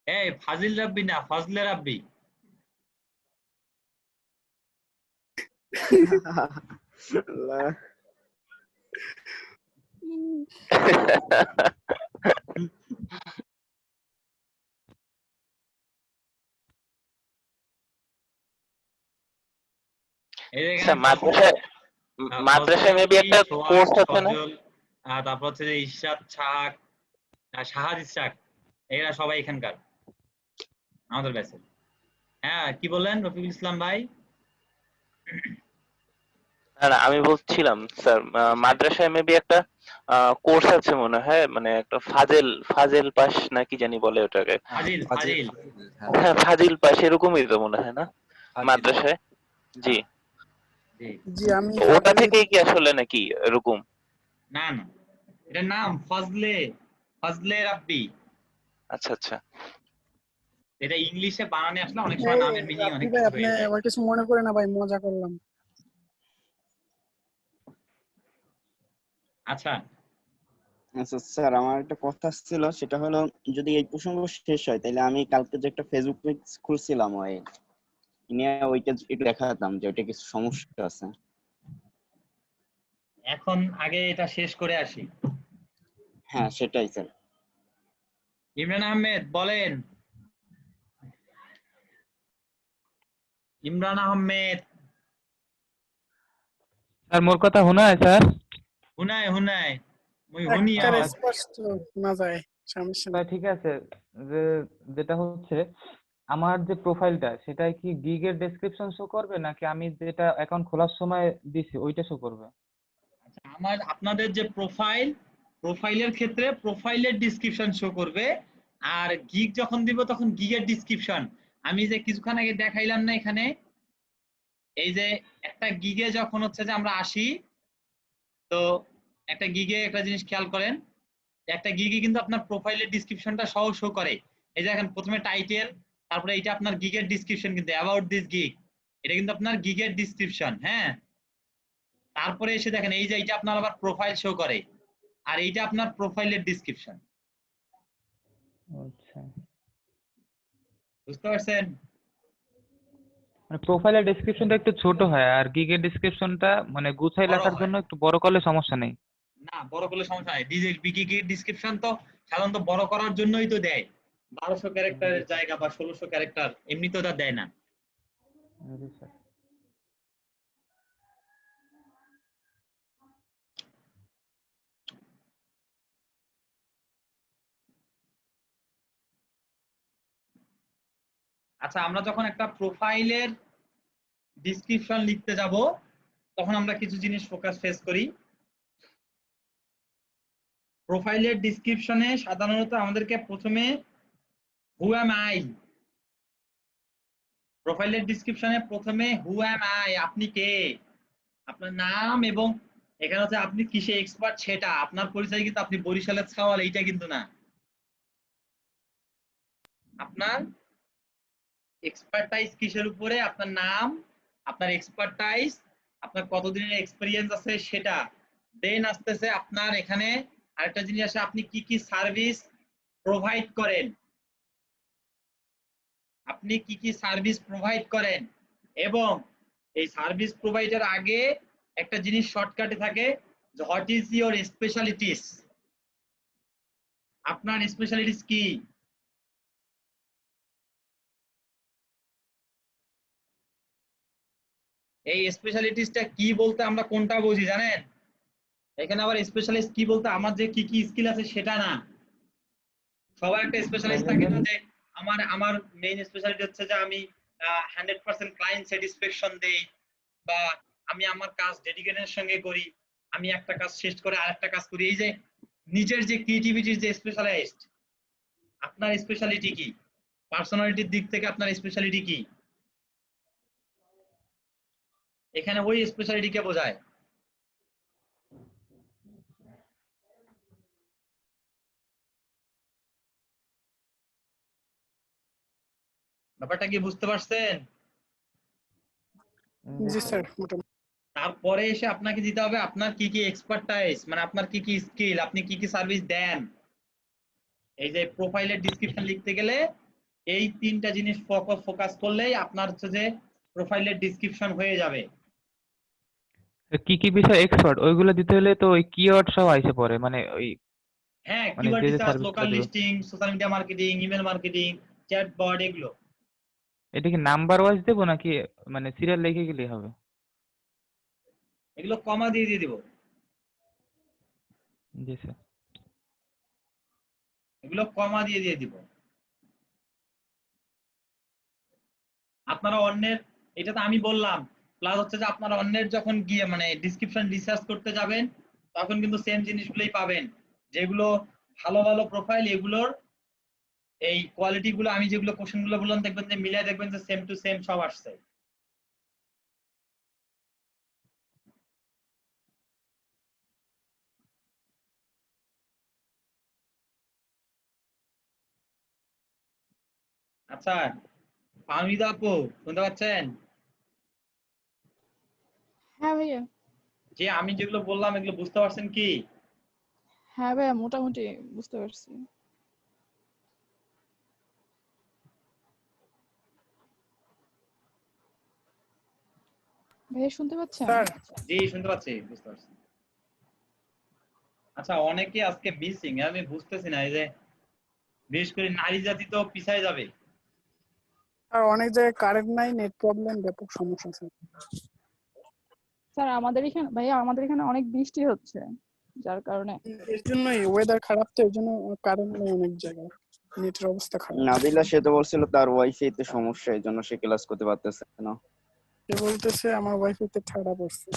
C: এই ফাজিল রাব্বি না, ফজলে রাব্বি।
A: আল্লাহ।
O: আচ্ছা মাদ্রাসায় মেবি একটা কোর্স আছে না?
C: তারপর হচ্ছে যে ইশরাত শাক, শাহাদ ইসরাক, এরা সবাই এখানকার আমাদের ব্যাচের। হ্যাঁ কি বললেন রফিকুল ইসলাম ভাই?
O: না আমি বলছিলাম স্যার মাদ্রাসায় মেবি একটা কোর্স আছে মনে হয়, মানে একটা ফাজেল পাস না কি জানি বলে ওটাকে। হ্যাঁ ফাজিল পাস এরকমই তো মনে হয় না মাদ্রাসায়? জি
H: জি আমি
O: ওটা থেকেই কি আসলে নাকি এরকম?
C: না না এটার নাম ফজলে রাব্বি।
O: আচ্ছা আচ্ছা।
C: এটা ইংলিশে বানানে আসলে অনেক সময় নামের মিনিং অনেক
H: ভাই
C: কিছু
H: আপনি
C: হয়ে যায়।
H: আবার কিছু মনে করে না ভাই, মজা করলাম।
C: আচ্ছা
A: আচ্ছা স্যার, আমার একটা কথা ছিল, সেটা হলো যদি এই প্রসঙ্গ শেষ হয় তাহলে আমি কালকে যে একটা ফেসবুক পেজ খুলছিলাম ওই নিয়ে ওইটা একটু দেখাতাম যে ওইটা কিছু সমস্যা আছে।
C: এখন আগে এটা শেষ করে আসি।
A: হ্যাঁ সেটাই স্যার।
C: ইমরান আহমেদ বলেন। ইমরান আহমেদ
F: স্যার মোর কথা শোনা হয় স্যার?
C: হুনায় মুই হুনি
H: একবারে স্পষ্ট শোনা যায়, সমস্যা নেই।
F: ঠিক আছে, যেটা হচ্ছে আমার যে প্রোফাইলটা সেটাই কি গিগের ডেসক্রিপশন শো করবে নাকি আমি যেটা অ্যাকাউন্ট খোলার সময় দিছি ওইটা শো করবে?
C: আমার আপনাদের যে প্রোফাইলের ক্ষেত্রে প্রোফাইলের ডেসক্রিপশন শো করবে, আর গিগ যখন দিব তখন গিগের ডেসক্রিপশন। আমি যে কিছুক্ষণ আগে দেখাইলাম না এখানে, এই যে একটা গিগে যখন হচ্ছে যে আমরা আসি, তো একটা গিগে একটা জিনিস খেয়াল করেন, একটা গিগে কিন্তু আপনার প্রোফাইলের ডেসক্রিপশনটা সহ শো করে। এই যে এখন প্রথমে টাইটেল, তারপরে এটা আপনার গিগের ডেসক্রিপশন, কিন্তু অ্যাবাউট দিস গিগ এটা কিন্তু আপনার গিগের ডেসক্রিপশন। হ্যাঁ তারপরে এসে দেখেন এই যে এটা আপনার আবার প্রোফাইল শো করে, আর এইটা আপনার প্রোফাইলের ডেসক্রিপশন।
F: আচ্ছা,
C: বুঝতে পারছেন?
F: মানে প্রোফাইলের ডেসক্রিপশনটা একটু ছোট হয় আর গিগের ডেসক্রিপশনটা মানে গুছাই লেখার জন্য একটু বড় করলে সমস্যা নেই।
C: না বড় করলে সমস্যা নাই। গিগের ডেসক্রিপশন তো সাধারণত বড় করার জন্যই তো দেয়, 1200 ক্যারেক্টারের জায়গা বা 1600 ক্যারেক্টার, এমনি তো দেয় না। আচ্ছা আমরা যখন একটা প্রোফাইলের ডেসক্রিপশন লিখতে যাব তখন আমরা কিছু জিনিস ফেস করি। প্রোফাইলের ডেসক্রিপশনে সাধারণত আমাদেরকে প্রথমে হু অ্যাম আই, প্রোফাইলের ডেসক্রিপশনে প্রথমে হু অ্যাম আই, আপনি কে, আপনার নাম, এবং এখানে হচ্ছে আপনি কিসে এক্সপার্ট সেটা, আপনার পরিচয় কিন্তু আপনি বরিশালের ছাওয়াল এইটা কিন্তু না, আপনার এক্সপার্টাইজ কিসের উপরে, আপনার নাম, আপনার এক্সপার্টাইজ, আপনার কতদিনের এক্সপেরিয়েন্স আছে সেটা। দেন আসতেছে আপনার এখানে আরেকটা জিনিস আছে, আপনি কি কি সার্ভিস প্রোভাইড করেন, আপনি কি কি সার্ভিস প্রোভাইড করেন, এবং এই সার্ভিস প্রোভাইডার আগে একটা জিনিস শর্টকাটে থাকে, হোয়াট ইজ ইওর স্পেশালিটিস, আপনার স্পেশালিটিস কি। এই স্পেশালিটিসটা কি বলতে আমরা কোনটা বুঝি জানেন? এখানে আবার স্পেশালিস্ট কি বলতে আমার যে কি কি স্কিল আছে সেটা না। সবার একটা স্পেশালিস্ট থাকে না যে আমার মেইন স্পেশালিটি হচ্ছে যে আমি 100% ক্লায়েন্ট স্যাটিসফ্যাকশন দেই, বা আমি আমার কাজ ডেডিকেশনের সঙ্গে করি, আমি একটা কাজ শেষ করে আরেকটা কাজ করি। এই যে নিজের যে ক্রিয়েটিভিটির যে স্পেশালিস্ট, আপনার স্পেশালিটি কি, পার্সোনালিটির দিক থেকে আপনার স্পেশালিটি কি? এখানে ওই স্পেশালিটি কে বোঝায়? ব্যাপারটা কি বুঝতে পারছেন?
H: জি স্যার মোটামুটি।
C: তারপরে এসে আপনাকে দিতে হবে আপনার কি কি এক্সপার্টাইজ, মানে আপনার কি কি স্কিল, আপনি কি কি সার্ভিস দেন। এই যে প্রোফাইলের ডেসক্রিপশন লিখতে গেলে এই তিনটা জিনিস ফোকাস করলেই আপনার হচ্ছে যে প্রোফাইলের ডেসক্রিপশন হয়ে যাবে।
F: কি কি বিষয় এক্সপার্ট ওইগুলো দিতে হলে তো ওই কিওয়ার্ড সব আইসে পড়ে, মানে ওই
C: হ্যাঁ,
F: মানে
C: কিওয়ার্ড
F: যে
C: রিসার্চ,
F: সার্ভিসগুলো
C: লোকাল
F: দেবো।
C: Listing, social media marketing, email marketing, chatbot, এগুলো।
F: এটা কি নাম্বার ওয়াইজ দেবো নাকি মানে সিরিয়াল লিখে গেলেই হবে?
C: এগুলো কমা দিয়ে দিব।
F: জি স্যার।
C: এগুলো কমা দিয়ে দিব। আপনারা অন্যের, এটা তো আমি বললাম, প্লাস হচ্ছে যে আপনারা অন্যের যখন গিয়ে মানে ডেসক্রিপশন রিসার্চ করতে যাবেন তখন কিন্তু সেম জিনিসগুলোই পাবেন। যেগুলো ভালো ভালো প্রোফাইল, এগুলোর এই কোয়ালিটি গুলো আমি যেগুলো কোশ্চেন গুলো বললাম দেখবেন যে মিলাই দেখবেন যে সেম টু সেম সব আসছে। আচ্ছা ফাহমিদা আপু শুনতে পাচ্ছেন?
G: হ্যাঁ ভাইয়া।
C: যে আমি যেগুলো বললাম এগুলো বুঝতে পারছেন কি?
G: হ্যাঁ ভাইয়া মোটামুটি বুঝতে পারছি। ভাইয়া শুনতে পাচ্ছেন?
C: জি শুনতে পাচ্ছি, বুঝতে পারছি। আচ্ছা অনেকে আজকে মিসিং, আমি বুঝতেছি না, এই যে বিশেষ করে নারী জাতি তো পিছায় যাবে।
H: আর অনেক জায়গায় কারেন্ট নাই, নেট প্রবলেম, ব্যাপক সমস্যা স্যার।
G: স্যার আমাদের এখানে ভাইয়া আমাদের এখানে অনেক বৃষ্টি হচ্ছে যার কারণে।
H: এর জন্যই ওয়েদার খারাপ তো, এর জন্য কারেন্ট নেই অনেক জায়গায়, নেটের অবস্থা খারাপ।
A: নাবিলা সে তো বলছিল তার ওয়াইফাই তে সমস্যা, এই জন্য সে ক্লাস করতে পারতেছে না।
H: সে বলতেছে আমার ওয়াইফাই তে ঠাড়া পড়ছে।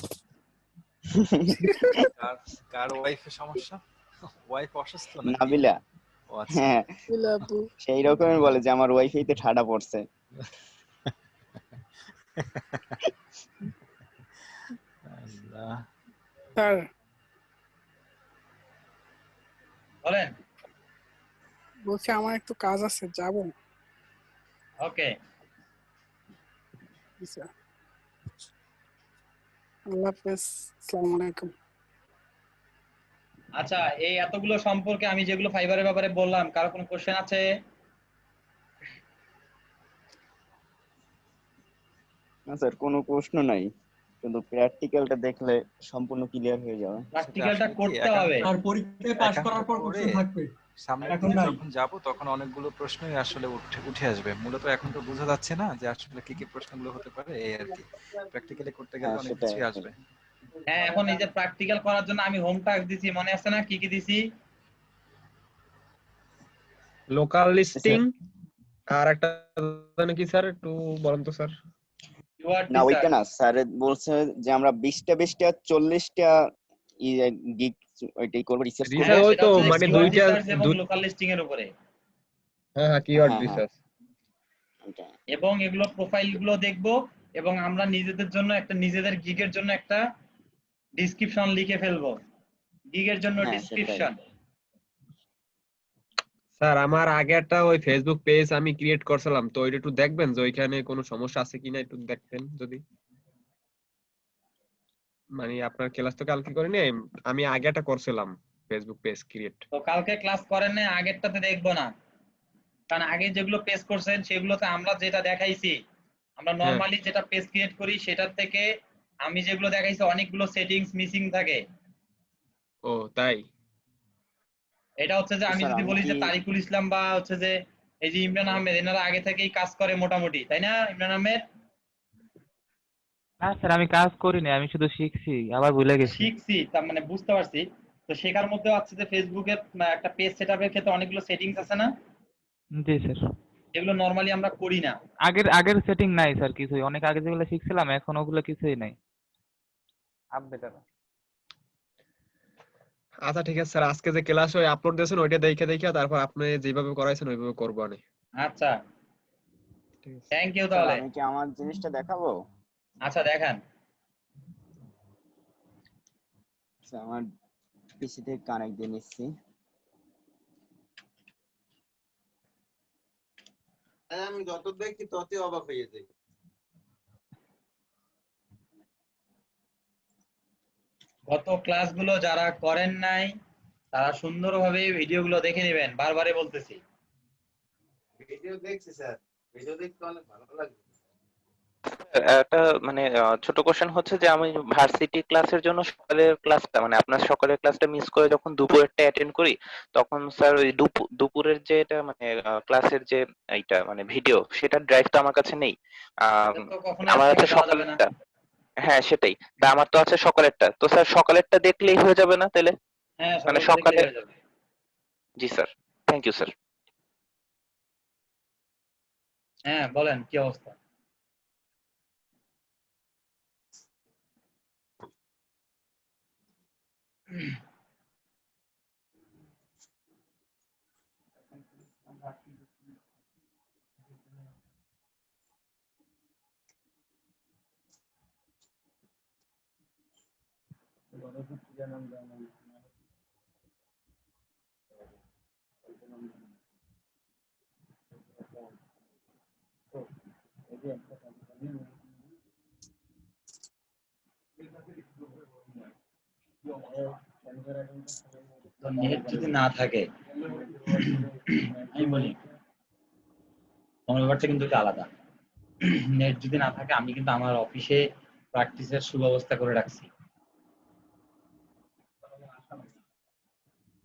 I: কার ওয়াইফে সমস্যা? ওয়াইফ অসুস্থ নাকি?
A: নাবিলা।
I: ও আচ্ছা।
A: হ্যাঁ সেই রকমই বলে যে আমার ওয়াইফাই তে ঠাড়া পড়ছে।
I: আল্লাহ।
H: স্যার
C: বলেন।
H: বলছি আমার একটু কাজ আছে, যাব।
C: ওকে
H: স্যার আল্লাহ হাফেজ, আসসালামু আলাইকুম।
C: আচ্ছা এই এতগুলো সম্পর্কে আমি যেগুলো ফাইবারের ব্যাপারে বললাম, কারো কোনো কোশ্চেন আছে?
A: না স্যার কোনো প্রশ্ন নাই, শুধু প্র্যাকটিক্যালটা দেখলে সম্পূর্ণ ক্লিয়ার হয়ে যাবে।
C: প্র্যাকটিক্যালটা করতে হবে।
Q: আর পরীক্ষায় পাস করার পর প্রশ্ন থাকবে,
I: সামনে
Q: এখন নাই।
I: যখন যাব তখন অনেকগুলো প্রশ্নই আসলে উঠে আসবে। মূলত এখন তো বোঝা যাচ্ছে না যে আসলে কি কি প্রশ্নগুলো হতে পারে, এই আর কি। প্র্যাকটিক্যালি করতে গেলে অনেক কিছুই আসবে।
C: হ্যাঁ এখন এই যে প্র্যাকটিক্যাল করার জন্য আমি হোম টাস্ক দিছি, মনে আছে না কি কি দিছি?
J: লোকাল লিস্টিং আর একটা জানেন কি স্যার, একটু বলেন তো স্যার।
A: না ওইটা না, স্যার বলছে যে আমরা 20টা 40টা গিগ ওইটাই করব, রিসার্চ করব।
J: ওই তো মানে দুইটা
C: লোকাল লিস্টিং এর উপরে।
J: হ্যাঁ কিওয়ার্ড রিসার্চ
C: এবং এগুলো প্রোফাইল গুলো দেখবো এবং আমরা নিজেদের জন্য একটা, নিজেদের গিগের জন্য একটা ডেসক্রিপশন লিখে ফেলবো। গিগের জন্য ডেসক্রিপশন।
J: স্যার আমার আগে একটা ওই ফেসবুক পেজ আমি ক্রিয়েট করছিলাম, তো ওইটা একটু দেখবেন যে ওইখানে কোনো সমস্যা আছে কিনা, একটু দেখবেন যদি। মানে আপনার ক্লাস তো কালকে করিনি, আমি আগে একটা করছিলাম ফেসবুক পেজ ক্রিয়েট।
C: তো কালকে ক্লাস করেন না, আগেরটাতে দেখবো না, কারণ আগে যেগুলো পেজ করছেন সেগুলোতে আমরা যেটা দেখাইছি, আমরা নরমালি যেটা পেজ ক্রিয়েট করি সেটার থেকে আমি যেগুলো দেখাইছি অনেকগুলো সেটিংস মিসিং থাকে।
J: ও তাই?
C: এটা হচ্ছে যে আমি যদি বলি যে তারিকুল ইসলাম বা হচ্ছে যে এই যে ইমরান আহমেদ, এনারা আগে থেকেই কাজ করে মোটামুটি, তাই না ইমরান আহমেদ?
F: না স্যার আমি কাজ করিনি, আমি শুধু শিখছি, আবার ভুলে গেছি।
C: শিখছি তার মানে বুঝতে পারছি। তো শেখার মধ্যে আছে যে ফেসবুকের একটা পেজ সেটআপের ক্ষেত্রে অনেকগুলো সেটিংস আছে না?
F: জি স্যার।
C: এগুলো নরমালি আমরা করি না।
F: আগের সেটিং নাই স্যার কিছুই, অনেক আগে যেগুলো শিখছিলাম এখন ওগুলো কিছুই নাই আপডেট।
J: আচ্ছা ঠিক আছে স্যার, আজকে যে ক্লাস ওই আপলোড দিয়েছেন ওইটা দেখে তারপর আপনি যেভাবে করাইছেন ওইভাবে করব আমি।
C: আচ্ছা থ্যাংক ইউ। তাহলে
A: আমি কি আমার জিনিসটা দেখাবো?
C: আচ্ছা দেখান।
A: আচ্ছা, আমার পিসি থেকে কানেক্ট দিয়ে নিচ্ছি।
T: আমি যত দেখি ততই অবাক হয়ে যাই।
C: গত ক্লাসগুলো যারা করেন নাই তারা সুন্দরভাবে ভিডিওগুলো দেখে নেবেন, বারবারই বলতেছি।
T: ভিডিও দেখছি স্যার, ভিডিও দেখতে অনেক ভালো লাগে।
O: একটা মানে ছোট কোশ্চেন হচ্ছে যে আমি ভার্সিটি ক্লাসের জন্য সকালের ক্লাসটা মানে আপনার সকালের ক্লাসটা মিস করে যখন দুপুরেরটা অ্যাটেন্ড করি, তখন স্যার ওই দুপুরের যে এটা মানে ক্লাসের যে এইটা মানে ভিডিও, সেটার ড্রাইভটা আমার কাছে নেই। আমার আছে সকালেরটা। হ্যাঁ সেটাই, তা আমার তো আছে সকালেরটা। তো স্যার সকালেরটা দেখলেই হয়ে যাবে না তাহলে?
C: হ্যাঁ
O: মানে সকালে। জি স্যার, থ্যাংক ইউ স্যার।
C: হ্যাঁ বলেন কি অবস্থা? নেট যদি না থাকে, আমি বলি আমার ব্যাপারটা কিন্তু একটু আলাদা। নেট যদি না থাকে, আমি কিন্তু আমার অফিসে প্র্যাকটিসের সুব্যবস্থা করে রাখছি।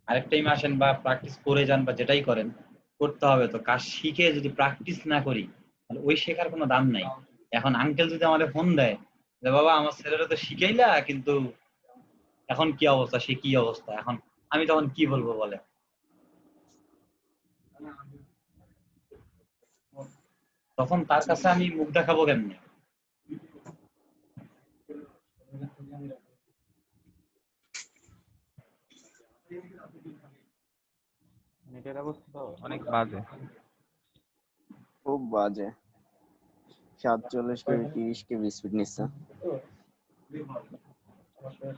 C: আরেক টাইম আসেন বা প্র্যাকটিস করে যান বা যেটাই করেন, করতে হবে তো। কাজ শিখে যদি প্র্যাকটিস না করি তাহলে ওই শেখার কোনো দাম নাই। এখন আঙ্কেল যদি আমাদের ফোন দেয় যে বাবা আমার ছেলেরা তো শিখাইলা, কিন্তু এখন কি অবস্থা, সে কি অবস্থা, এখন আমি তখন কি বলবো বলে? তখন তার কাছে আমি মুখ দেখাবো কেমনে?
F: নেটের অবস্থা তো অনেক বাজে,
A: খুব বাজে। 47 কেবি 30 কেবি স্পিড নিচ্ছে।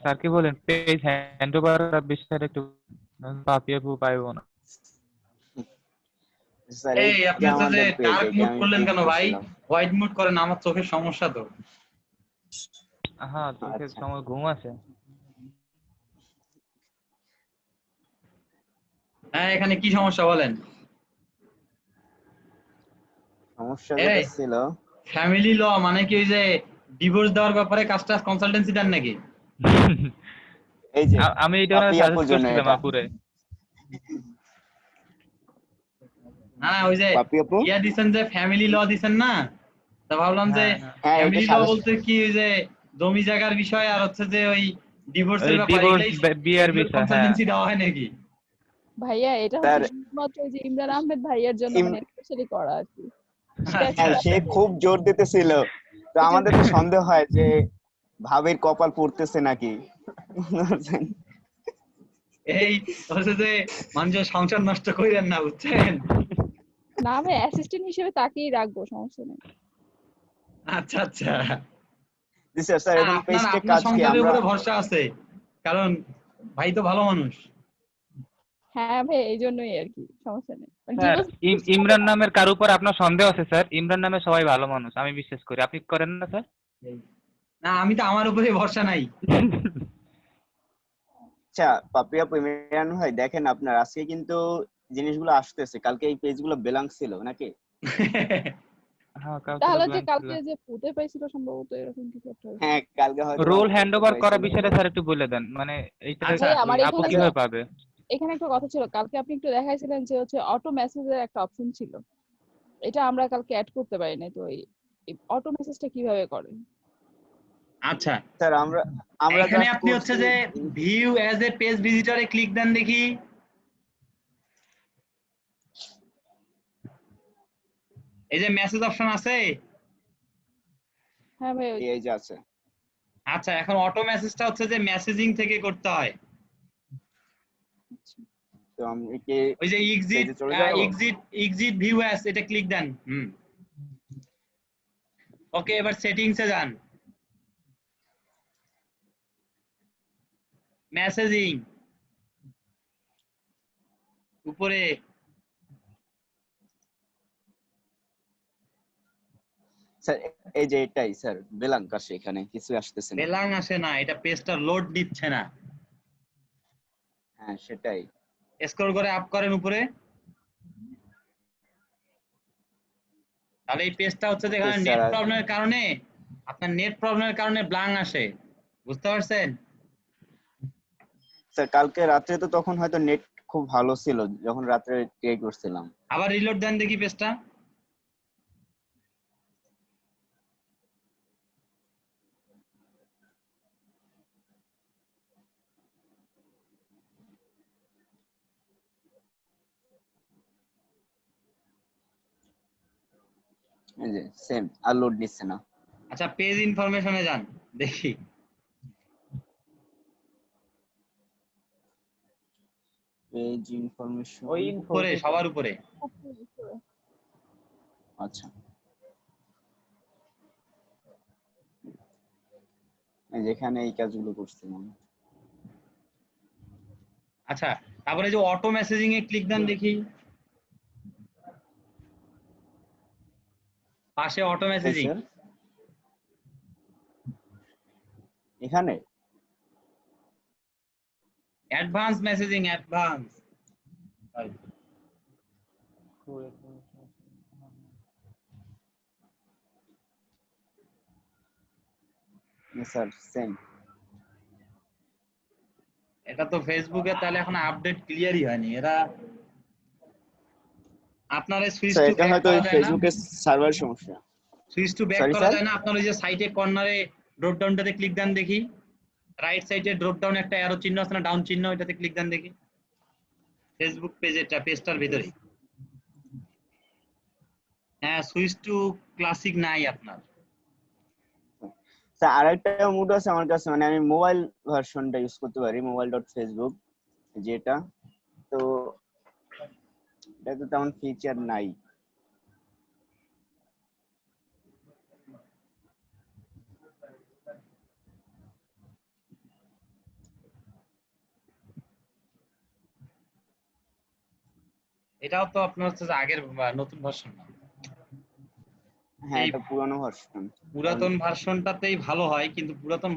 F: স্যারকে বলেন পেজ হ্যান্ড ওভার বিষয়টা একটু পাপিয়ে পাইবো না।
A: স্যার
C: এই আপনি তো যে ডার্ক মুড করলেন কেন ভাই? হোয়াইট মুড করেন, আমার চোখের সমস্যা তো।
F: হ্যাঁ চোখের সময় ঘুম আসে।
C: হ্যাঁ এখানে কি সমস্যা বলেন?
A: সমস্যা যেটা ছিল,
C: ফ্যামিলি ল মানে কি ওই যে ডিভোর্স দেওয়ার ব্যাপারে কাজটা কনসালটেন্সি দেন নাকি?
A: এই যে
F: আমি এটা সাজেস্ট করছিলাম আপুরে।
C: না ওই যে ইয়া দিছেন যে ফ্যামিলি ল দিছেন না, তা ভাবলাম যে ফ্যামিলি ল বলতে কি ওই যে জমি জায়গার বিষয় আর হচ্ছে যে ওই ডিভোর্সের ব্যাপারে
F: বিয়ের বিষয়
C: কনসালটেন্সি দেওয়া হয় নাকি?
G: ভাইয়া এটা হচ্ছে শুধুমাত্র ওই যে ইমরান আহমেদ ভাইয়ের জন্য মানে স্পেশালি করা আর কি।
A: সে খুব জোর দিতেছিল, তো আমাদের তো সন্দেহ হয় যে ভাবির কপাল পড়তেছে নাকি।
C: এই হচ্ছে যে মানুষের সংসার নষ্ট কইরেন না, বুঝছেন?
G: না আমি অ্যাসিস্ট্যান্ট হিসেবে তাকেই রাখবো, সমস্যা নেই।
C: আচ্ছা আচ্ছা,
A: জি স্যার। স্যার এখন পেজে কাজ কি
C: সংসারের
A: আমরা
C: উপরে ভরসা আছে, কারণ ভাই তো ভালো মানুষ।
G: হ্যাঁ ভাই এই জন্যই আর কি, সমস্যা নেই।
F: স্যার ইমরান নামের কার উপর আপনার সন্দেহ আছে স্যার? ইমরান নামে সবাই ভালো মানুষ, আমি বিশ্বাস করি। আপনি করেন না স্যার?
C: না আমি তো আমার উপরে ভরসা নাই।
A: আচ্ছা পাপি আপু, ইমরান ভাই দেখেন আপনার আজকে কিন্তু জিনিসগুলো আসতেছে, কালকে এই পেজগুলো ব্ল্যাঙ্ক ছিল নাকি?
G: তাহলে যে কালকে যে পুঁতে পাইছিল সম্ভবত এরকম কিছু একটা।
A: হ্যাঁ কালকে হয়তো
F: রোল হ্যান্ডওভার করা বিষয়টা স্যার একটু বলে দেন, মানে এইটা আপু কিভাবে পাবে?
G: এখানে একটা কথা ছিল, কালকে আপনি একটু দেখাইছিলেন যে হচ্ছে অটো মেসেজের একটা অপশন ছিল, এটা আমরা কালকে অ্যাড করতে পারি না। তো এই অটো মেসেজটা কিভাবে করে?
C: আচ্ছা
A: স্যার আমরা
C: এখানে আপনি হচ্ছে যে ভিউ অ্যাজ এ পেজ ভিজিটরে ক্লিক দেন দেখি। এই যে মেসেজ অপশন আছে।
G: হ্যাঁ ভাই
A: এই যে আছে।
C: আচ্ছা এখন অটো মেসেজটা হচ্ছে যে মেসেজিং থেকে করতে হয়।
A: তো আমি কি
C: ওই যে এক্সিট ভিউ অ্যাজ, এটা ক্লিক দেন। ওকে এবার সেটিংসে যান। মেসেজিং উপরে
A: স্যার এই যে এটাই স্যার বেলাঙ্ক আসে এখানে কিছু আসতেছে না।
C: বেলাং আসে না, এটা পেজটা লোড দিচ্ছে না।
A: হ্যাঁ সেটাই।
C: স্ক্রল করে আপ করেন উপরে, তাহলে এই পেজটা হচ্ছে যে এখানে নেট প্রবলেমের কারণে, আপনার নেট প্রবলেমের কারণে ব্লাং আসে, বুঝতে পারছেন?
A: স্যার কালকে রাত্রে তো তখন হয়তো নেট খুব ভালো ছিল যখন রাত্রে ট্রাই করছিলাম।
C: আবার রিলোড দেন দেখি পেজটা।
A: এই যে সেম আর লোড নিচ্ছে না।
C: আচ্ছা পেজ ইনফরমেশনে যান দেখি।
A: পেজ ইনফরমেশন
C: ওই উপরে সবার উপরে।
A: আচ্ছা এই যেখানে এই কাজগুলো করছিলাম।
C: আচ্ছা তারপরে যে অটো মেসেজিং এ ক্লিক দেন দেখি, পাশে অটো মেসেজিং
A: এখানে
C: advance messaging, advance
A: sir same.
C: এটা তো ফেসবুকে তাহলে এখন আপডেট ক্লিয়ারই হয়নি। এরা আপনারা সুইচ টু
A: এটা
C: ব্যাক
A: হয়তো
C: করা যায় না?
A: ফেসবুকের সার্ভার সমস্যা।
C: সুইচ টু ব্যাক করা যায় না? আপনার ওই যে সাইটে কর্নারে ড্রপ ডাউনটাতে ক্লিক দেন দেখি, রাইট সাইডে ড্রপ ডাউন একটা অ্যারো চিহ্ন আছে না, ডাউন চিহ্ন, ওইটাতে ক্লিক দেন দেখি। ফেসবুক পেজটার ভিতরে হ্যাঁ সুইচ টু ক্লাসিক নাই আপনার।
A: স্যার আরেকটা মোড আছে আমার কাছে, মানে আমি মোবাইল ভার্সনটা ইউজ করতে পারি, মোবাইল.ফেসবুক যেটা, তো এটা তো তেমন ফিচার নাই।
C: এটাও তো আপনার হচ্ছে যে আগের নতুন ভার্সন না।
A: হ্যাঁ এটা পুরানো ভার্সন।
C: পুরাতন ভার্সনটাতেই ভালো হয়, কিন্তু পুরাতন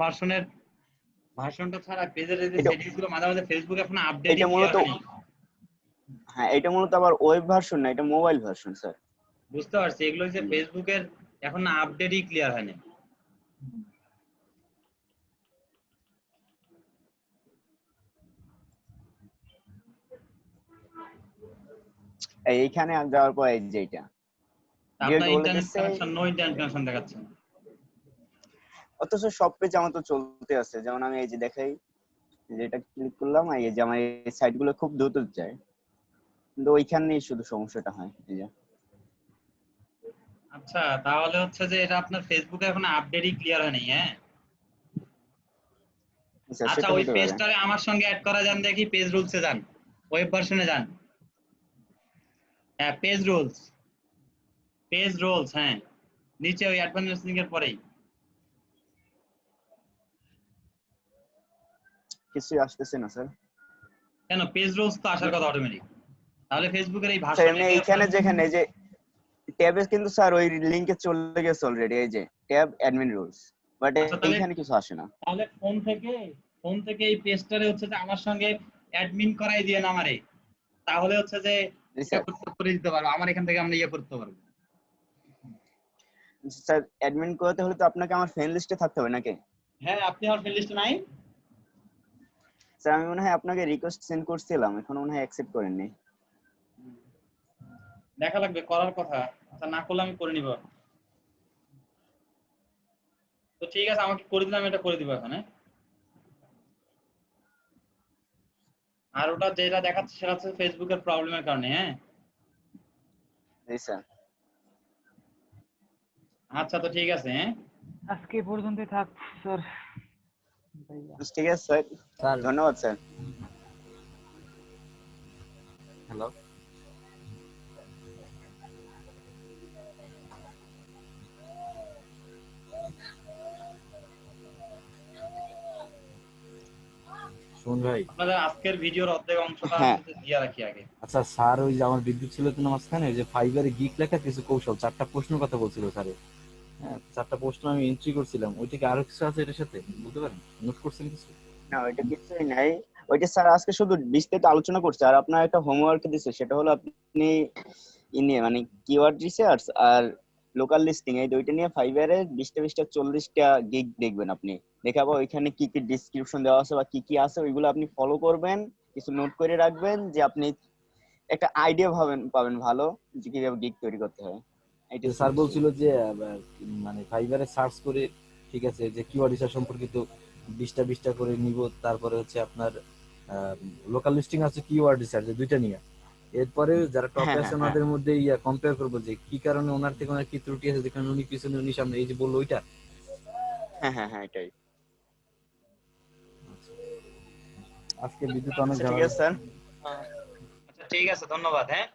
C: ভার্সনটা ছাড়া পেজের এই যে সেটিংসগুলো মাঝে মাঝে ফেসবুক এখন আপডেটই
A: এটা মূলত
C: হয়নি।
A: হ্যাঁ এটা মূলত আবার ওয়েব ভার্সন না, এটা মোবাইল ভার্সন স্যার।
C: বুঝতে পারছি, এগুলো হচ্ছে ফেসবুকের এখন না আপডেটই ক্লিয়ার হয়নি।
A: এইখানে যাওয়ার পর এই যে এটা
C: আপনার internet connection, no internet connection দেখাচ্ছে।
A: অথচ সব পেজ আমার তো চলতে আছে, যেমন আমি এই যে দেখাই যে এটা ক্লিক করলাম, এই যে আমার এই সাইটগুলো খুব দ্রুত যায়, কিন্তু ওইখানেই শুধু সমস্যাটা হয়। এই যে
C: আচ্ছা তাহলে হচ্ছে যে এটা আপনার ফেসবুকে এখন আপডেটই ক্লিয়ার হয়নি। হ্যাঁ আচ্ছা ওই পেজটারে আমার সঙ্গে অ্যাড করা যান দেখি, পেজ রুলসে যান, ওয়েব ভার্সনে যান। হ্যাঁ পেজ রুলস, হ্যাঁ নিচে ওই অ্যাডভান্স মেসেজিং এর পরেই।
A: কিছু আসতেছে না স্যার।
C: কেন পেজ রুলস তো আসার কথা অটোমেটিক, তাহলে ফেসবুকের এই
A: স্যার
C: ভার্সনে
A: এমনি এইখানে যেখানে যে ট্যাবে কিন্তু স্যার ওই লিংকে চলে গেছে অলরেডি, এই যে ট্যাব অ্যাডমিন রুলস, বাট এইখানে কিছু আসে না।
C: তাহলে ফোন থেকে এই পেজটারে হচ্ছে যে আমার সঙ্গে অ্যাডমিন করাই দিয়ে না আমারে, তাহলে হচ্ছে যে করে দিতে পারবো, আমার এখান থেকে আমরা ইয়ে করতে পারবো।
A: স্যার অ্যাডমিন করতে হলে তো আপনাকে আমার ফ্রেন্ড লিস্টে থাকতে হবে নাকি?
C: হ্যাঁ আপনি আমার ফ্রেন্ড লিস্টে নাই।
A: স্যার আমি মনে হয় আপনাকে রিকোয়েস্ট সেন্ড করছিলাম, এখন মনে হয় অ্যাকসেপ্ট করেননি।
C: দেখা লাগবে, করার কথা। আচ্ছা না করলে আমি করে নিব। তো ঠিক আছে আমাকে করে দিলাম, এটা করে দিব এখন। আর ওটা যেটা দেখাচ্ছে সেটা হচ্ছে ফেসবুকের প্রবলেমের কারণে। হ্যাঁ
A: জি স্যার।
C: আচ্ছা তো ঠিক আছে। হ্যাঁ
F: আজকে পর্যন্তই থাক স্যার।
A: ঠিক আছে স্যার, ধন্যবাদ স্যার।
E: হ্যালো শুন ভাই,
C: আপনাদের আজকের ভিডিওর অর্ধেক অংশটা
A: হ্যাঁ
C: আমি দিয়ে রাখি আগে।
E: আচ্ছা স্যার ওই যে আমার বিদ্যুৎ ছিল তো না মাঝখানে, ওই যে ফাইবারে গিক লেখা কিছু কৌশল 4টা প্রশ্ন কথা বলছিল স্যারে। হ্যাঁ 4টা প্রশ্ন আমি এন্ট্রি করছিলাম, ওইটা কি আরো কিছু আছে এটার সাথে বলতে পারেন? নোট করছেন কিছু?
A: না ওইটা কিছুই নাই, ওইটা স্যার আজকে শুধু বিস্তারিত আলোচনা করছে। আর আপনার একটা হোমওয়ার্ক দিচ্ছে, সেটা হলো আপনি নিয়ে মানে কিওয়ার্ড রিসার্চ আর লোকাল লিস্টিং এই দুইটা নিয়ে ফাইবারে 20টা 40টা গিগ দেখবেন আপনি। দেখাবো ওইখানে কি কি ডিসক্রিপশন দেওয়া আছে বা কি কি আছে, ওইগুলো আপনি ফলো করবেন, কিছু নোট করে রাখবেন, যে আপনি একটা আইডিয়া পাবেন ভালো যে কিভাবে গিগ তৈরি করতে হয়। এটা
E: স্যার বলছিল যে মানে ফাইবারে সার্চ করে, ঠিক আছে, যে কিওয়ার্ড রিসার্চ সম্পর্কিত 20টা করে নিব, তারপরে হচ্ছে আপনার লোকাল লিস্টিং আছে, কিওয়ার্ড রিসার্চ, দুইটা নিয়ে এরপরে যারা টপে আছে ওনাদের মধ্যে কম্পেয়ার করবো যে কি কারণে ওনার থেকে ওনার কি ত্রুটি আছে, যেখানে উনি পিছনে উনি সামনে, এই যে বললো ওইটা।
A: হ্যাঁ এটাই।
E: আজকে বিদ্যুৎ অনেক
A: ঠিক আছে স্যার।
C: আচ্ছা ঠিক আছে, ধন্যবাদ। হ্যাঁ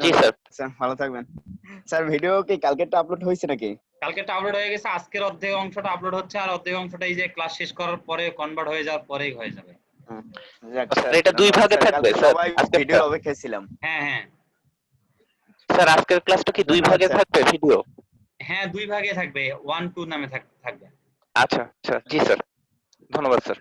O: জি স্যার।
A: স্যার ভালো থাকবেন। স্যার ভিডিও কি কালকেরটা আপলোড হয়েছে নাকি?
C: কালকেরটা আপলোড হয়ে গেছে, আজকের অর্ধেক অংশটা আপলোড হচ্ছে, আর অর্ধেক অংশটা এই যে ক্লাস শেষ করার পরে কনভার্ট হয়ে যাওয়ার পরেই হয়ে যাবে।
O: স্যার এটা 2 ভাগে থাকবে স্যার, আজকে
A: ভিডিও অপেক্ষায় ছিলাম।
C: হ্যাঁ
O: স্যার আজকের ক্লাসটা কি 2 ভাগে থাকবে ভিডিও?
C: হ্যাঁ 2 ভাগে থাকবে, 1 2 নামে থাকবে।
O: আচ্ছা জি স্যার, ধন্যবাদ স্যার।